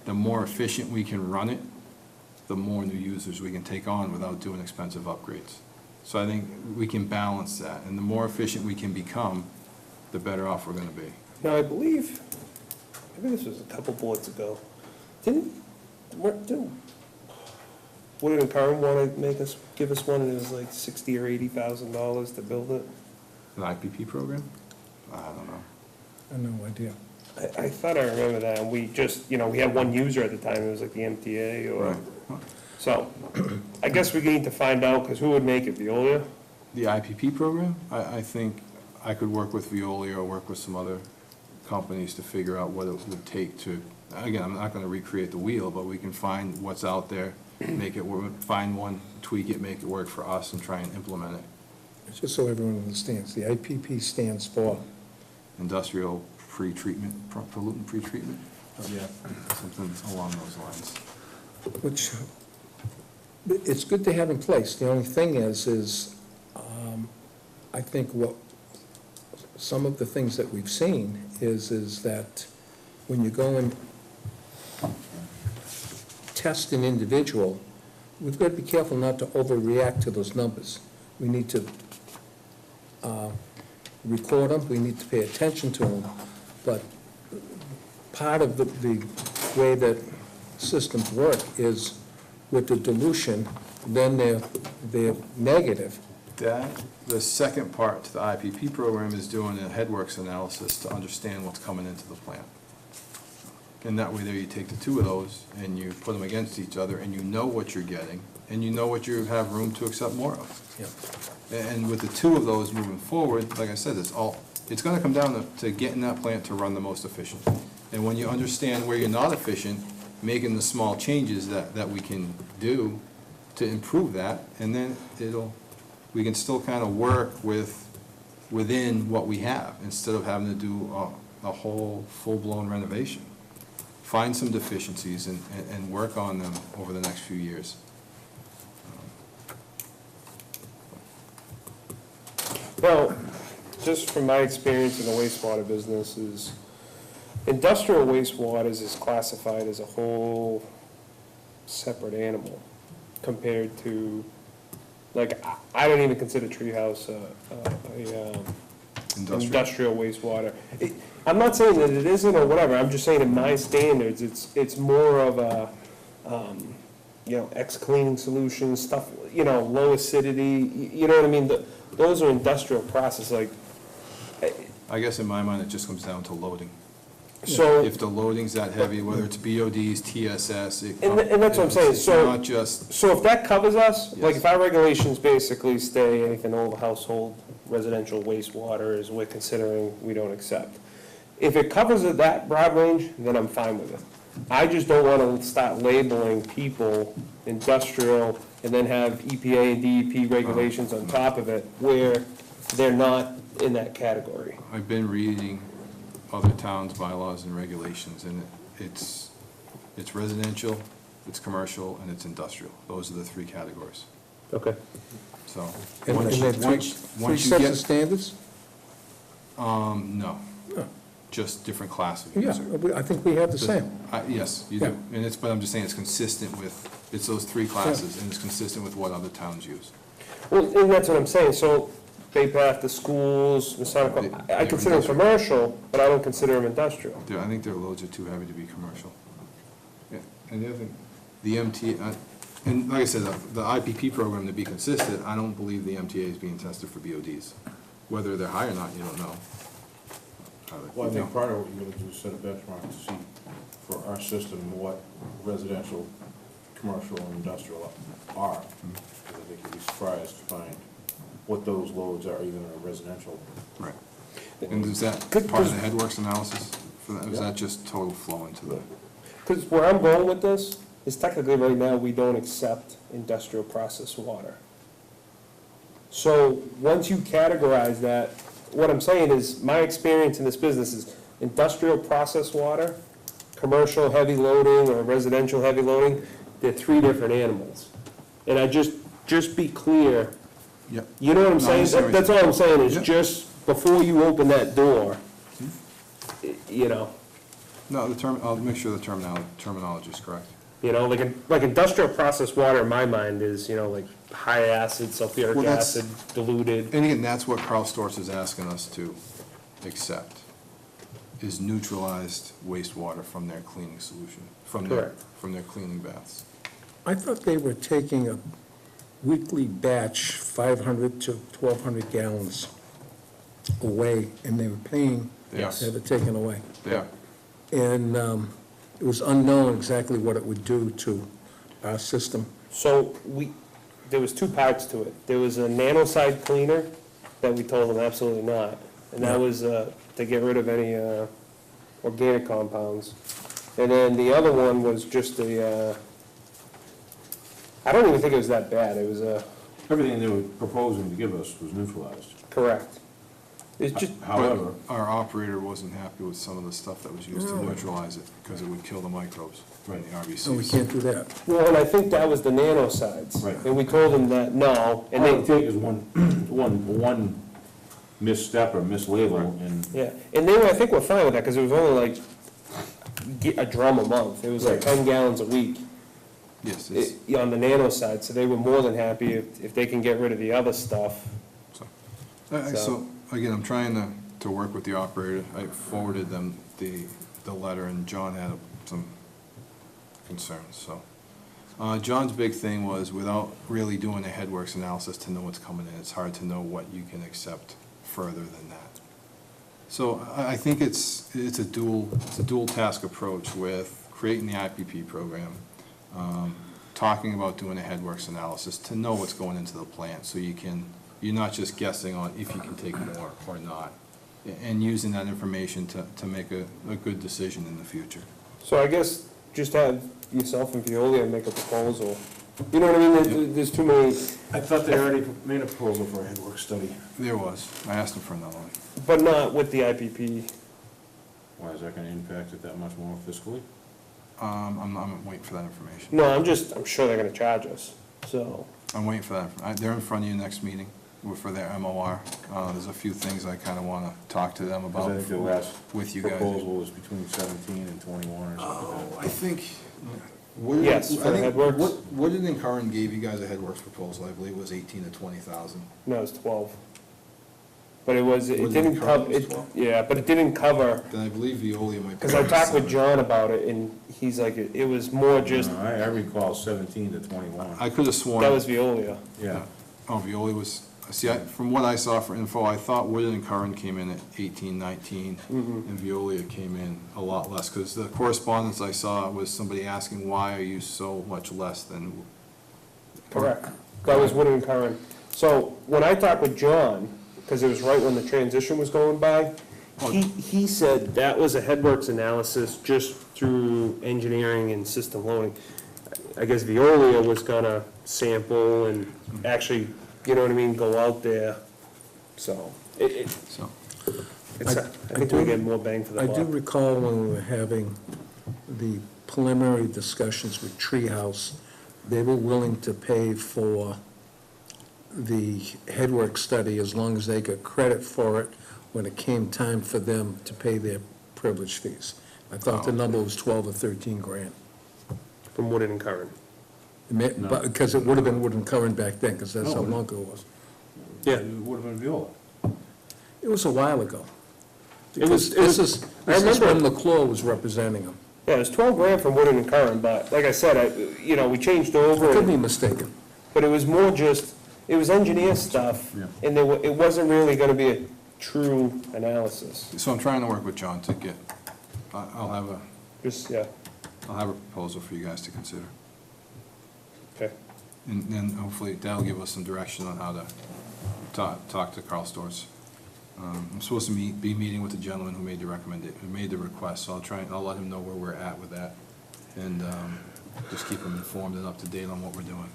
The more efficient we can run it, the more new users we can take on without doing expensive upgrades. So I think we can balance that, and the more efficient we can become, the better off we're gonna be. Now, I believe, maybe this was a couple bullets ago, didn't Woodard and Curran want to give us one, and it was like $60,000 or $80,000 to build it? An IPP program? I don't know. I have no idea. I thought I remember that, and we just, we had one user at the time, it was like the MTA or, Right. so, I guess we need to find out, because who would make it, Veolia? The IPP program, I think I could work with Veolia or work with some other companies to figure out what it would take to, again, I'm not gonna recreate the wheel, but we can find what's out there, make it work, find one, tweak it, make it work for us, and try and implement it. Just so everyone understands, the IPP stands for, Industrial pre-treatment, pollutant pre-treatment? Yeah. Something along those lines. which, it's good to have in place. The only thing is, I think some of the things that we've seen is that when you go and test an individual, we've got to be careful not to overreact to those numbers. We need to record them, we need to pay attention to them, but part of the way that systems work is with the dilution, then they're negative. The second part to the IPP program is doing a headworks analysis to understand what's coming into the plant. And that way there you take the two of those and you put them against each other, and you know what you're getting, and you know what you have room to accept more of. Yeah. And with the two of those moving forward, like I said, it's gonna come down to getting that plant to run the most efficient. And when you understand where you're not efficient, making the small changes that we can do to improve that, and then we can still kind of work within what we have, instead of having to do a whole full-blown renovation. Find some deficiencies and work on them over the next few years. Well, just from my experience in the wastewater business is, industrial wastewaters is classified as a whole separate animal compared to, like, I don't even consider Treehouse industrial wastewater. I'm not saying that it isn't or whatever, I'm just saying in my standards, it's more of a, X-cleaning solutions, stuff, low acidity, you know what I mean? Those are industrial processes, like, I guess in my mind, it just comes down to loading. so. If the loading's that heavy, whether it's BODs, TSS, And that's what I'm saying, it's so. not just, So if that covers us, like Yes. if our regulations basically stay anything over household residential wastewater is we're considering we don't accept. If it covers it that broad range, then I'm fine with it. I just don't want to start labeling people industrial and then have EPA and DEP regulations on top of it where they're not in that category. I've been reading other towns' bylaws and regulations, and it's residential, it's commercial, and it's industrial. Those are the three categories. Okay. So, And once there are you three sets of get, standards? no, Yeah. just different class of Yeah, user. I think we have the same. Yes, you Yeah. do, and but I'm just saying it's consistent with, it's those three classes, and it's consistent with what other towns use. Well, and that's what I'm saying, so Bay Path, the schools, Masonic, I consider them commercial, but I don't consider them industrial. I think their loads are too heavy to be commercial. Yeah, and the other thing, the MTA, and like I said, the IPP program, to be consistent, I don't believe the MTA is being tested for BODs. Whether they're high or not, you don't know. Well, I think part of what you're gonna do is set a benchmark to see for our system what residential, commercial, and industrial are. Because I think you'd be surprised to find what those loads are even in a residential. Right. And is that part of the headworks analysis for that? Is that just total flow into the? Because where I'm going with this is technically right now, we don't accept industrial processed water. So once you categorize that, what I'm saying is, my experience in this business is industrial processed water, commercial heavy loading or residential heavy loading, they're three different animals. And I just be clear, Yep. you know what I'm No, I saying? understand what That's you're all I'm saying, is Yep. just before you open that door, you know, No, I'll make sure the terminology is correct. you know, like industrial processed water in my mind is, you know, like high acid, sulfuric Well, that's- acid, diluted. And again, that's what Carl Storz is asking us to accept, is neutralized wastewater from their cleaning solution, from their cleaning baths. I thought they were taking a weekly batch, 500 to 1,200 gallons away, and they were paying Yes. to have it taken away. Yeah. And it was unknown exactly what it would do to our system. So there was two parts to it. There was a nanoside cleaner that we told them absolutely not. And that was to get rid of any organic compounds. And then the other one was just I don't even think it was that bad. It was Everything they were proposing to give us was neutralized. correct. It's just, However, Our operator wasn't happy with some of the stuff that was used to neutralize it, because it would kill the microbes in the RBCs. So we can't do that. well, and I think that was the nanosides. Right. And we told them that, no, and all it they, takes is one misstep or mislabel, and yeah, and they were, I think we're fine with that, because it was only like a drum a month. It was like 10 gallons a week. Yes, On the nano side, so they were more than happy if they can get rid of the other stuff. So, again, I'm trying to work with the operator. I forwarded them the letter, and John had some concerns, so. John's big thing was, without really doing a headworks analysis to know what's coming in, it's hard to know what you can accept further than that. So I think it's a dual task approach with creating the IPP program, talking about doing a headworks analysis to know what's going into the plant, so you're not just guessing on if you can take more or not, and using that information to make a good decision in the future. So I guess just have yourself and Veolia make a proposal. You know what I mean? There's too many, I thought they already made a proposal for a headwork study. There was. I asked him for another one. but not with the IPP. Why, is that gonna impact it that much more fiscally? I'm waiting for that information. No, I'm sure they're gonna charge us, so. I'm waiting for that. They're in front of you next meeting for their MOR. There's a few things I kind of want to talk to them Because about I think the last with you guys. proposal was between 17 and 21 or something like that. I think. Yes, for headworks. Woodard and Curran gave you guys a headworks proposal, I believe it was 18 to 20,000. No, it's 12. But it Woodard didn't and Curran cover, was 12? yeah, but it didn't cover, Then I believe Veolia might be. because I talked with John about it, and he's like, it was more just, No, I recall 17 to 21. I could have sworn. that was Veolia. Yeah. Oh, Veolia was, from what I saw for info, I thought Woodard and Curran came in at 18, 19, and Veolia came in a lot less, because the correspondence I saw was somebody asking, why are you so much less than? Correct. That was Woodard and Curran. So when I talked with John, because it was right when the transition was going by, he said that was a headworks analysis just through engineering and system loading. I guess Veolia was gonna sample and actually, you know what I mean, go out there. So, So, I think we'll get more bang for the I buck. do recall when we were having the preliminary discussions with Treehouse, they were willing to pay for the headwork study as long as they got credit for it when it came time for them to pay their privilege fees. I thought the number was 12 or 13 grand. From Woodard and Curran. Because it would have been Wood and Curran back then, because that's how long ago it was. Yeah. It would have been Viola. It was a while ago. It was- This is I remember- when McClure was representing them. Yeah, it was 12 grand from Woodard and Curran, but like I said, we changed I over. could be mistaken. But it was more just, it was engineer stuff, Yeah. and it wasn't really gonna be true analysis. So I'm trying to work with John to get, I'll have a proposal for you guys to consider. Okay. And then hopefully that'll give us some direction on how to talk to Carl Storrs. I'm supposed to be meeting with the gentleman who made the request, so I'll let him know where we're at with that. And just keep him informed and up to date on what we're doing.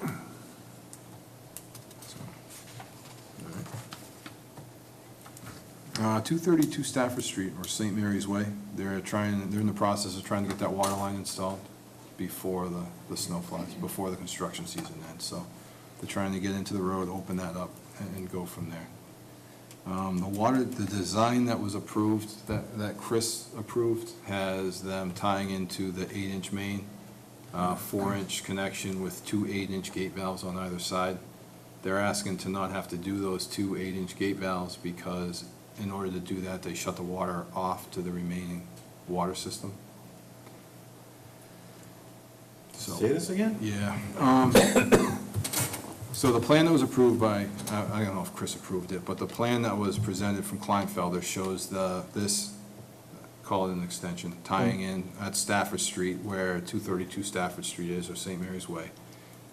So, all right. 232 Stafford Street, or St. Mary's Way, they're in the process of trying to get that water line installed before the snow flies, before the construction season ends. So they're trying to get into the road, open that up, and go from there. The design that was approved, that Chris approved, has them tying into the 8-inch main, 4-inch connection with 2 8-inch gate valves on either side. They're asking to not have to do those 2 8-inch gate valves because in order to do that, they shut the water off to the remaining water system. So, Say this again? yeah. So the plan that was approved by, I don't know if Chris approved it, but the plan that was presented from Kleinfelder shows call it an extension, tying in at Stafford Street where 232 Stafford Street is, or St. Mary's Way.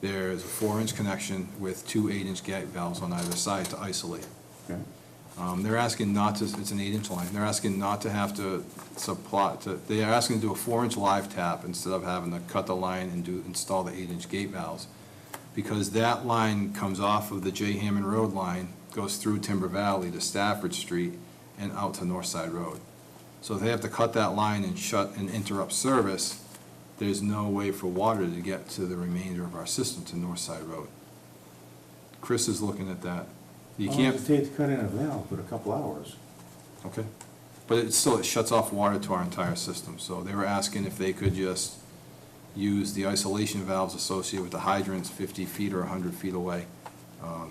There's a 4-inch connection with 2 8-inch gate valves on either side to isolate. Okay. They're asking not to, it's an 8-inch line, they're asking not to have to they are asking to do a 4-inch live tap instead of having to cut the line and install the 8-inch gate valves. Because that line comes off of the J. Hammond Road line, goes through Timber Valley to Stafford Street and out to Northside Road. So if they have to cut that line and shut and interrupt service, there's no way for water to get to the remainder of our system to Northside Road. Chris is looking at that. You can't. It takes to cut in a valve for a couple hours. Okay. But it shuts off water to our entire system. So they were asking if they could just use the isolation valves associated with the hydrants 50 feet or 100 feet away.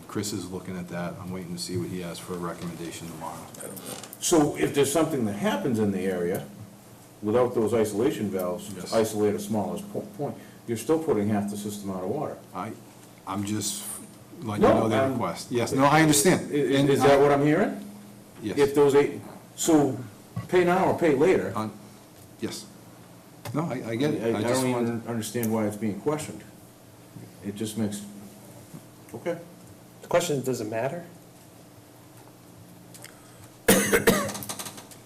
Chris is looking at that. I'm waiting to see what he has for a recommendation tomorrow. So if there's something that happens in the area, without those isolation valves, Yes. to isolate a smallest point, you're still putting half the system out of water. I'm just letting you No, know their I'm- request. Yes, no, I understand. And Is that what I'm hearing? Yes. If those so pay now or pay later. Yes. No, I get it. I just don't wanted- even understand why it's being questioned. It just makes, okay. The question is, does it matter?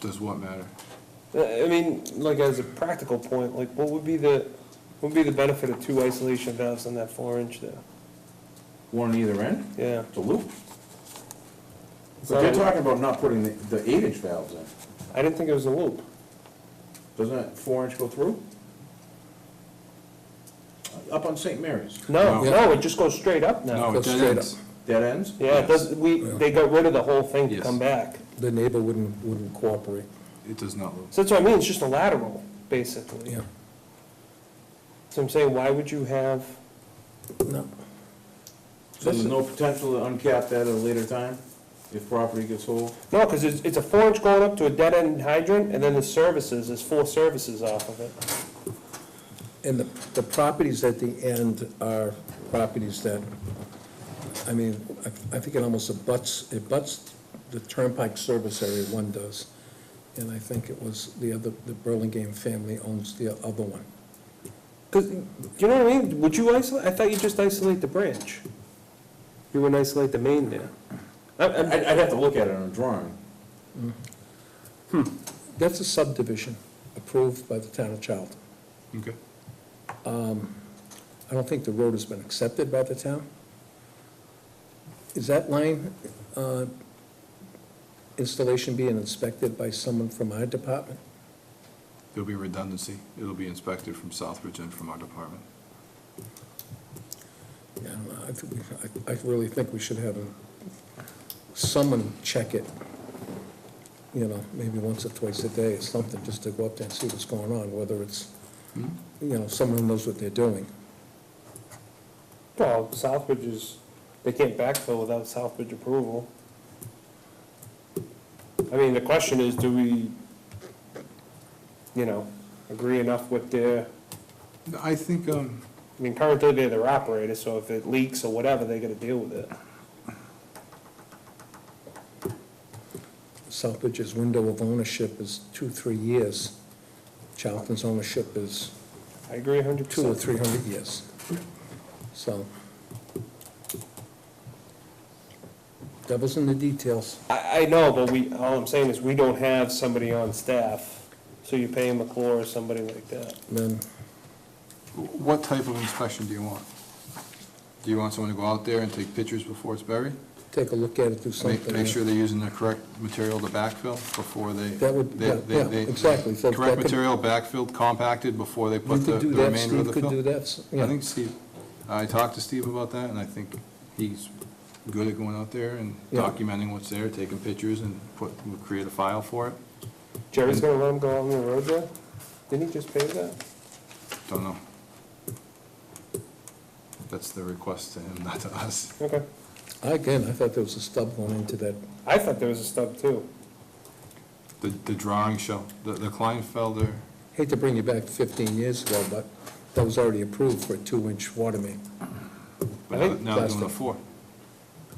Does what matter? I mean, like as a practical point, like what would be the benefit of 2 isolation valves on that 4-inch there? One on either end, Yeah. it's a loop. So- But they're talking about not putting the 8-inch valves in. I didn't think it was a loop. Doesn't that 4-inch go through? Up on St. Mary's. No, it just goes straight up now. No, Goes it straight ends. Dead ends? Yeah, it does, they got rid of the whole thing to Yes. come back. The neighbor wouldn't cooperate. It does not loop. So that's what I mean, it's just a lateral, basically. Yeah. So I'm saying, why would you have, No. So there's no potential to uncap that at a later time, if property gets sold? no, because it's a 4-inch going up to a dead-end hydrant, and then there's 4 services off of it. And the properties at the end are properties that, I mean, I think it almost abuts the Turnpike service area, one does. And I think it was the Burlingame family owns the other one. Because, you know what I mean? Would you isolate, I thought you just isolate the branch. You wouldn't isolate the main there. I'd have to look at it on a drawing. That's a subdivision approved by the town of Charlton. Okay. I don't think the road has been accepted by the town. Is that line installation being inspected by someone from our department? There'll be redundancy. It'll be inspected from Southbridge and from our department. Yeah, I don't know. I really think we should have someone check it, you know, maybe once or twice a day or something, just to go up there and see what's going on, whether it's, you know, someone who knows what they're doing. Well, Southbridge they can't backfill without Southbridge approval. I mean, the question is, do we, you know, agree enough with their, I think, I mean, currently they're their operator, so if it leaks or whatever, they gotta deal with it. Southbridge's window of ownership is 2-3 years. Charlton's ownership is I agree 100%. 200 or 300 years. So, devil's in the details. I know, but all I'm saying is we don't have somebody on staff, so you pay McClure or somebody like that. Then, What type of inspection do you want? Do you want someone to go out there and take pictures before it's buried? take a look at it, do something. Make sure they're using the correct material to backfill before they... That would, yeah, exactly. So Correct that could- material backfilled, compacted before they We put the could do the that, remainder of Steve the could do fill? that, I yeah. think Steve, I talked to Steve about that, and I think he's good at going out there and Yeah. documenting what's there, taking pictures, and we'll create a file for it. Jerry's gonna let him go on the road there? Didn't he just pay that? Don't know. That's the request to him, not to us. Okay. Again, I thought there was a stub going into that. I thought there was a stub too. The drawing show, the Kleinfelder, Hate to bring you back 15 years ago, but that was already approved for a 2-inch water main. but I think now they're doing a plastic. 4.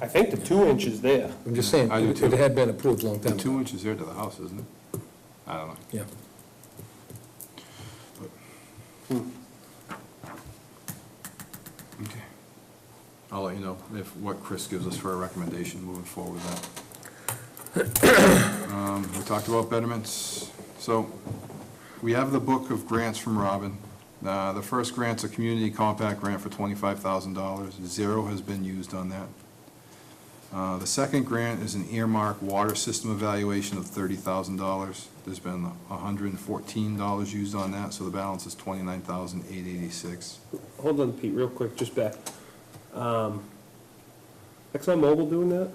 I think the 2 inch is there. I'm just saying, I do it too. had been approved a long The time 2 ago. inches there to the house, isn't it? I don't know. Yeah. Okay. I'll let you know what Chris gives us for a recommendation moving forward with that. We talked about betterments. So we have the book of grants from Robin. The first grant's a community compact grant for $25,000. 0 has been used on that. The second grant is an earmark water system evaluation of $30,000. There's been $114 used on that, so the balance is $29,886. Hold on, Pete, real quick, just back. ExxonMobil doing that?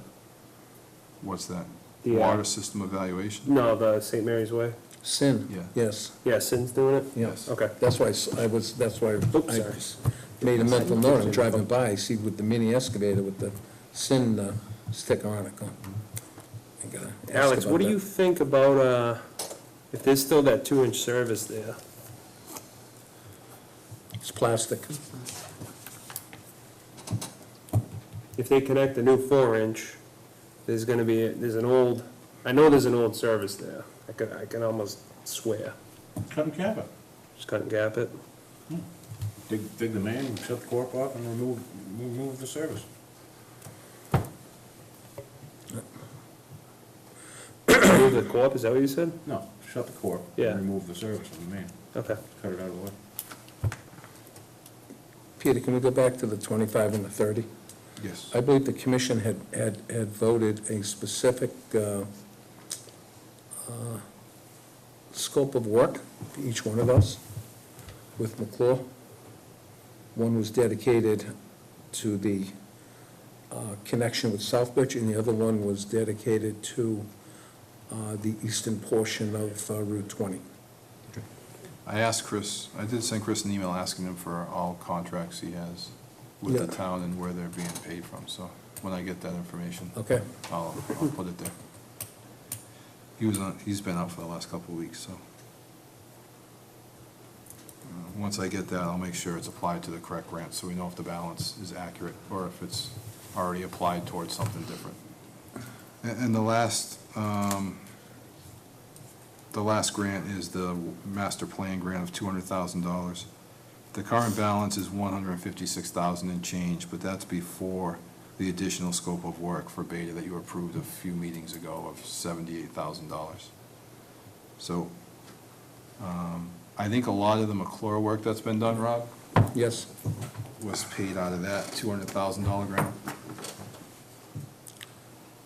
What's that? The, Water system evaluation? No, the St. Mary's Way. Sin, Yeah. yes, Yeah, Sin's doing it? yes. Okay. That's why that's why Oops, I sorry. made a mental note. I'm driving by, I see with the mini excavator with the Sin sticker on it. I gotta ask Alex, about what do that. you think about, if there's still that 2 inch service there? It's plastic. If they connect a new 4 inch, there's gonna be, I know there's an old service there. I can almost swear. Cut and cap it. Just cut and gap it. Dig the main, shut the cork off, and remove the service. Move the co-op, is that what you said? No, shut the cork. Yeah. And remove the service from the main. Okay. Cut it out of the way. Peter, can we go back to the 25 and the 30? Yes. I believe the commission had voted a specific scope of work for each one of us with McClure. One was dedicated to the connection with Southbridge, and the other one was dedicated to the eastern portion of Route 20. I asked Chris, I did send Chris an email asking him for all contracts he has with the Yeah. town and where they're being paid from, so when I get that information, Okay? I'll put it there. He's been out for the last couple of weeks, so. Once I get that, I'll make sure it's applied to the correct grant, so we know if the balance is accurate, or if it's already applied towards something different. And the last grant is the master plan grant of $200,000. The current balance is $156,000 and change, but that's before the additional scope of work for Beta that you approved a few meetings ago of $78,000. So, I think a lot of the McClure work that's been done, Rob, Yes? was paid out of that $200,000 grant.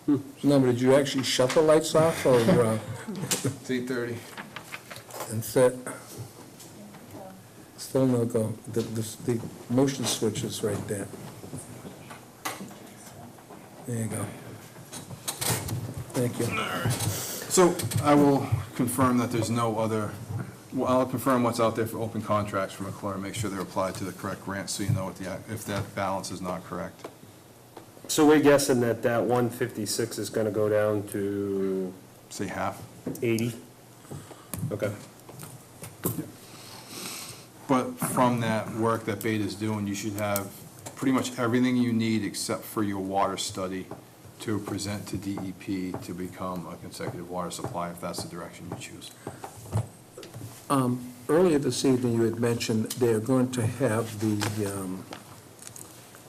No, but did you actually shut the lights off, or, It's 8:30. and set? Still no go. The motion switch is right there. There you go. Thank you. So I will confirm that there's no other, well, I'll confirm what's out there for open contracts for McClure, make sure they're applied to the correct grant, so you know if that balance is not correct. So we're guessing that 156 is gonna go down to Say half. 80? Okay. But from that work that Beta's doing, you should have pretty much everything you need except for your water study to present to DEP to become a consecutive water supply, if that's the direction you choose. Earlier this evening, you had mentioned they're going to have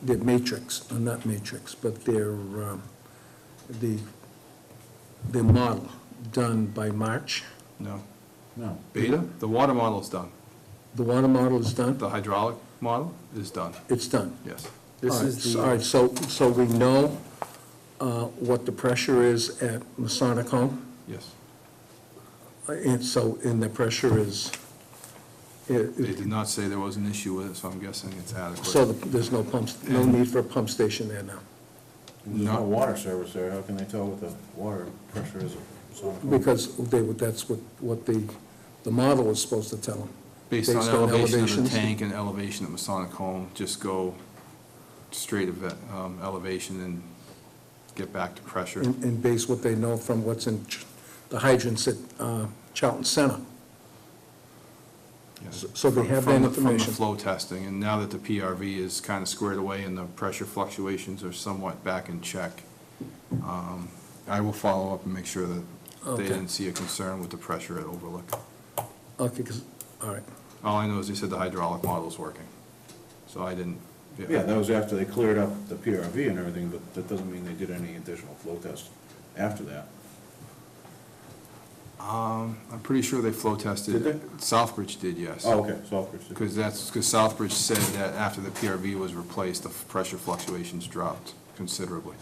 their matrix, not matrix, but their model done by March. No. No. Beta, the water model is done. The water model is done? The hydraulic model is done, It's done. yes. This is All right, so we know what the pressure is at Masonic Home? Yes. And so, and the pressure is, They did not say there was an issue with it, so I'm guessing it's adequate. so there's no pumps, no need for a pump station there now? There's no water service there, how can they tell what the water pressure is? Because that's what the model was supposed to tell them. Based on elevation of the elevations? tank and elevation at Masonic Home, just go straight elevation and get back to pressure. And base what they know from what's in the hydrants at Charlton Center. Yes. So they have that From information. the flow testing, and now that the PRV is kind of squared away and the pressure fluctuations are somewhat back in check, I will follow up and make sure that they Okay. didn't see a concern with the pressure at Overlook. Okay, all right. All I know is they said the hydraulic model's working, so I didn't. Yeah, that was after they cleared up the PRV and everything, but that doesn't mean they did any additional flow tests after that. I'm pretty sure they flow tested. Did they? Southbridge did, yes. Oh, okay, Southbridge did. Because Southbridge said that after the PRV was replaced, the pressure fluctuations dropped considerably.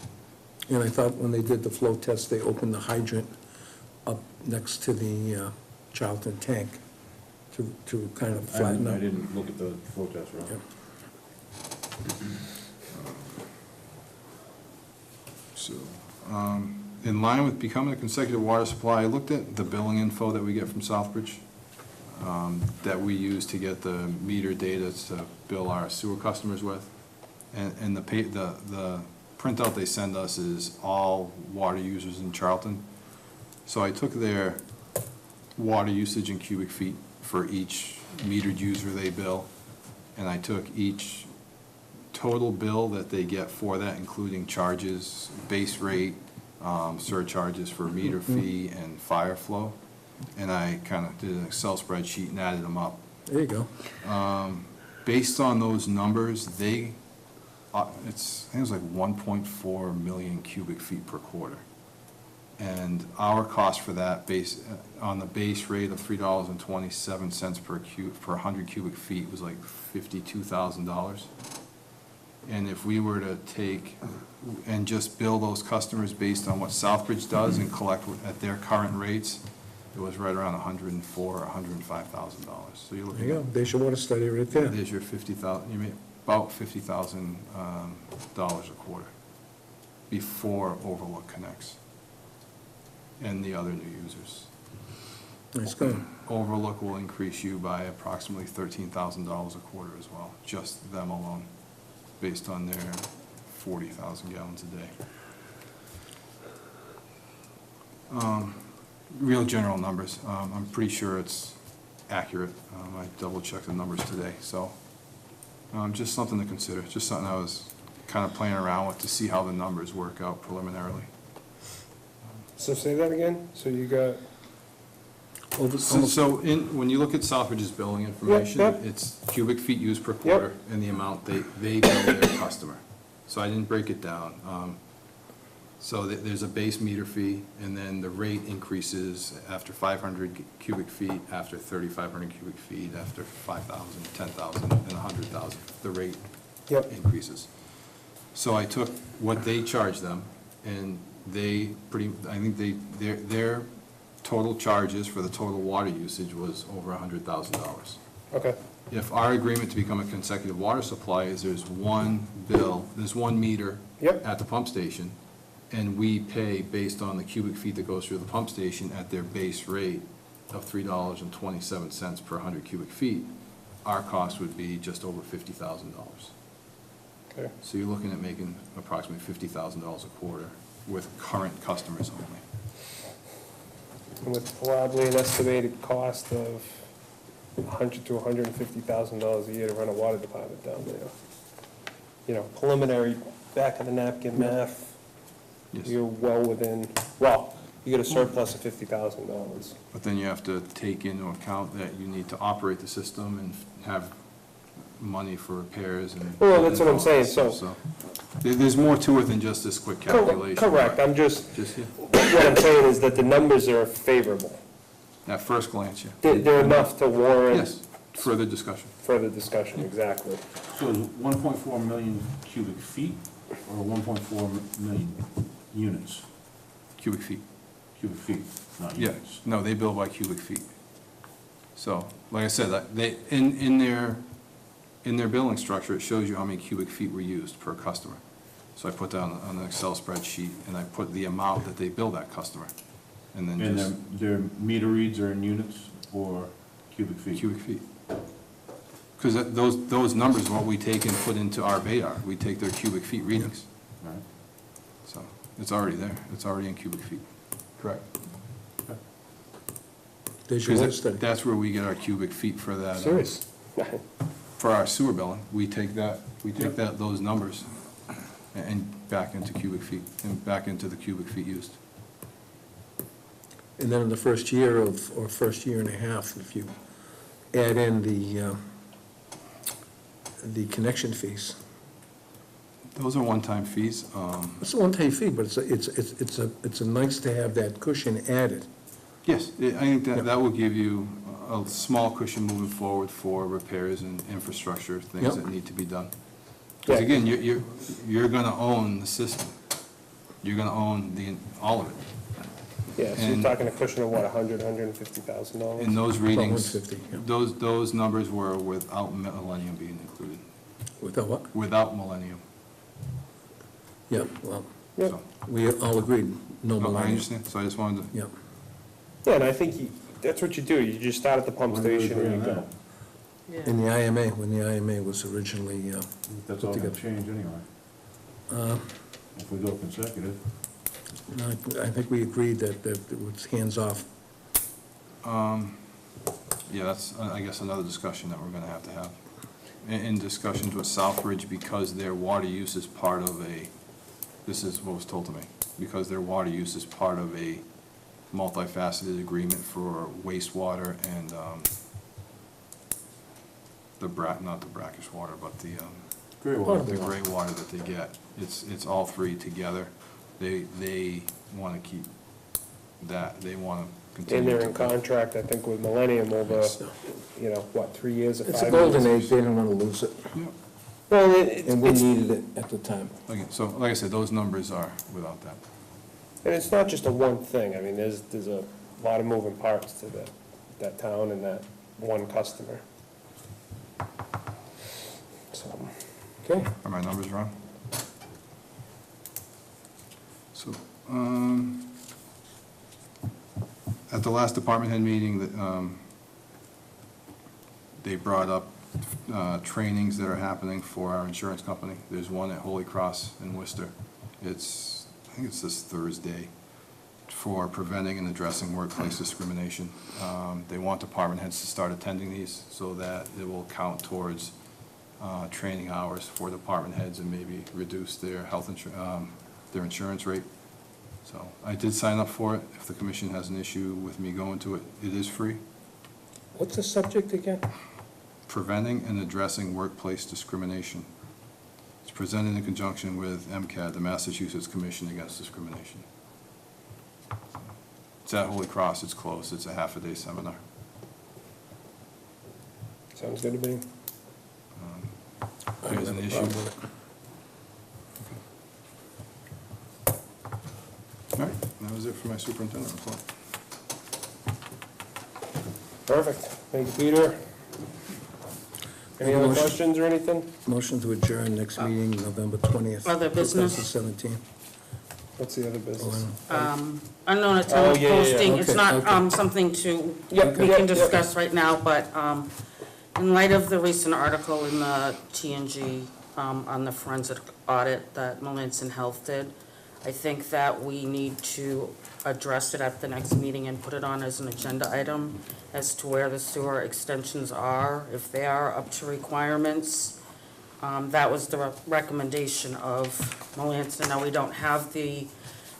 And I thought when they did the flow test, they opened the hydrant up next to the Charlton tank to kind of flatten I up. didn't look at the flow test, right? Yep. So, in line with becoming a consecutive water supply, I looked at the billing info that we get from Southbridge, that we use to get the meter data to bill our sewer customers with. And the printout they send us is all water users in Charlton. So I took their water usage in cubic feet for each metered user they bill, and I took each total bill that they get for that, including charges, base rate, surcharges for meter fee and fire flow, and I kind of did an Excel spreadsheet and added them up. There you go. Based on those numbers, I think it was like 1.4 million cubic feet per quarter. And our cost for that on the base rate of $3.27 per 100 cubic feet was like $52,000. And if we were to take and just bill those customers based on what Southbridge does and collect at their current rates, it was right around $104,000 or $105,000. So you're looking There you at. go. There's your water study right there. There's your 50,000, you make about $50,000 a quarter before Overlook connects and the other new users. Nice going. Overlook will increase you by approximately $13,000 a quarter as well, just them alone, based on their 40,000 gallons a day. Real general numbers, I'm pretty sure it's accurate. I double-checked the numbers today, so just something to consider, just something I was kind of playing around with to see how the numbers work out preliminarily. So say that again? So you got, So when you look at Southbridge's billing information, Yep. it's cubic feet used per quarter and the amount they bill their customer. So I didn't break it down. So there's a base meter fee, and then the rate increases after 500 cubic feet, after 3,500 cubic feet, after 5,000, 10,000, and 100,000. The rate Yep. increases. So I took what they charge them, and I think their total charges for the total water usage was over $100,000. okay, If our agreement to become a consecutive water supply is there's one bill, there's one meter Yep. at the pump station, and we pay based on the cubic feet that goes through the pump station at their base rate of $3.27 per 100 cubic feet, our cost would be just over $50,000. okay. So you're looking at making approximately $50,000 a quarter with current customers only. And with probably an estimated cost of $100,000 to $150,000 a year to run a water department down there. You know, preliminary, back of the napkin math, Yes. you're well within, well, you get a surplus of $50,000. But then you have to take into account that you need to operate the system and have money for repairs and. Well, that's what I'm saying, so- There's more to it than just this quick calculation. Correct, I'm just, Just, yeah, what I'm saying is that the numbers are favorable. at first glance, yeah. They're enough to warrant Yes, further discussion. further discussion, exactly. So is 1.4 million cubic feet or 1.4 million units? Cubic feet. Cubic feet, not Yeah, units. no, they bill by cubic feet. So, like I said, they, in their billing structure, it shows you how many cubic feet were used per customer. So I put that on an Excel spreadsheet, and I put the amount that they bill that customer, and then And just their meter reads are in units or cubic feet? cubic feet. Because those numbers are what we take and put into our VAR. We take their cubic feet readings. All right. So it's already there. It's already in cubic feet. Correct. There's your Because study. that's where we get our cubic feet for that. Serious? For our sewer billing, we take those numbers and back into cubic feet, and back into the cubic feet used. And then in the first year or first year and a half, if you add in the connection fees. Those are one-time fees. It's a one-time fee, but it's a nice to have that cushion added. Yes, I think that will give you a small cushion moving forward for repairs and infrastructure, things Yep. that need to be done. Because again, you're gonna own the system. You're gonna own all of it. Yeah, so you're And- talking a cushion of what, $150,000? And those readings, 150, yeah. those numbers were without Millennium being included, Without what? without Millennium. Yeah, well, Yep. So- we all agreed, no I millennium. understand, so I just wanted to. Yeah. Yeah, and I think that's what you do, you just start at the pump When do we station agree and you on go. that? In the IMA, when the IMA was originally, That's Put all gonna together. change anyway, uh, if we go consecutive. I think we agreed that it was hands-off. Yeah, that's, I guess, another discussion that we're gonna have to have. In discussions with Southbridge, because their water use is part of this is what was told to me, because their water use is part of a multifaceted agreement for wastewater and, not the brackish water, but the Great water. the gray water that they get. It's all three together. They wanna keep that, they wanna continue. And they're in to- contract, I think, with Millennium over, 3 years or 5 years? It's a golden age, they don't want to lose it, Yeah. Well, and we needed it at the time. So, like I said, those numbers are without that. and it's not just a one thing, I mean, there's a lot of moving parts to that town and that one customer. So, Okay. Are my numbers wrong? So, at the last department head meeting, they brought up trainings that are happening for our insurance company. There's one at Holy Cross in Worcester. I think it's this Thursday, for preventing and addressing workplace discrimination. They want department heads to start attending these so that it will count towards training hours for department heads and maybe reduce their their insurance rate. So I did sign up for it. If the commission has an issue with me going to it, it is free. What's the subject again? Preventing and addressing workplace discrimination. It's presented in conjunction with MCAD, the Massachusetts Commission Against Discrimination. It's at Holy Cross, it's closed, it's a half-a-day seminar. sounds good to me. If there's an issue. All right, that was it for my superintendent report. Perfect, thank you, Peter. Any other Motion. questions or anything? Motion to adjourn next meeting, November 20th. Other business? 2017. What's the other business? Unknown Oh, attendance yeah, yeah, yeah. posting, it's Okay, not, okay. something to, Yep, we yep, can yep. discuss right now, but, in light of the recent article in the TNG, on the forensic audit that Melanson Health did, I think that we need to address it at the next meeting and put it on as an agenda item as to where the sewer extensions are, if they are up to requirements. That was the recommendation of Melanson. Now, we don't have the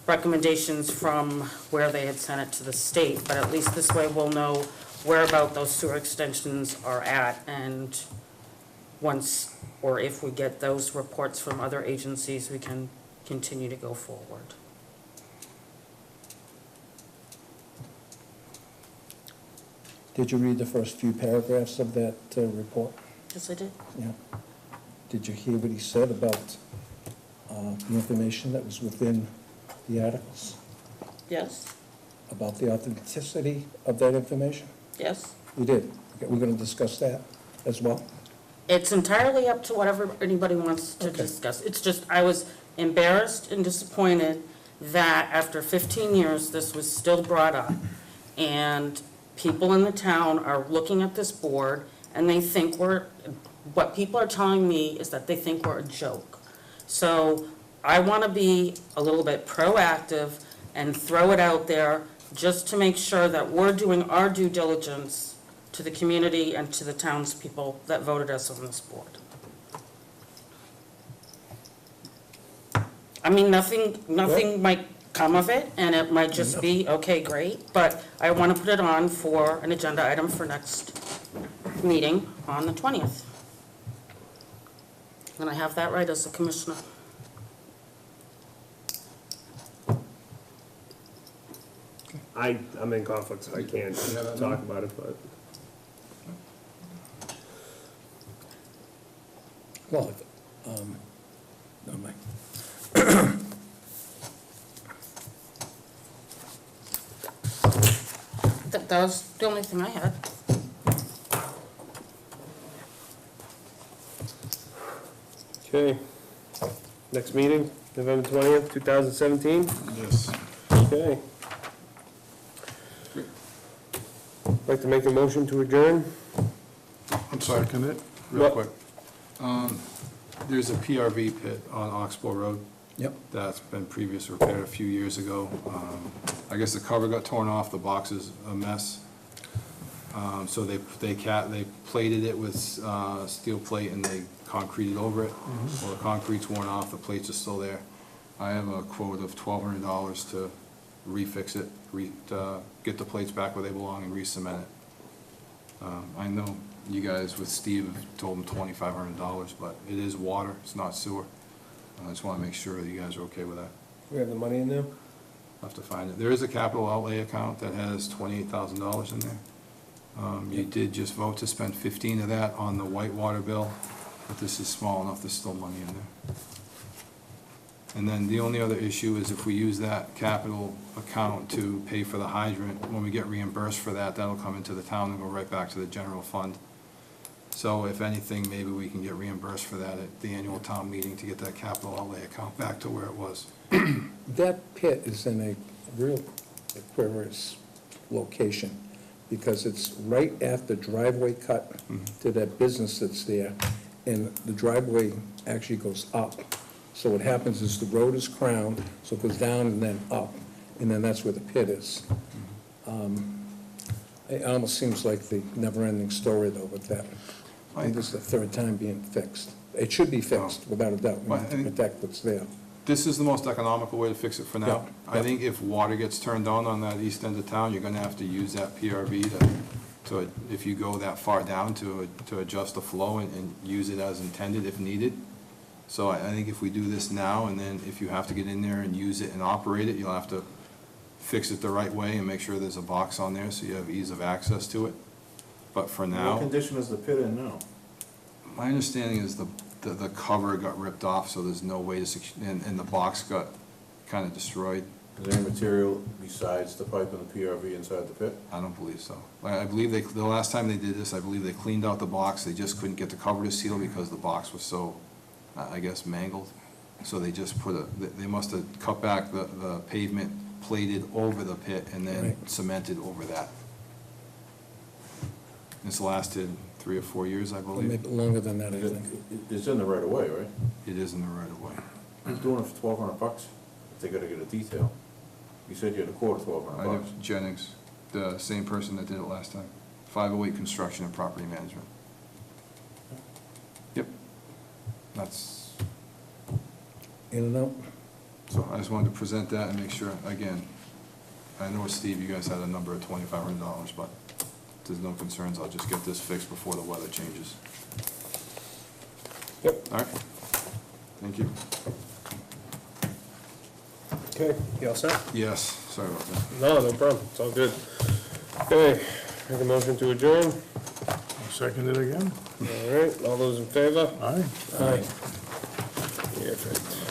recommendations from where they had sent it to the state, but at least this way we'll know where about those sewer extensions are at, and once, or if we get those reports from other agencies, we can continue to go forward. Did you read the first few paragraphs of that report? Yes, I did. Yeah. Did you hear what he said about the information that was within the articles? Yes, About the authenticity of that information? yes. You did. Okay, we're gonna discuss that as well? It's entirely up to whatever anybody wants to Okay. discuss. It's just, I was embarrassed and disappointed that after 15 years, this was still brought up. And people in the town are looking at this board and they think what people are telling me is that they think we're a joke. So I want to be a little bit proactive and throw it out there just to make sure that we're doing our due diligence to the community and to the townspeople that voted us on this board. I mean, nothing might come of it, and it might just be, okay, great, but I want to put it on for an agenda item for next meeting on the 20th. And I have that right as a commissioner. I'm in conflict, so I can't talk about it, but. Well, never mind. That was the only thing I had. Okay. Next meeting, November 20th, 2017? Yes. Okay. Like to make a motion to adjourn? I'm sorry. Second it. Real What? quick. There's a PRV pit on Oxbow Road. Yep. That's been previously repaired a few years ago. I guess the cover got torn off, the box is a mess. So they plated it with steel plate and they concreted over it. Well, the concrete's worn off, the plates are still there. I have a quote of $1,200 to refix it, get the plates back where they belong and re-cement it. I know you guys with Steve told him $2,500, but it is water, it's not sewer. I just want to make sure that you guys are okay with that. We have the money in there? I'll have to find it. There is a capital outlay account that has $28,000 in there. You did just vote to spend 15 of that on the Whitewater bill, but this is small enough, there's still money in there. And then the only other issue is if we use that capital account to pay for the hydrant, when we get reimbursed for that, that'll come into the town and go right back to the general fund. So if anything, maybe we can get reimbursed for that at the annual town meeting to get that capital outlay account back to where it was. That pit is in a real precarious location, because it's right at the driveway cut to that business that's there, and the driveway actually goes up. So what happens is the road is crowned, so it goes down and then up, and then that's where the pit is. It almost seems like the never-ending story, though, with that. I think this is the third time being fixed. It should be fixed, without a doubt. We have to protect what's there. This is the most economical way to fix it for now. Yeah. I think if water gets turned on that east end of town, you're gonna have to use that PRV to, if you go that far down, to adjust the flow and use it as intended if needed. So I think if we do this now, and then if you have to get in there and use it and operate it, you'll have to fix it the right way and make sure there's a box on there so you have ease of access to it. But for What now, condition is the pit in now? my understanding is the cover got ripped off, so there's no way to, and the box got kind of destroyed. Is there any material besides the pipe and the PRV inside the pit? I don't believe so. I believe the last time they did this, I believe they cleaned out the box, they just couldn't get the cover to seal because the box was so, I guess, mangled. So they just they must have cut back the pavement, plated over the pit, and then Right. cemented over that. This lasted 3 or 4 years, I Or believe. maybe longer than that, I think. It's in the right of way, right? It is in the right of way. Who's doing it for $1,200? If they gotta get a detail. You said you had a quote of I $1,200. have Jennings, the same person that did it last time. 508 Construction and Property Management. Yep. That's, In and out? So I just wanted to present that and make sure, again, I know, Steve, you guys had a number of $2,500, but if there's no concerns, I'll just get this fixed before the weather changes. Yep. All right. Thank you. Okay, you all set? Yes, sorry about that. No problem, it's all good. Okay, make a motion to adjourn. I'll second it again. All right, all those in favor? Aye. Aye. Perfect.